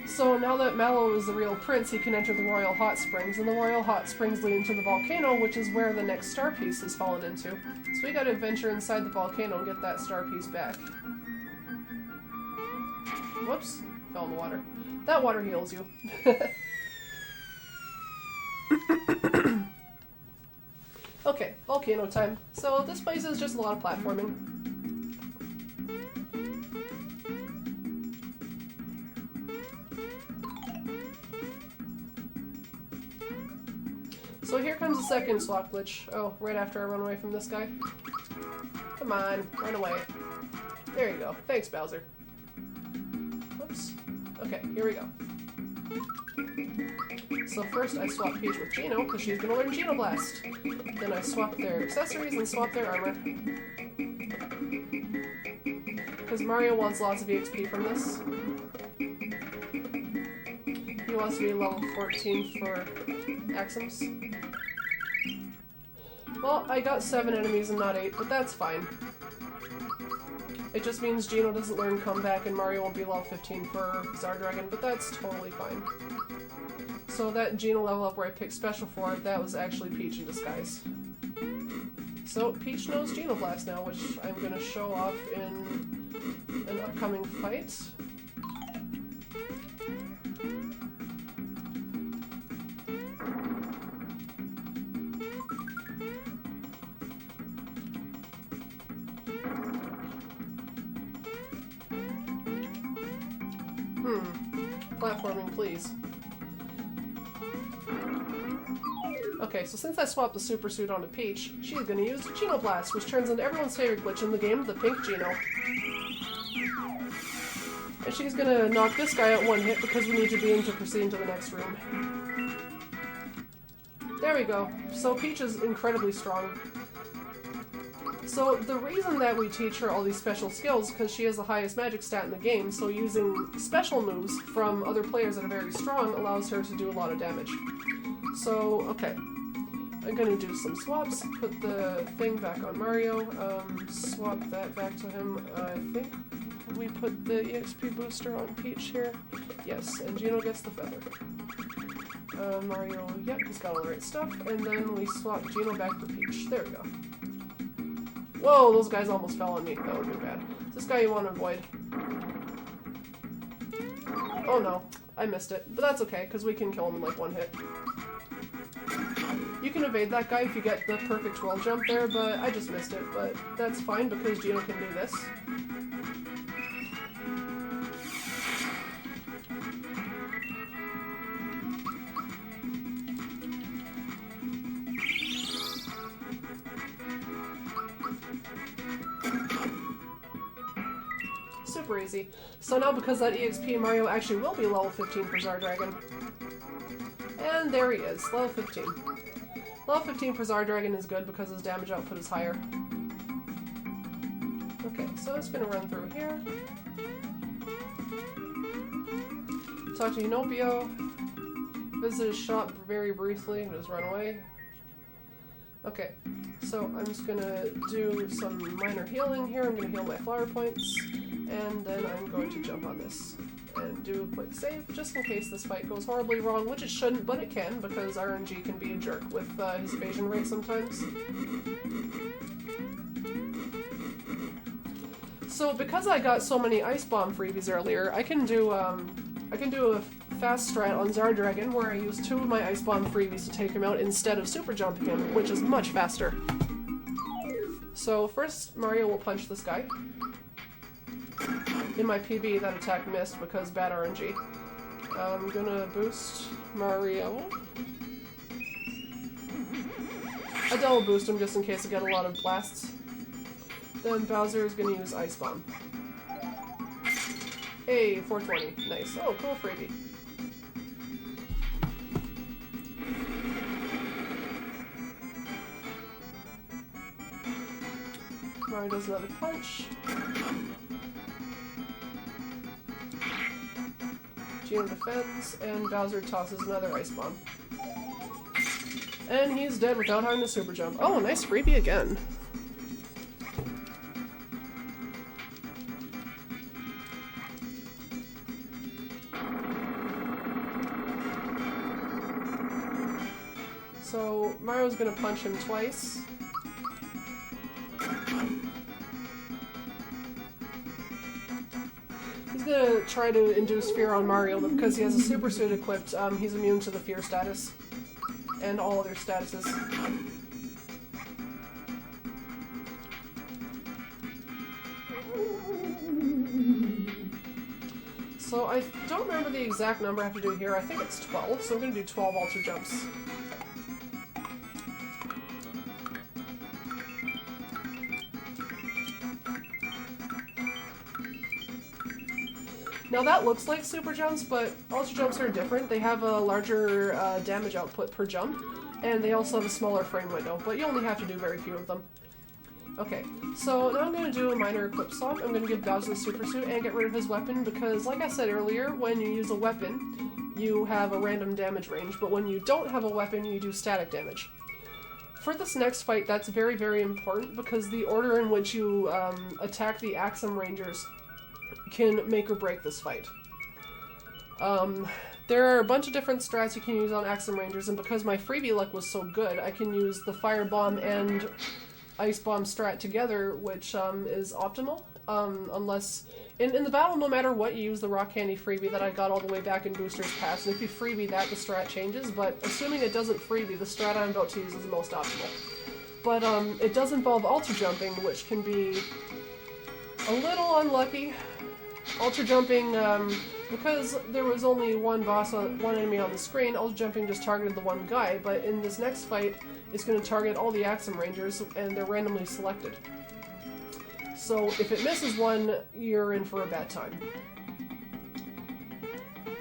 So now that Mallow is the real prince, he can enter the Royal Hot Springs, and the Royal Hot Springs lead into the volcano, which is where the next star piece has fallen into. So we gotta adventure inside the volcano and get that star piece back. Whoops, fell in the water. That water heals you. Okay, volcano time. So this place is just a lot of platforming. So here comes the second swap glitch. Oh, right after I run away from this guy. Come on, run away. There you go. Thanks, Bowser. Whoops. Okay, here we go. So first I swap Peach with Geno, because she's gonna learn Geno Blast. Then I swap their accessories and swap their armor. Because Mario wants lots of EXP from this. He wants to be level 14 for Axums. Well, I got 7 enemies and not 8, but that's fine. It just means Geno doesn't learn Comeback and Mario won't be level 15 for Zardragon, but that's totally fine. So that Geno level up where I picked Special for, that was actually Peach in disguise. So Peach knows Geno Blast now, which I'm going to show off in an upcoming fight. Platforming, please. Okay, so since I swapped the Super Suit onto Peach, she's gonna use Geno Blast, which turns into everyone's favorite glitch in the game, the pink Geno. And she's gonna knock this guy out one hit because we need to be in to proceed into the next room. There we go. So Peach is incredibly strong. So the reason that we teach her all these special skills is because she has the highest magic stat in the game, so using special moves from other players that are very strong allows her to do a lot of damage. So, okay. I'm gonna do some swaps, put the thing back on Mario, swap that back to him. I think we put the EXP booster on Peach here. Yes, and Geno gets the feather. Mario, yep, he's got all the right stuff, and then we swap Geno back for Peach. There we go. Whoa, those guys almost fell on me. That would be bad. This guy you want to avoid. Oh no, I missed it. But that's okay, because we can kill him in like one hit. You can evade that guy if you get the perfect twirl jump there, but I just missed it. But that's fine, because Geno can do this. super easy. So now because that EXP, Mario actually will be level 15 for Zardragon. And there he is, level 15. Level 15 for Zardragon is good because his damage output is higher. Okay, so it's gonna run through here. Talk to Unopio. Visit his shop very briefly and just run away. Okay, so I'm just gonna do some minor healing here. I'm gonna heal my flower points, and then I'm going to jump on this and do a quick save, just in case this fight goes horribly wrong, which it shouldn't, but it can, because RNG can be a jerk with his evasion rate sometimes. So because I got so many Ice Bomb freebies earlier, I can do a fast strat on Zardragon where I use 2 of my Ice Bomb freebies to take him out instead of super jumping him, which is much faster. So first, Mario will punch this guy. In my PB, that attack missed because bad RNG. I'm gonna boost Mario. I double boost him just in case I get a lot of blasts. Then Bowser is gonna use Ice Bomb. Hey, 420. Nice. Oh, cool freebie. Mario does another punch. Gino defends, and Bowser tosses another Ice Bomb. And he's dead without having to super jump. Oh, nice freebie again. So Mario's gonna punch him twice. He's gonna try to induce fear on Mario, but because he has a super suit equipped, he's immune to the fear status. And all other statuses. So I don't remember the exact number I have to do here. I think it's 12, so I'm gonna do 12 ultra jumps. Now that looks like super jumps, but ultra jumps are different. They have a larger damage output per jump, and they also have a smaller frame window, but you only have to do very few of them. Okay, so now I'm going to do a minor equip swap. I'm going to give Bowser the super suit and get rid of his weapon, because like I said earlier, when you use a weapon, you have a random damage range, but when you don't have a weapon, you do static damage. For this next fight, that's very, very important, because the order in which you attack the Axum Rangers can make or break this fight. There are a bunch of different strats you can use on Axum Rangers, and because my freebie luck was so good, I can use the Fire Bomb and Ice Bomb strat together, which is optimal. Unless... In the battle, no matter what, you use the Rock Candy freebie that I got all the way back in Booster's Pass, and if you freebie that, the strat changes, but assuming it doesn't freebie, the strat I'm about to use is the most optimal. But it does involve ultra jumping, which can be a little unlucky. Ultra jumping, because there was only one enemy on the screen, ultra jumping just targeted the one guy, but in this next fight, it's going to target all the Axum Rangers, and they're randomly selected. So if it misses one, you're in for a bad time.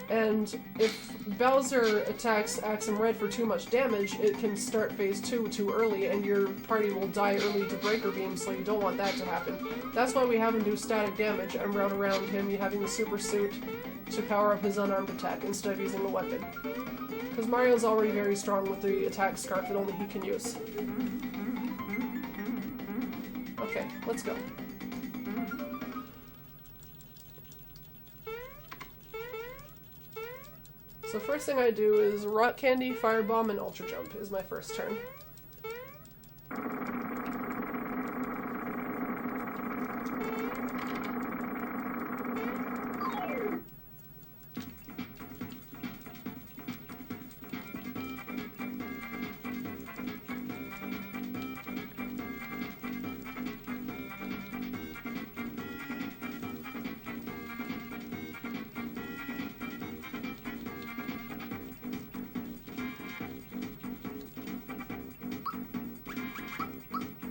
And if Bowser attacks Axum Red for too much damage, it can start phase 2 too early, and your party will die early to Breaker Beam, so you don't want that to happen. That's why we have him do static damage and route around him having the super suit to power up his unarmed attack instead of using the weapon. Because Mario's already very strong with the attack scarf that only he can use. Okay, let's go. So first thing I do is Rock Candy, Fire Bomb, and Ultra Jump is my first turn.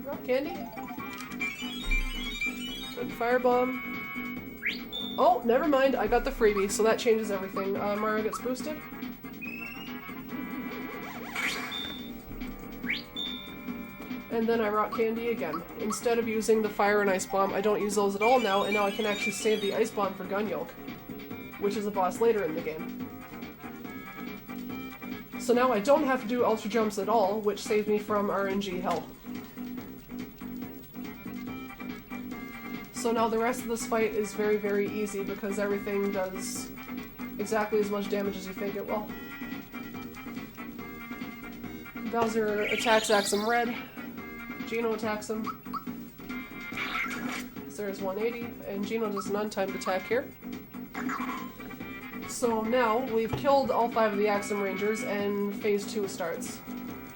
Rock Candy. Good Fire Bomb. Oh, never mind, I got the freebie, so that changes everything. Mario gets boosted. And then I rock candy again. Instead of using the fire and ice bomb, I don't use those at all now, and now I can actually save the ice bomb for Gun Yolk, which is a boss later in the game. So now I don't have to do ultra jumps at all, which saves me from RNG hell. So now the rest of this fight is very, very easy because everything does exactly as much damage as you think it will. Bowser attacks Axum Red. Geno attacks him. So there's 180, and Geno does an untimed attack here. So now we've killed all 5 of the Axum Rangers, and Phase 2 starts,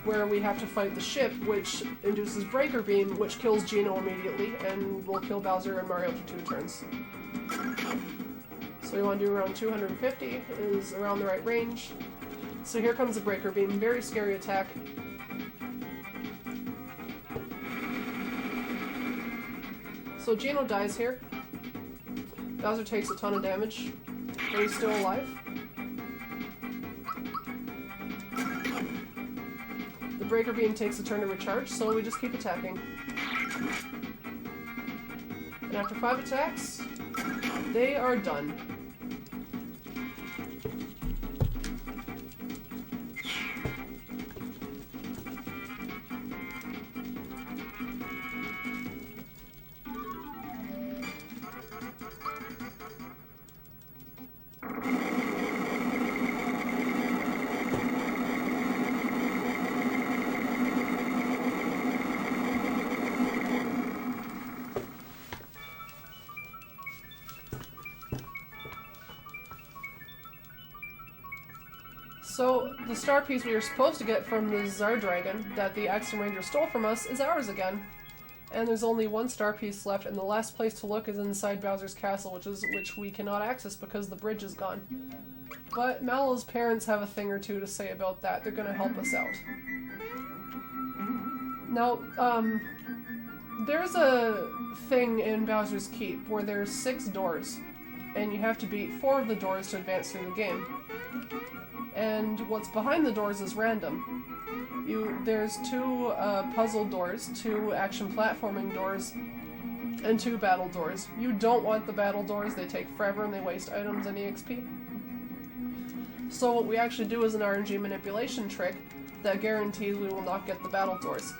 where we have to fight the ship, which induces Breaker Beam, which kills Geno immediately, and will kill Bowser and Mario for 2 turns. So we want to do around 250, is around the right range. So here comes the Breaker Beam, very scary attack. So Geno dies here. Bowser takes a ton of damage, but he's still alive. The Breaker Beam takes a turn to recharge, so we just keep attacking. And after 5 attacks, they are done. So, the star piece we were supposed to get from the Tsar Dragon that the Axum Ranger stole from us is ours again. And there's only 1 star piece left, and the last place to look is inside Bowser's castle, which we cannot access because the bridge is gone. But Mallow's parents have a thing or two to say about that. They're gonna help us out. Now, there's a thing in Bowser's Keep where there's 6 doors, and you have to beat 4 of the doors to advance through the game. And what's behind the doors is random. There's 2 puzzle doors, 2 action platforming doors, and 2 battle doors. You don't want the battle doors, they take forever and they waste items and EXP. So what we actually do is an RNG manipulation trick that guarantees we will not get the battle doors.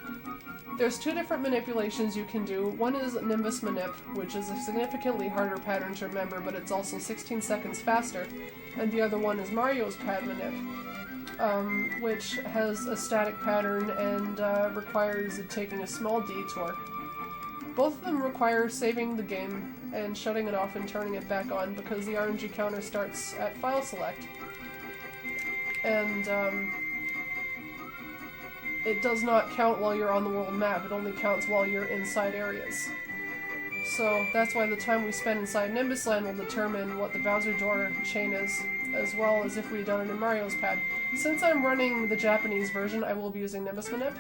There's 2 different manipulations you can do. One is Nimbus Manip, which is a significantly harder pattern to remember, but it's also 16 seconds faster. And the other one is Mario's Pad Manip, which has a static pattern and requires taking a small detour. Both of them require saving the game and shutting it off and turning it back on because the RNG counter starts at file select. And it does not count while you're on the world map, it only counts while you're inside areas. So that's why the time we spend inside Nimbus Land will determine what the Bowser door chain is, as well as if we've done it in Mario's pad. Since I'm running the Japanese version, I will be using Nimbus Manip,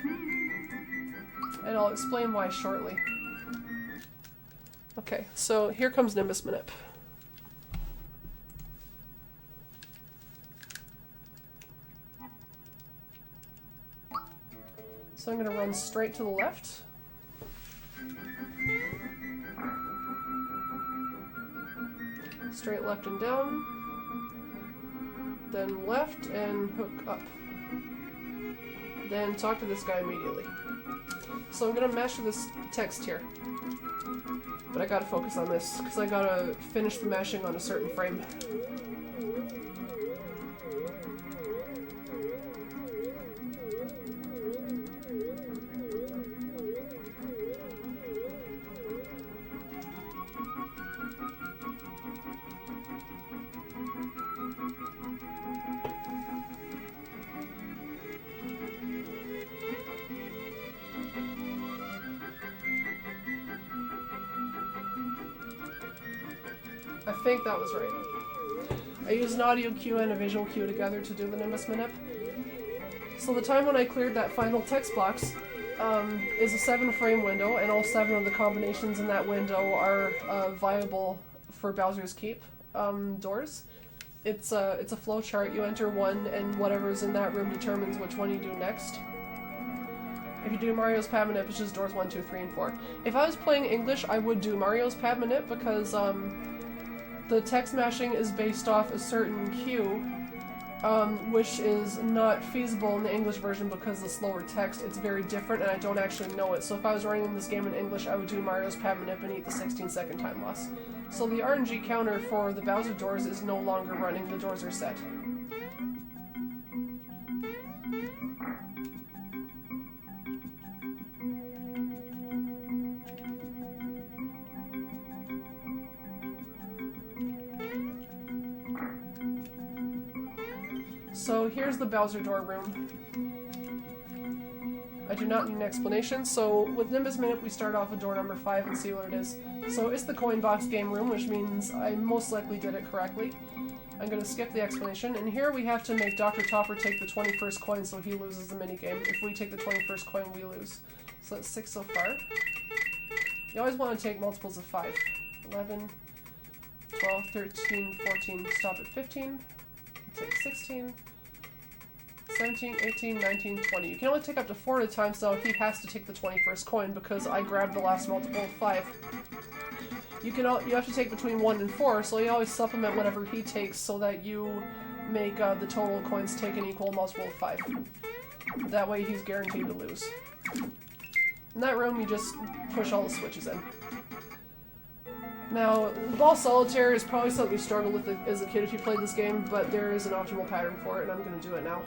and I'll explain why shortly. Okay, so here comes Nimbus Manip. So I'm going to run straight to the left. Straight left and down. Then left and hook up. Then talk to this guy immediately. So I'm going to master this text here. But I gotta focus on this, because I gotta finish the mashing on a certain frame. I think that was right. I used an audio cue and a visual cue together to do the Nimbus Manip. So the time when I cleared that final text box is a 7-frame window, and all 7 of the combinations in that window are viable for Bowser's Keep doors. It's a flow chart. You enter one, and whatever's in that room determines which one you do next. If you do Mario's Padmanip, it's just doors 1, 2, 3, and 4. If I was playing English, I would do Mario's Padmanip because the text mashing is based off a certain cue, which is not feasible in the English version because the slower text. It's very different, and I don't actually know it. So if I was running this game in English, I would do Mario's Padmanip and eat the 16-second time loss. So the RNG counter for the Bowser doors is no longer running. The doors are set. So here's the Bowser door room. I do not need an explanation, so with Nimbus Minute we start off with door number 5 and see what it is. So it's the coin box game room, which means I most likely did it correctly. I'm going to skip the explanation, and here we have to make Dr. Topper take the 21st coin so he loses the minigame. If we take the 21st coin, we lose. So that's 6 so far. You always want to take multiples of 5. 11, 12, 13, 14, stop at 15. Take 16. 17, 18, 19, 20. You can only take up to 4 at a time, so he has to take the 21st coin because I grabbed the last multiple of 5. You have to take between 1 and 4, so you always supplement whatever he takes so that you make the total coins take an equal multiple of 5. That way he's guaranteed to lose. In that room, you just push all the switches in. Now, ball solitaire is probably something you struggled with as a kid if you played this game, but there is an optimal pattern for it, and I'm going to do it now.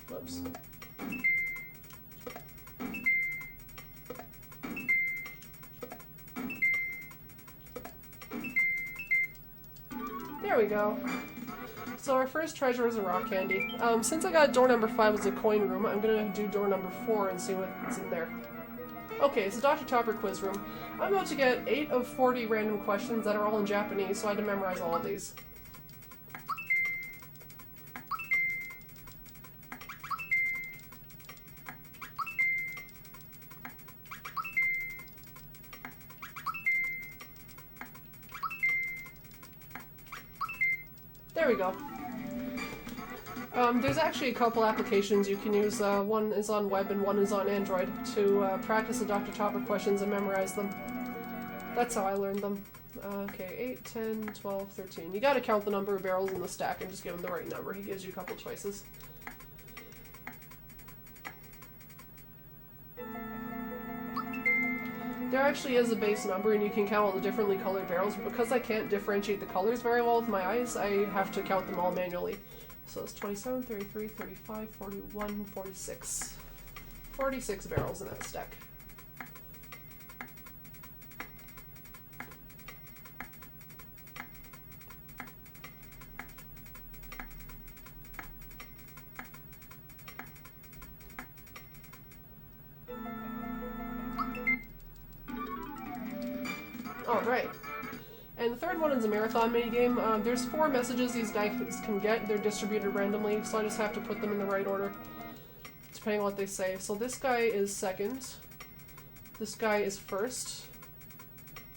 Whoops. There we go. So our first treasure is a rock candy. Since I got door number 5 as a coin room, I'm gonna do door number 4 and see what's in there. Okay, it's a Dr. Topper quiz room. I'm about to get 8 of 40 random questions that are all in Japanese, so I had to memorize all of these. There we go. There's actually a couple applications you can use. One is on web and one is on Android to practice the Dr. Topper questions and memorize them. That's how I learned them. Okay, 8, 10, 12, 13. You gotta count the number of barrels in the stack and just give him the right number. He gives you a couple choices. There actually is a base number and you can count all the differently colored barrels, but because I can't differentiate the colors very well with my eyes, I have to count them all manually. So it's 27, 33, 35, 41, 46. 46 barrels in that stack. Alright. And the third one is a marathon minigame. There's 4 messages these guys can get. They're distributed randomly, so I just have to put them in the right order, depending on what they say. So this guy is second. This guy is first.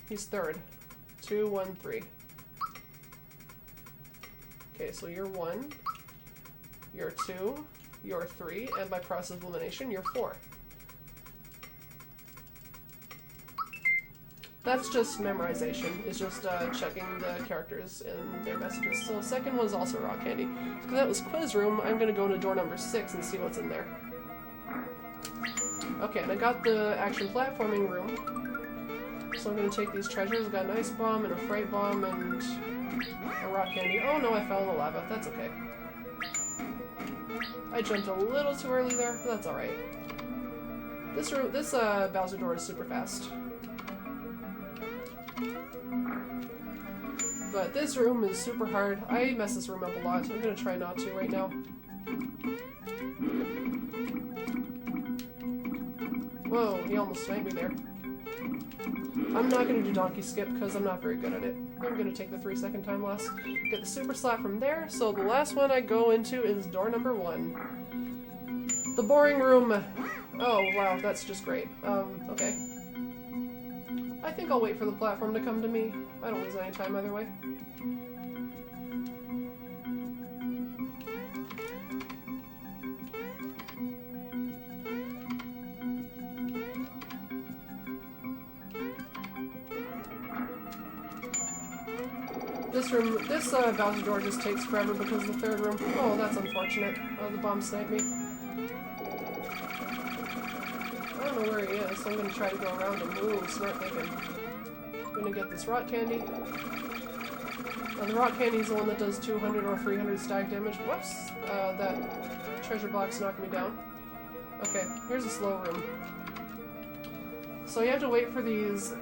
He's third. 2, 1, 3. Okay, so you're 1, you're 2, you're 3, and by process of elimination, you're 4. That's just memorization. It's just checking the characters and their messages. So second one's also rock candy. Because that was quiz room, I'm going to go into door number 6 and see what's in there. Okay, and I got the action platforming room. So I'm going to take these treasures. I got an ice bomb and a freight bomb and a rock candy. Oh no, I fell in the lava. That's okay. I jumped a little too early there, but that's alright. This Bowser door is super fast. But this room is super hard. I mess this room up a lot. I'm gonna try not to right now. Whoa, he almost sniped me there. I'm not going to do donkey skip because I'm not very good at it. I'm going to take the 3-second time loss. Get the super slap from there, so the last one I go into is door number 1. The boring room. Oh, wow, that's just great. Okay. I think I'll wait for the platform to come to me. I don't lose any time either way. This Bowser door just takes forever because of the third room. Oh, that's unfortunate. The bomb sniped me. I don't know where he is, so I'm gonna try to go around him. Ooh, smart thinking. I'm gonna get this rock candy. The rock candy is the one that does 200 or 300 stack damage. Whoops! That treasure box knocked me down. Okay, here's a slow room. So you have to wait for these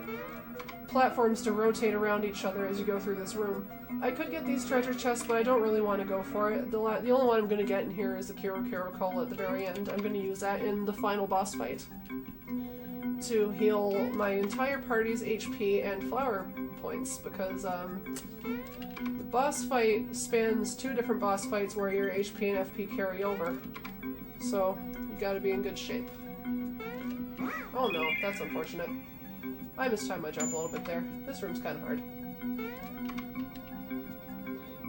platforms to rotate around each other as you go through this room. I could get these treasure chests, but I don't really want to go for it. The only one I'm going to get in here is the Kiro Cola at the very end. I'm going to use that in the final boss fight to heal my entire party's HP and flower points, because the boss fight spans 2 different boss fights where your HP and FP carry over. So, you gotta be in good shape. Oh no, that's unfortunate. I mistimed my jump a little bit there. This room's kind of hard.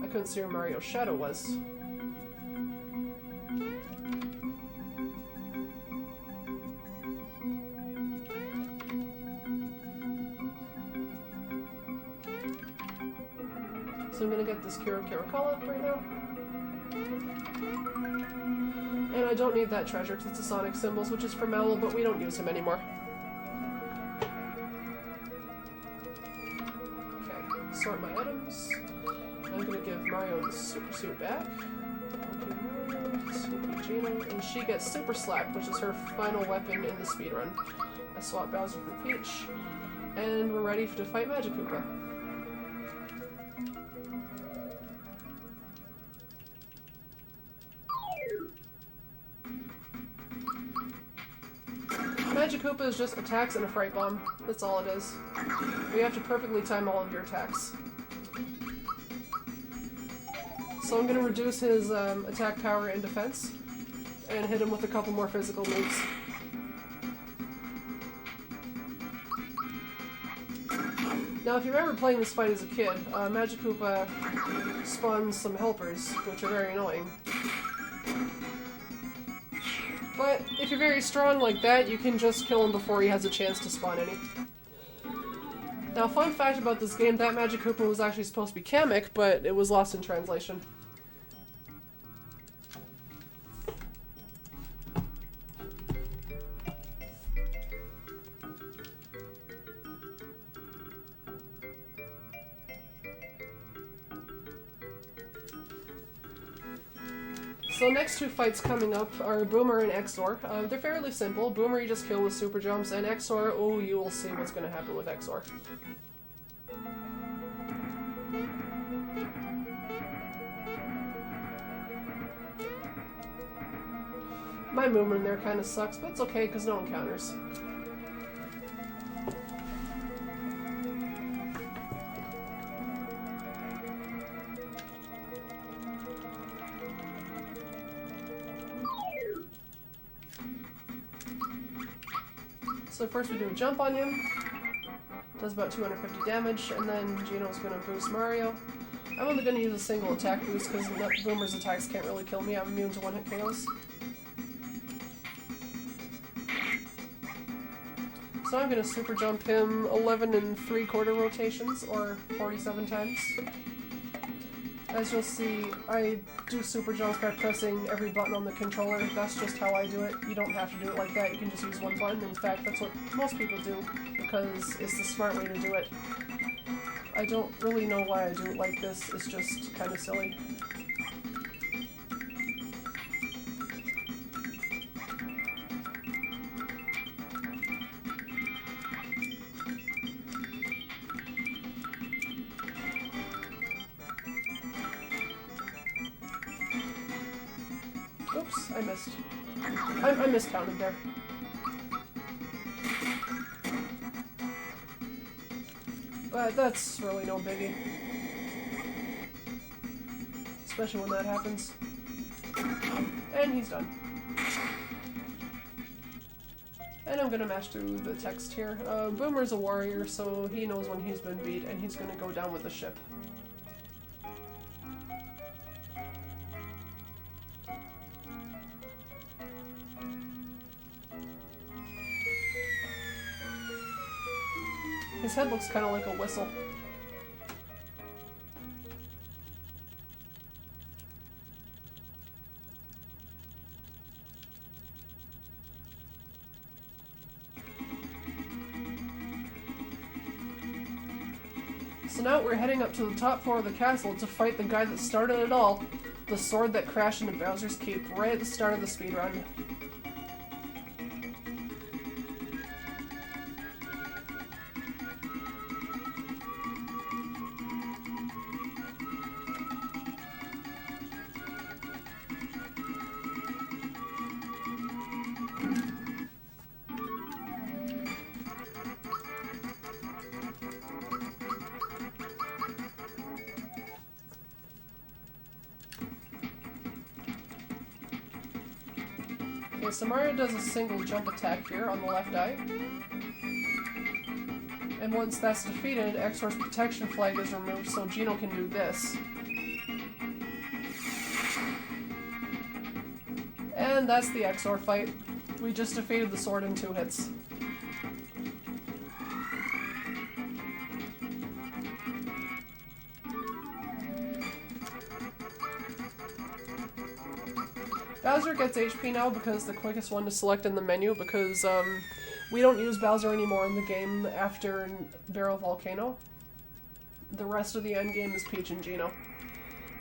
I couldn't see where Mario's shadow was. So I'm gonna get this Kiro Cola right now. And I don't need that treasure because it's a Sonic Symbols, which is for Mallow, but we don't use him anymore. Sort my items. I'm gonna give Mario the super suit back. Okay, Mario, Snoopy Gino, and she gets Super Slap, which is her final weapon in the speedrun. I swap Bowser for Peach, and we're ready to fight Magic Koopa. Magic Koopa is just attacks and a Fright Bomb. That's all it is. You have to perfectly time all of your attacks. So I'm going to reduce his attack power and defense, and hit him with a couple more physical moves. Now if you remember playing this fight as a kid, Magic Koopa spawns some helpers, which are very annoying. But if you're very strong like that, you can just kill him before he has a chance to spawn any. Now, fun fact about this game, that Magic Koopa was actually supposed to be Kamek, but it was lost in translation. So next 2 fights coming up are Boomer and Exor. They're fairly simple. Boomer you just kill with super jumps, and Exor, oh, you will see what's going to happen with Exor. My movement there kind of sucks, but it's okay because no one counters. So first we do a jump on him, does about 250 damage, and then Gino's going to boost Mario. I'm only going to use a single attack boost because Boomer's attacks can't really kill me, I'm immune to one-hit KOs. So I'm going to super jump him 11 3/4 rotations, or 47 times. As you'll see, I do super jumps by pressing every button on the controller. That's just how I do it. You don't have to do it like that. You can just use one button. In fact, that's what most people do, because it's the smart way to do it. I don't really know why I do it like this. It's just kind of silly. Oops, I missed. I miscounted there. But that's really no biggie. Especially when that happens. And he's done. And I'm gonna mash through the text here. Boomer's a warrior, so he knows when he's been beat, and he's gonna go down with the ship. His head looks kind of like a whistle. So now we're heading up to the top floor of the castle to fight the guy that started it all, the sword that crashed into Bowser's Keep right at the start of the speedrun. Okay, so Mario does a single jump attack here on the left eye. And once that's defeated, Exor's protection flag is removed, so Geno can do this. And that's the Exor fight. We just defeated the sword in 2 hits. Bowser gets HP now because the quickest one to select in the menu, because we don't use Bowser anymore in the game after Barrel Volcano. The rest of the end game is Peach and Geno.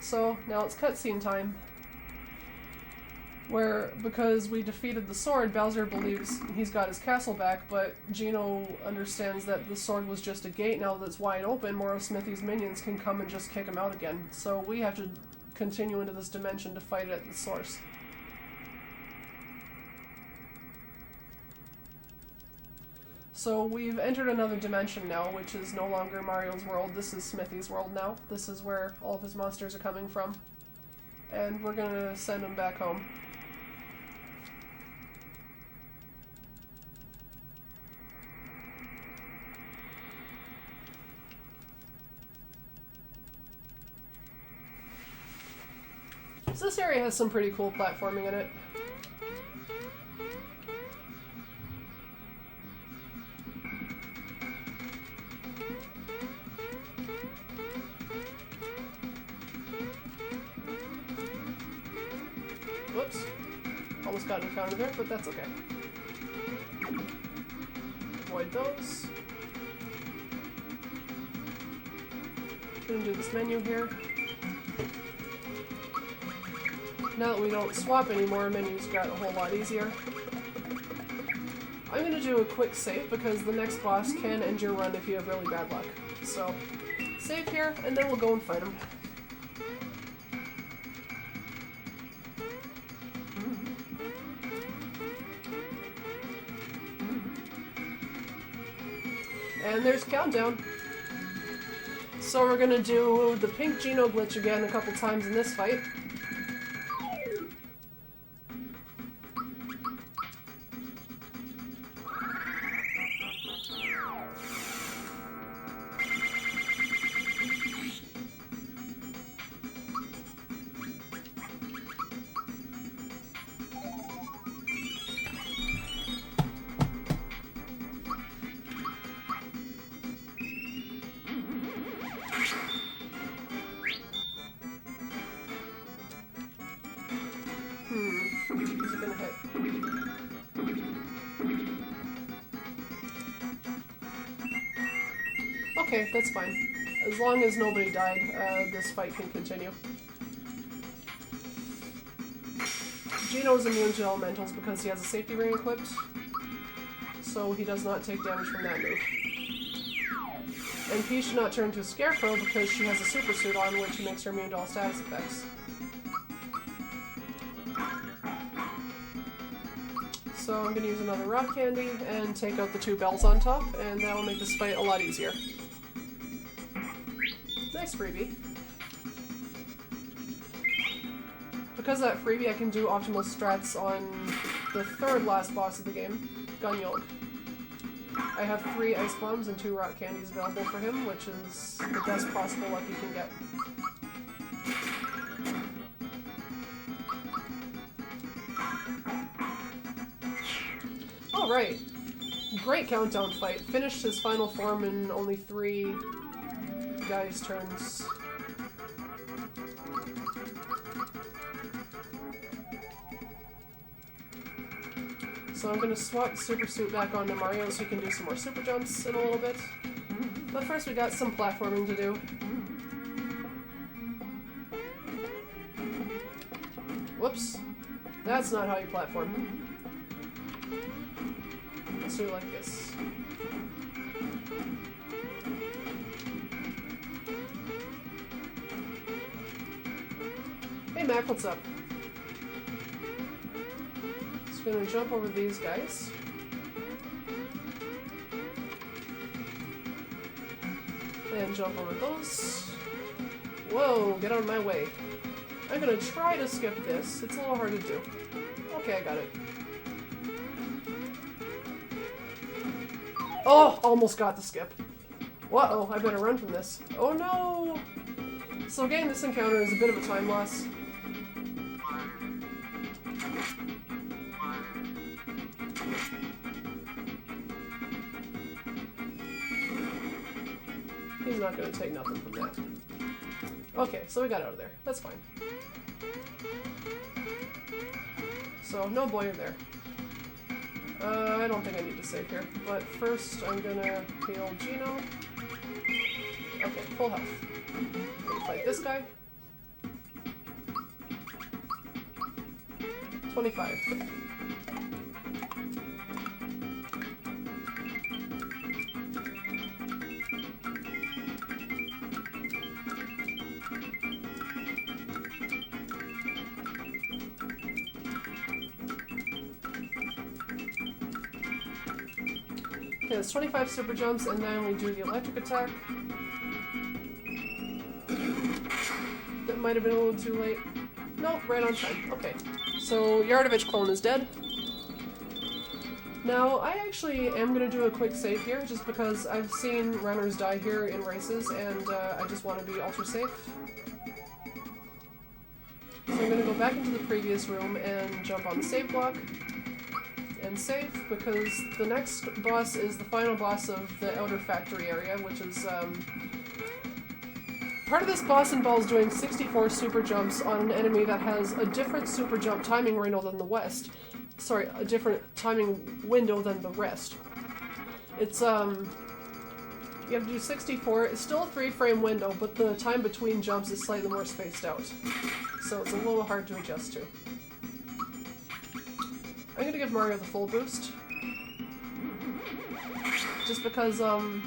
So now it's cutscene time, where because we defeated the sword, Bowser believes he's got his castle back, but Geno understands that the sword was just a gate. Now that's wide open, more of Smithy's minions can come and just kick him out again. So we have to continue into this dimension to fight it at the source. So we've entered another dimension now, which is no longer Mario's world. This is Smithy's world now. This is where all of his monsters are coming from. And we're gonna send him back home. So this area has some pretty cool platforming in it. Whoops. Almost got encountered there, but that's okay. Avoid those. Gonna do this menu here. Now that we don't swap anymore, menus got a whole lot easier. I'm gonna do a quick save because the next boss can end your run if you have really bad luck. So, save here, and then we'll go and fight him. And there's countdown. So we're gonna do the pink Geno glitch again a couple times in this fight. Is it gonna hit? Okay, that's fine. As long as nobody died, this fight can continue. Geno's immune to elementals because he has a safety ring equipped, so he does not take damage from that move. And Peach should not turn to a Scarecrow because she has a super suit on, which makes her immune to all status effects. So I'm going to use another rock candy and take out the 2 bells on top, and that will make this fight a lot easier. Nice freebie. Because of that freebie, I can do optimal strats on the third last boss of the game, Gun Yolk. I have 3 ice bombs and 2 rock candies available for him, which is the best possible luck you can get. Alright. Great countdown fight. Finished his final form in only 3 guys' turns. So I'm going to swap the super suit back onto Mario so he can do some more super jumps in a little bit. But first we got some platforming to do. Whoops. That's not how you platform. Let's do it like this. Hey Mac, what's up? Just gonna jump over these guys. And jump over those. Whoa, get out of my way. I'm gonna try to skip this. It's a little hard to do. Okay, I got it. Oh, almost got the skip. Uh-oh, I better run from this. Oh no! So getting this encounter is a bit of a time loss. He's not gonna take nothing from that. Okay, so we got out of there. That's fine. So, no boy there. I don't think I need to save here, but first I'm gonna heal Gino. Okay, full health. Gonna fight this guy. 25. Okay, it's 25 super jumps, and then we do the electric attack. That might have been a little too late. Nope, right on time. Okay, so Yardovich clone is dead. Now, I actually am going to do a quick save here, just because I've seen runners die here in races, and I just want to be ultra safe. So I'm going to go back into the previous room and jump on the save block. And save, because the next boss is the final boss of the outer factory area, which is, part of this boss involves doing 64 super jumps on an enemy that has a different super jump timing window than the rest. Sorry, a different timing window than the rest. It's, you have to do 64. It's still a 3-frame window, but the time between jumps is slightly more spaced out. So it's a little hard to adjust to. I'm gonna give Mario the full boost. Just because, the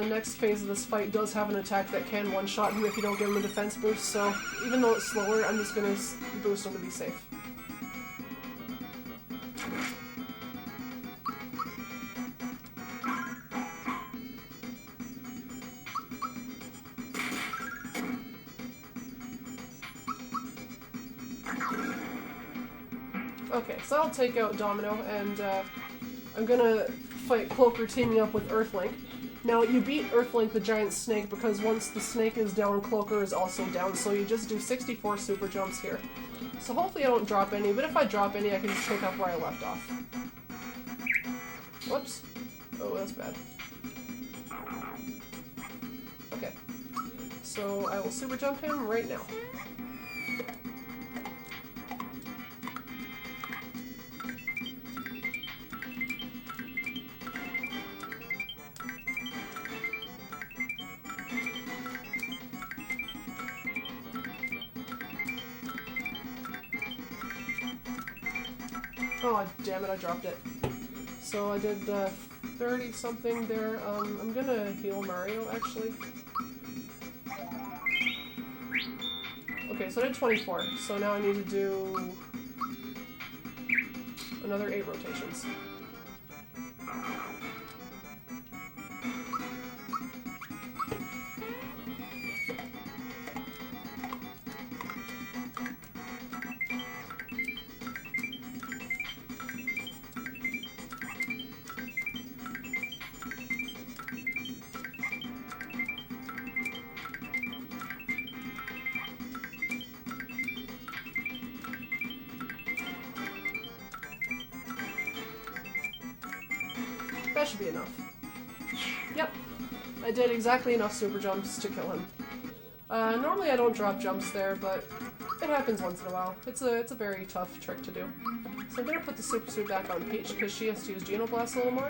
next phase of this fight does have an attack that can one-shot him if you don't give him a defense boost, so even though it's slower, I'm just gonna boost him to be safe. Okay, so I'll take out Domino, and I'm gonna fight Cloaker teaming up with Earthlink. Now, you beat Earthlink the giant snake because once the snake is down, Cloaker is also down, so you just do 64 super jumps here. So hopefully I don't drop any, but if I drop any, I can just pick up where I left off. Whoops. Oh, that's bad. Okay. So I will super jump him right now. Oh, damn it, I dropped it. So I did 30 something there. I'm gonna heal Mario, actually. Okay, so I did 24. So now I need to do another 8 rotations. That should be enough. Yep. I did exactly enough super jumps to kill him. Normally I don't drop jumps there, but it happens once in a while. It's a very tough trick to do. So I'm gonna put the super suit back on Peach because she has to use Genoblast a little more.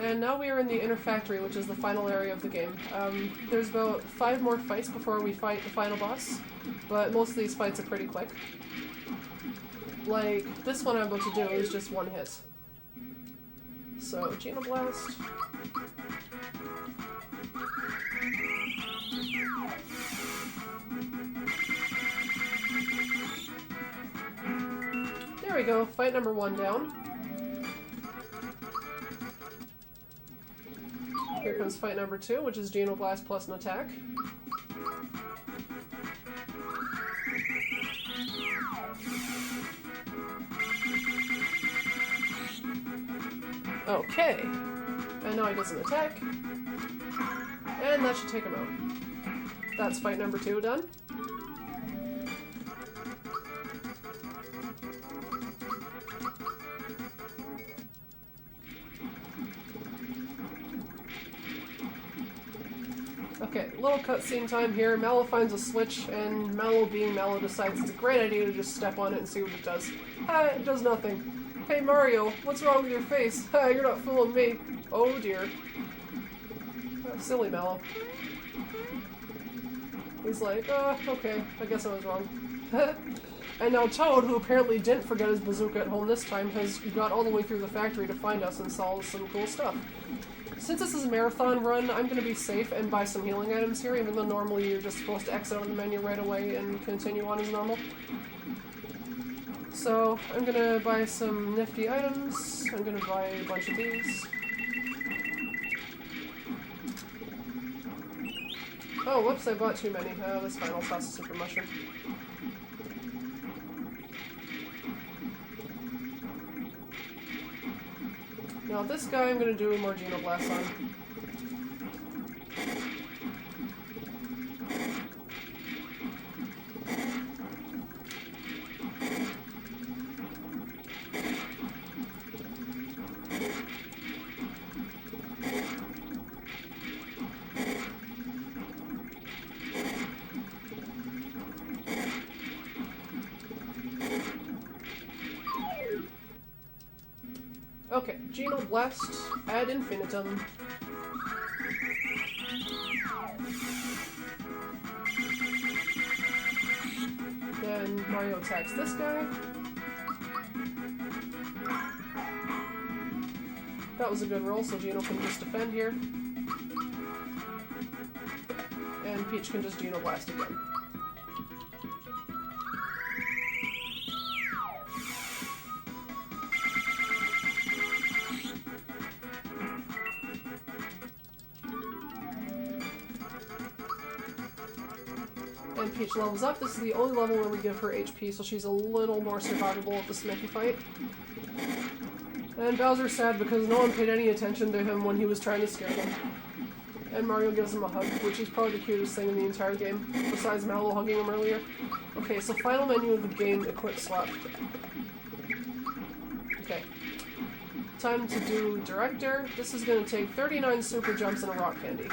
And now we are in the inner factory, which is the final area of the game. There's about 5 more fights before we fight the final boss, but most of these fights are pretty quick. Like, this one I'm about to do is just 1 hit. So, Genoblast. There we go, fight number 1 down. Here comes fight number 2, which is Genoblast plus an attack. Okay. And now he does an attack. And that should take him out. That's fight number 2 done. Okay, little cutscene time here. Mallow finds a switch, and Mallow, being Mallow, decides it's a great idea to just step on it and see what it does. Ah, it does nothing. Hey Mario, what's wrong with your face? Ha, you're not fooling me. Oh dear. Oh, silly Mallow. He's like, okay, I guess I was wrong. And now Toad, who apparently didn't forget his bazooka at home this time, has got all the way through the factory to find us and solve some cool stuff. Since this is a marathon run, I'm going to be safe and buy some healing items here, even though normally you're just supposed to exit out of the menu right away and continue on as normal. So, I'm going to buy some nifty items. I'm going to buy a bunch of these. Oh, whoops, I bought too many. That's fine, I'll toss a super mushroom. Now this guy I'm going to do more Genoblast on. Okay, Genoblast ad infinitum. Then Mario attacks this guy. That was a good roll, so Geno can just defend here. And Peach can just Genoblast again. And Peach levels up. This is the only level where we give her HP, so she's a little more survivable at the Smithy fight. And Bowser's sad because no one paid any attention to him when he was trying to scare them. And Mario gives him a hug, which is probably the cutest thing in the entire game, besides Mallow hugging him earlier. Okay, so final menu of the game, equip swap. Okay. Time to do Director. This is going to take 39 super jumps and a rock candy.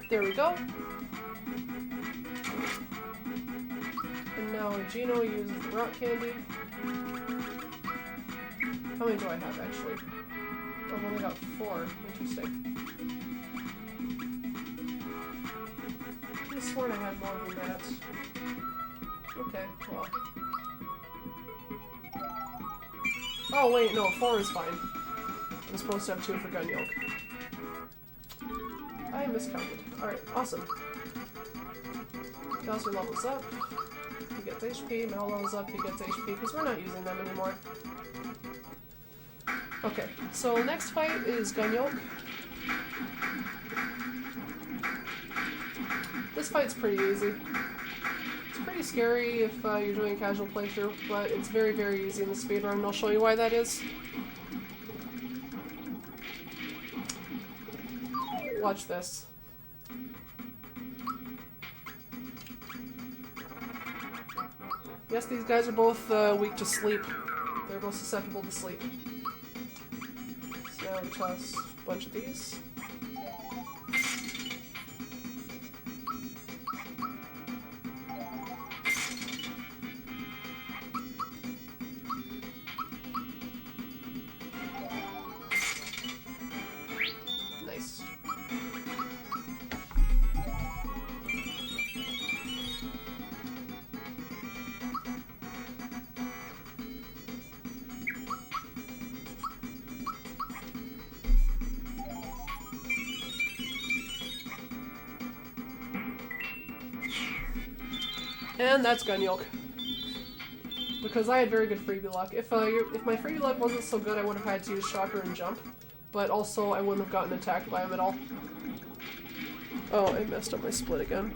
There we go. And now Geno uses the rock candy. How many do I have, actually? Oh, I've only got 4. Interesting. I could have sworn I had more than that. Okay, well. Oh, wait, no, 4 is fine. I'm supposed to have 2 for gun yolk. I miscounted. Alright, awesome. Bowser levels up. He gets HP. Mel levels up. He gets HP because we're not using them anymore. Okay, so next fight is Gunyok. This fight's pretty easy. It's pretty scary if you're doing a casual playthrough, but it's very, very easy in the speedrun, and I'll show you why that is. Watch this. Yes, these guys are both weak to sleep. They're both susceptible to sleep. So now we toss a bunch of these. Nice. And that's Gunyok. Because I had very good freebie luck. If my freebie luck wasn't so good, I would have had to use Shocker and Jump. But also, I wouldn't have gotten attacked by him at all. Oh, I messed up my split again.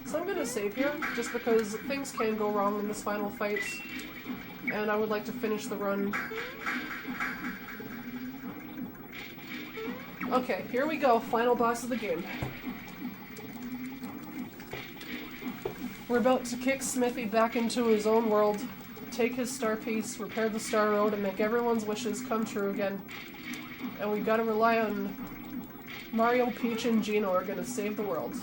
So I'm gonna save here, just because things can go wrong in this final fight, and I would like to finish the run. Okay, here we go, final boss of the game. We're about to kick Smithy back into his own world, take his star piece, repair the Star Road, and make everyone's wishes come true again. And we've gotta rely on Mario, Peach, and Gino are gonna save the world.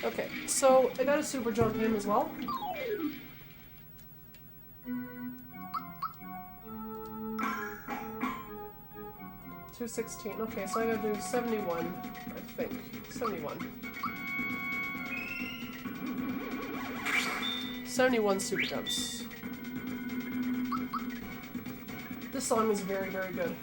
Okay, so I got a super jump in as well. $216. Okay, so I gotta do 71, I think. 71. 71 super jumps. This song is very, very good.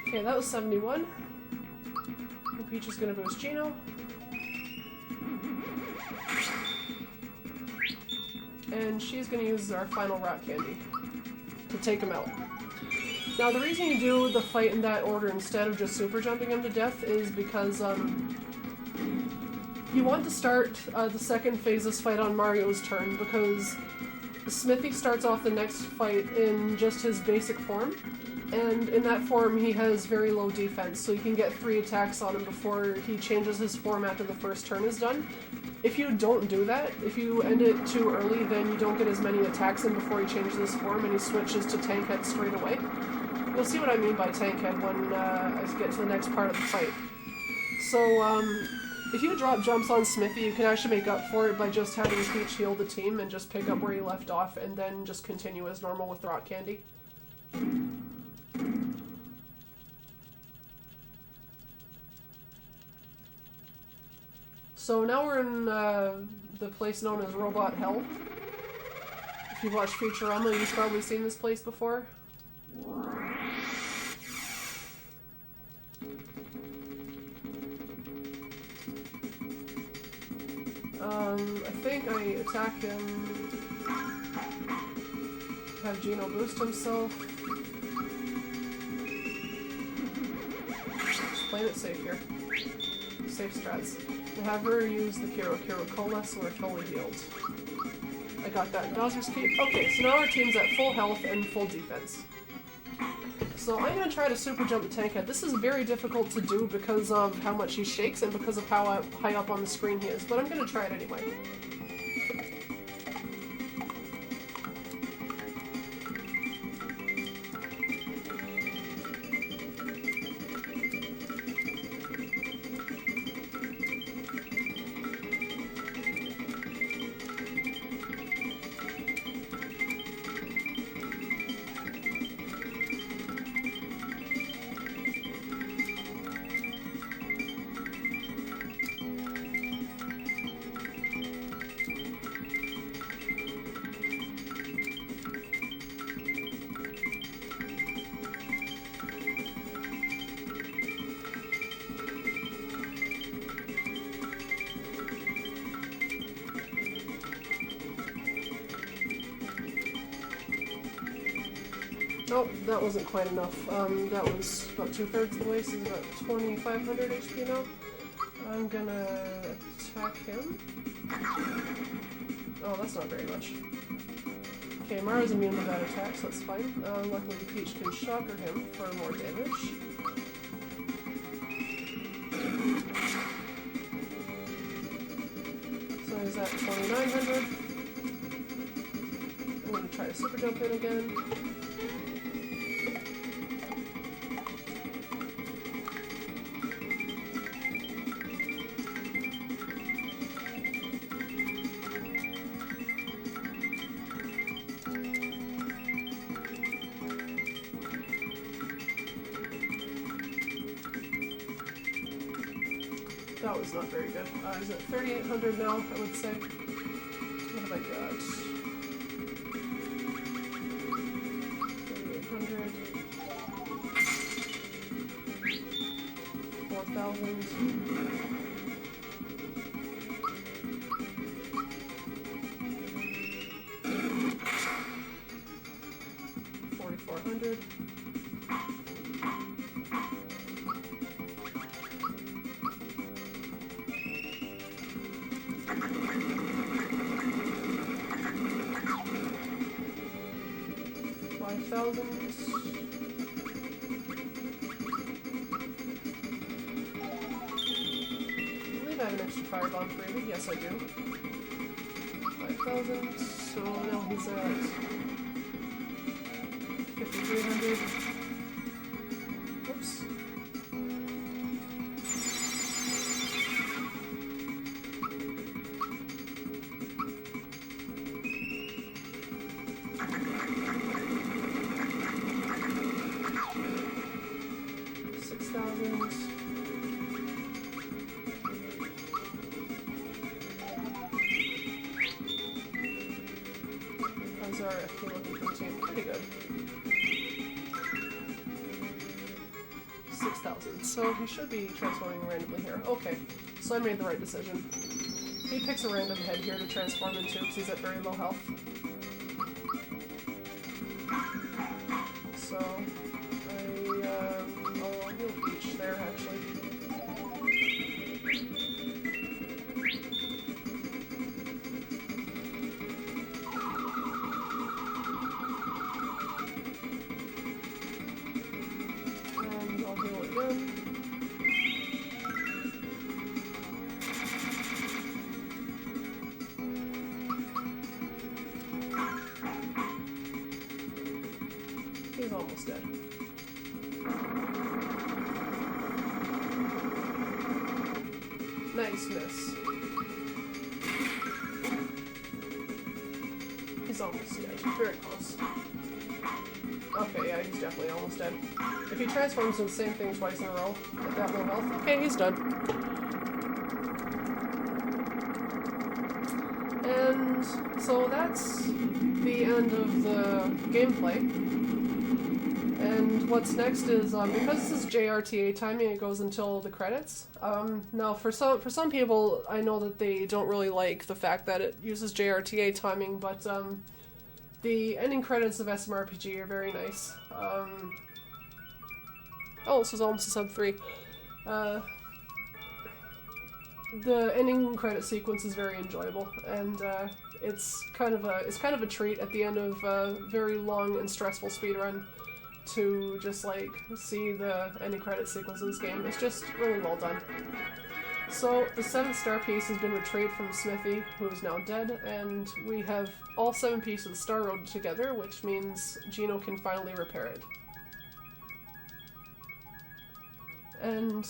Okay, that was 71. And Peach is gonna boost Gino. And she's gonna use our final rock candy to take him out. Now the reason you do the fight in that order instead of just super jumping him to death is because you want to start the second phase's fight on Mario's turn, because Smithy starts off the next fight in just his basic form. And in that form, he has very low defense, so you can get 3 attacks on him before he changes his form after the first turn is done. If you don't do that, if you end it too early, then you don't get as many attacks in before he changes his form and he switches to tank head straight away. You'll see what I mean by tank head when I get to the next part of the fight. So, if you drop jumps on Smithy, you can actually make up for it by just having Peach heal the team and just pick up where you left off and then just continue as normal with Rock Candy. So now we're in the place known as Robot Hell. If you've watched Futurama, you've probably seen this place before. I think I attack him, have Gino boost himself. Just playing it safe here. Safe strats. And have her use the Kiro Cola so we're totally healed. I got that. Dawson's Keep. Okay, so now our team's at full health and full defense. So I'm going to try to super jump the tank head. This is very difficult to do because of how much he shakes and because of how high up on the screen he is, but I'm going to try it anyway. Oh, that wasn't quite enough. That was about 2/3 of the way, so he's about 2,500 HP now. I'm gonna attack him. Oh, that's not very much. Okay, Mara's immune to that attack, so that's fine. Luckily Peach can shocker him for more damage. So he's at 2,900. I'm gonna try to super jump in again. That was not very good. He's at 3,800 now, I would say. What have I got? 3,800. 4,000. 4,400. 5,000. I believe I have an extra firebomb created. Yes, I do. 5,000. So now he's at 5,300. Whoops. How's our FP looking for the team? Pretty good. 6,000. So he should be transforming randomly here. Okay, so I made the right decision. He picks a random head here to transform into because he's at very low health. So I'll heal Peach there actually. He's almost dead. Nice miss. He's almost dead. Very close. Okay, yeah, he's definitely almost dead. If he transforms into the same thing twice in a row at that low health, okay, he's done. And so that's the end of the gameplay. And what's next is, because this is JRTA timing, it goes until the credits. Now for some people, I know that they don't really like the fact that it uses JRTA timing, but the ending credits of SMRPG are very nice. Oh, this was almost a sub 3. The ending credit sequence is very enjoyable, and it's kind of a treat at the end of a very long and stressful speedrun to just like see the ending credit sequence of this game. It's just really well done. So the 7th star piece has been retrieved from Smithy, who is now dead, and we have all 7 pieces of the Star Road together, which means Gino can finally repair it. And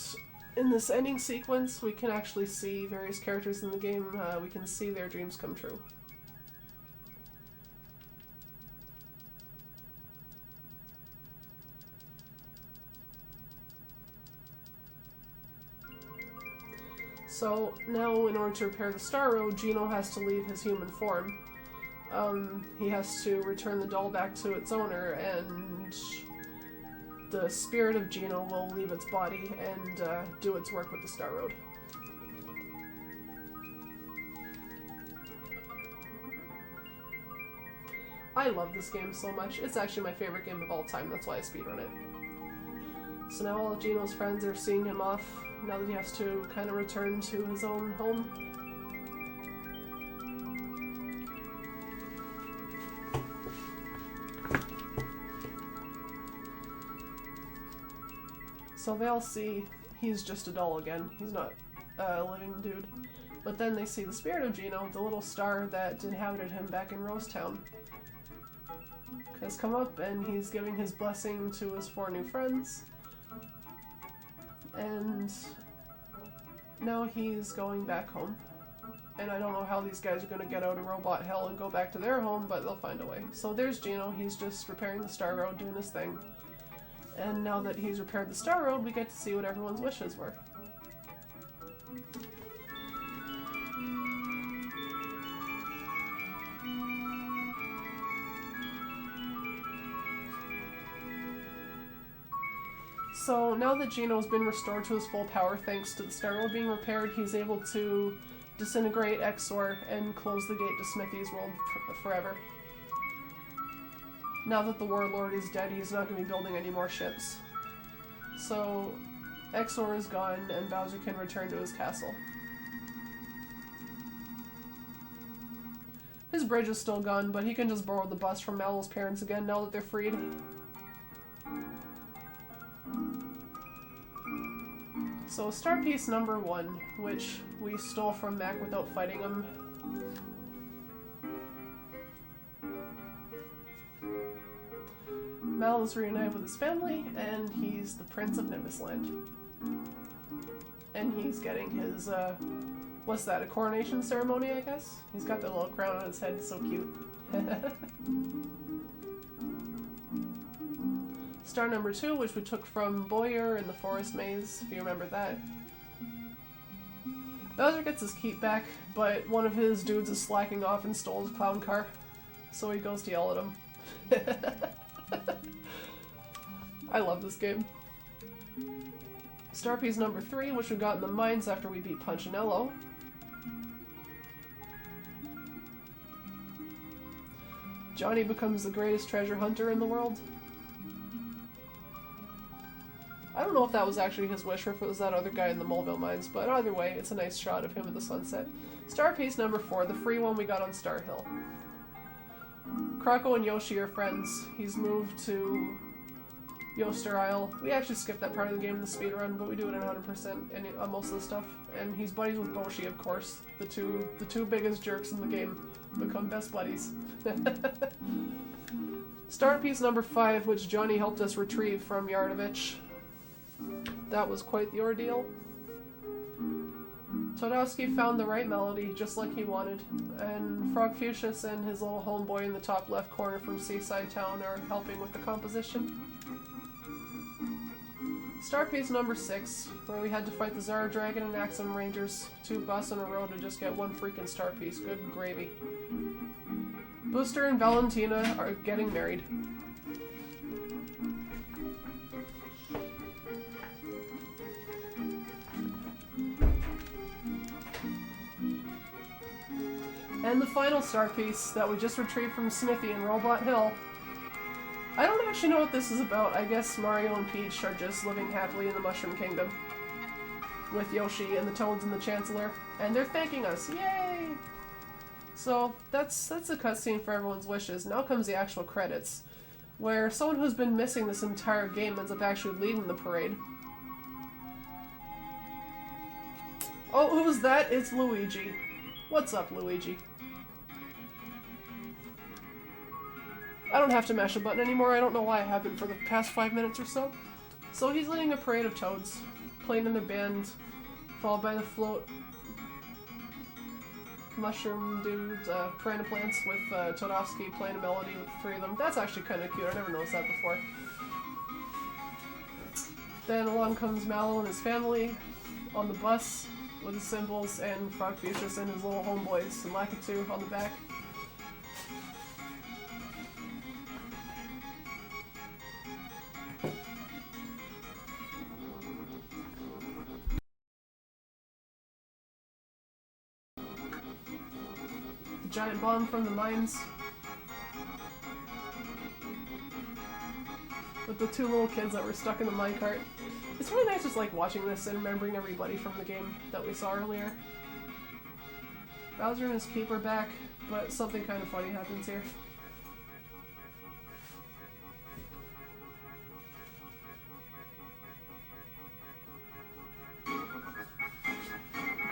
in this ending sequence, we can actually see various characters in the game. We can see their dreams come true. So now, in order to repair the Star Road, Gino has to leave his human form. He has to return the doll back to its owner, and the spirit of Gino will leave its body and do its work with the Star Road. I love this game so much. It's actually my favorite game of all time, that's why I speedrun it. So now all of Gino's friends are seeing him off, now that he has to kind of return to his own home. So they all see he's just a doll again. He's not a living dude. But then they see the spirit of Gino, the little star that inhabited him back in Rosetown, has come up, and he's giving his blessing to his 4 new friends. And now he's going back home. And I don't know how these guys are going to get out of robot hell and go back to their home, but they'll find a way. So there's Gino. He's just repairing the Star Road, doing his thing. And now that he's repaired the Star Road, we get to see what everyone's wishes were. So now that Gino's been restored to his full power thanks to the Star Road being repaired, he's able to disintegrate Exor and close the gate to Smithy's world forever. Now that the Warlord is dead, he's not going to be building any more ships. So Exor is gone and Bowser can return to his castle. His bridge is still gone, but he can just borrow the bus from Mallow's parents again now that they're freed. So star piece number 1, which we stole from Mac without fighting him. Mal is reunited with his family, and he's the Prince of Nimbusland. And he's getting his, what's that, a coronation ceremony, I guess? He's got the little crown on his head, it's so cute. Star number 2, which we took from Boyer in the Forest Maze, if you remember that. Bowser gets his keep back, but one of his dudes is slacking off and stole his clown car. So he goes to yell at him. I love this game. Star piece number 3, which we got in the mines after we beat Punchinello. Johnny becomes the greatest treasure hunter in the world. I don't know if that was actually his wish or if it was that other guy in the Moleville mines, but either way, it's a nice shot of him at the sunset. Star piece number 4, the free one we got on Star Hill. Krako and Yoshi are friends. He's moved to Yoster Isle. We actually skipped that part of the game in the speedrun, but we do it at 100% on most of the stuff. And he's buddies with Boshi, of course. The two biggest jerks in the game become best buddies. Star piece number 5, which Johnny helped us retrieve from Yardovich. That was quite the ordeal. Todowski found the right melody, just like he wanted, and Frogfucius and his little homeboy in the top left corner from Seaside Town are helping with the composition. Star piece number 6, where we had to fight the Zara Dragon and Axum Rangers, 2 busts in a row to just get 1 freaking star piece. Good gravy. Booster and Valentina are getting married. And the final star piece that we just retrieved from Smithy in Robot Hill. I don't actually know what this is about. I guess Mario and Peach are just living happily in the Mushroom Kingdom with Yoshi and the Toads and the Chancellor, and they're thanking us. Yay! So that's a cutscene for everyone's wishes. Now comes the actual credits, where someone who's been missing this entire game ends up actually leading the parade. Oh, who's that? It's Luigi. What's up, Luigi? I don't have to mash a button anymore. I don't know why I haven't for the past 5 minutes or so. So he's leading a parade of Toads, playing in their band, followed by the float mushroom dudes, piranha plants with Todowski playing a melody with 3 of them. That's actually kind of cute. I never noticed that before. Then along comes Mallow and his family on the bus with his cymbals, and Frogfucius and his little homeboys and Lakitu on the back. The giant bomb from the mines. With the 2 little kids that were stuck in the minecart. It's really nice just like watching this and remembering everybody from the game that we saw earlier. Bowser and his keep are back, but something kind of funny happens here.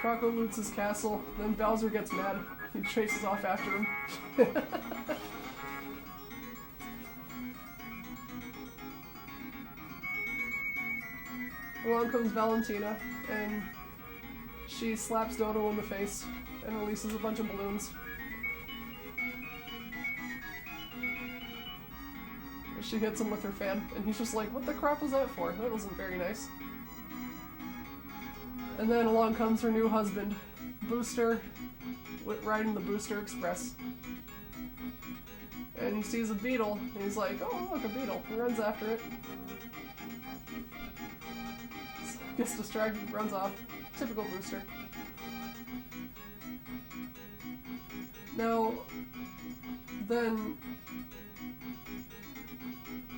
Croco loots his castle, then Bowser gets mad. He chases off after him. Along comes Valentina, and she slaps Dodo in the face and releases a bunch of balloons. She hits him with her fan, and he's just like, what the crap was that for? That wasn't very nice. And then along comes her new husband, Booster, riding the Booster Express. And he sees a beetle, and he's like, oh look, a beetle. He runs after it. Gets distracted, runs off. Typical Booster. Now, then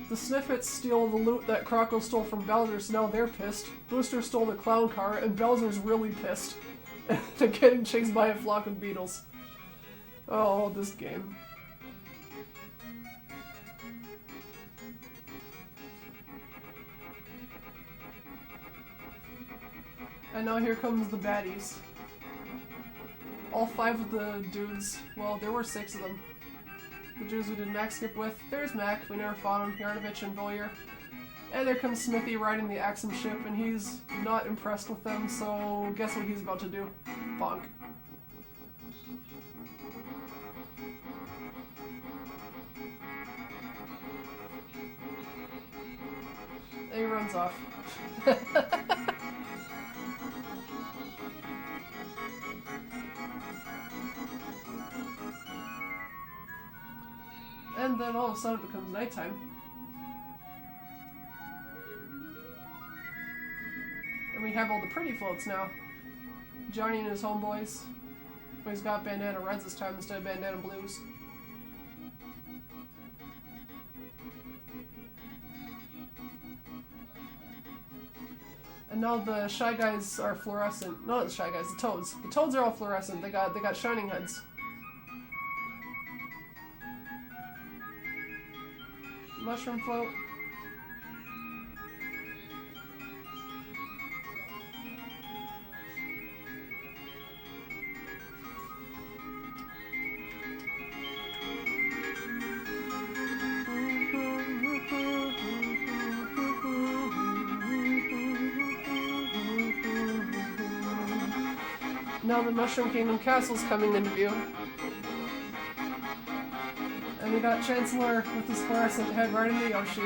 the Sniffets steal the loot that Croco stole from Bowser, so now they're pissed. Booster stole the clown car, and Bowser's really pissed. They're getting chased by a flock of beetles. Oh, this game. And now here comes the baddies. All 5 of the dudes, well, there were 6 of them. The dudes we did Mac skip with. There's Mac, we never fought him, Yardovich and Boyer. And there comes Smithy riding the Axum ship, and he's not impressed with them, so guess what he's about to do? Bonk. And he runs off. And then all of a sudden it becomes nighttime. And we have all the pretty floats now. Johnny and his homeboys. But he's got bandana reds this time instead of bandana blues. And now the Shy Guys are fluorescent. Not the Shy Guys, the Toads. The Toads are all fluorescent. They got shining heads. Mushroom float. Now the Mushroom Kingdom Castle's coming into view. And we got Chancellor with his fluorescent head right into Yoshi.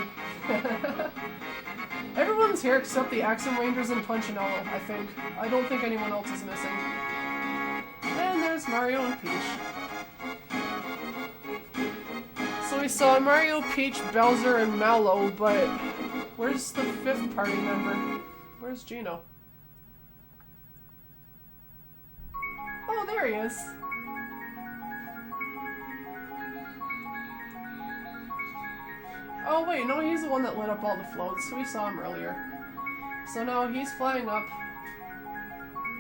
Everyone's here except the Axum Rangers and Punchinella, I think. I don't think anyone else is missing. And there's Mario and Peach. So we saw Mario, Peach, Bowser, and Mallow, but where's the fifth party member? Where's Gino? Oh, there he is. Oh wait, no, he's the one that lit up all the floats. We saw him earlier. So now he's flying up,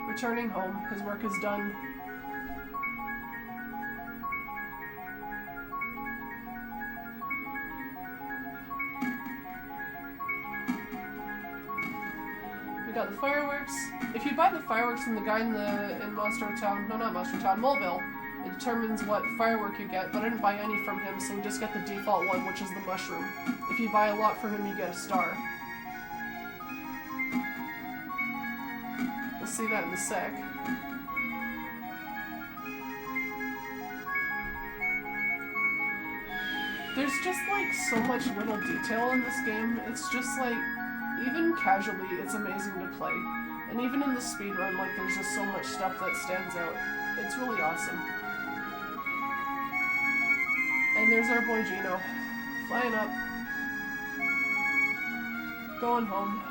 returning home. His work is done. We got the fireworks. If you buy the fireworks from the guy in Monster Town, no, not Monster Town, Moleville, it determines what firework you get, but I didn't buy any from him, so we just get the default one, which is the mushroom. If you buy a lot from him, you get a star. We'll see that in a sec. There's just like so much little detail in this game. It's just like, even casually, it's amazing to play. And even in the speedrun, like, there's just so much stuff that stands out. It's really awesome. And there's our boy Gino, flying up, going home.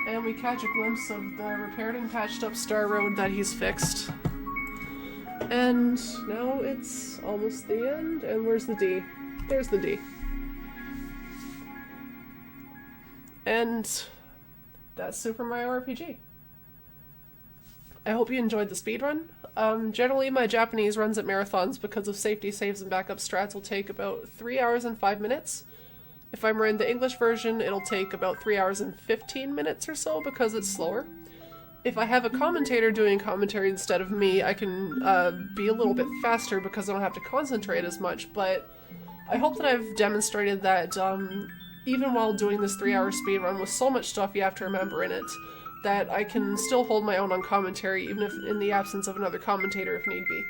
And we catch a glimpse of the repaired and patched up Star Road that he's fixed. And now it's almost the end, and where's the D? There's the D. And that's Super Mario RPG. I hope you enjoyed the speedrun. Generally my Japanese runs at marathons because of safety saves and backup strats will take about 3 hours and 5 minutes. If I'm running the English version, it'll take about 3 hours and 15 minutes or so because it's slower. If I have a commentator doing commentary instead of me, I can be a little bit faster because I don't have to concentrate as much, but I hope that I've demonstrated that even while doing this 3-hour speedrun with so much stuff you have to remember in it, that I can still hold my own on commentary, even if in the absence of another commentator if need be.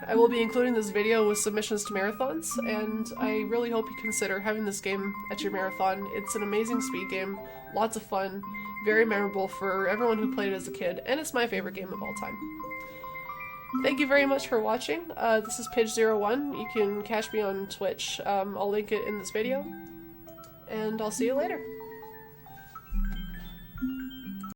I will be including this video with submissions to marathons, and I really hope you consider having this game at your marathon. It's an amazing speed game, lots of fun, very memorable for everyone who played it as a kid, and it's my favorite game of all time. Thank you very much for watching. This is Pidge01. You can catch me on Twitch. I'll link it in this video, and I'll see you later.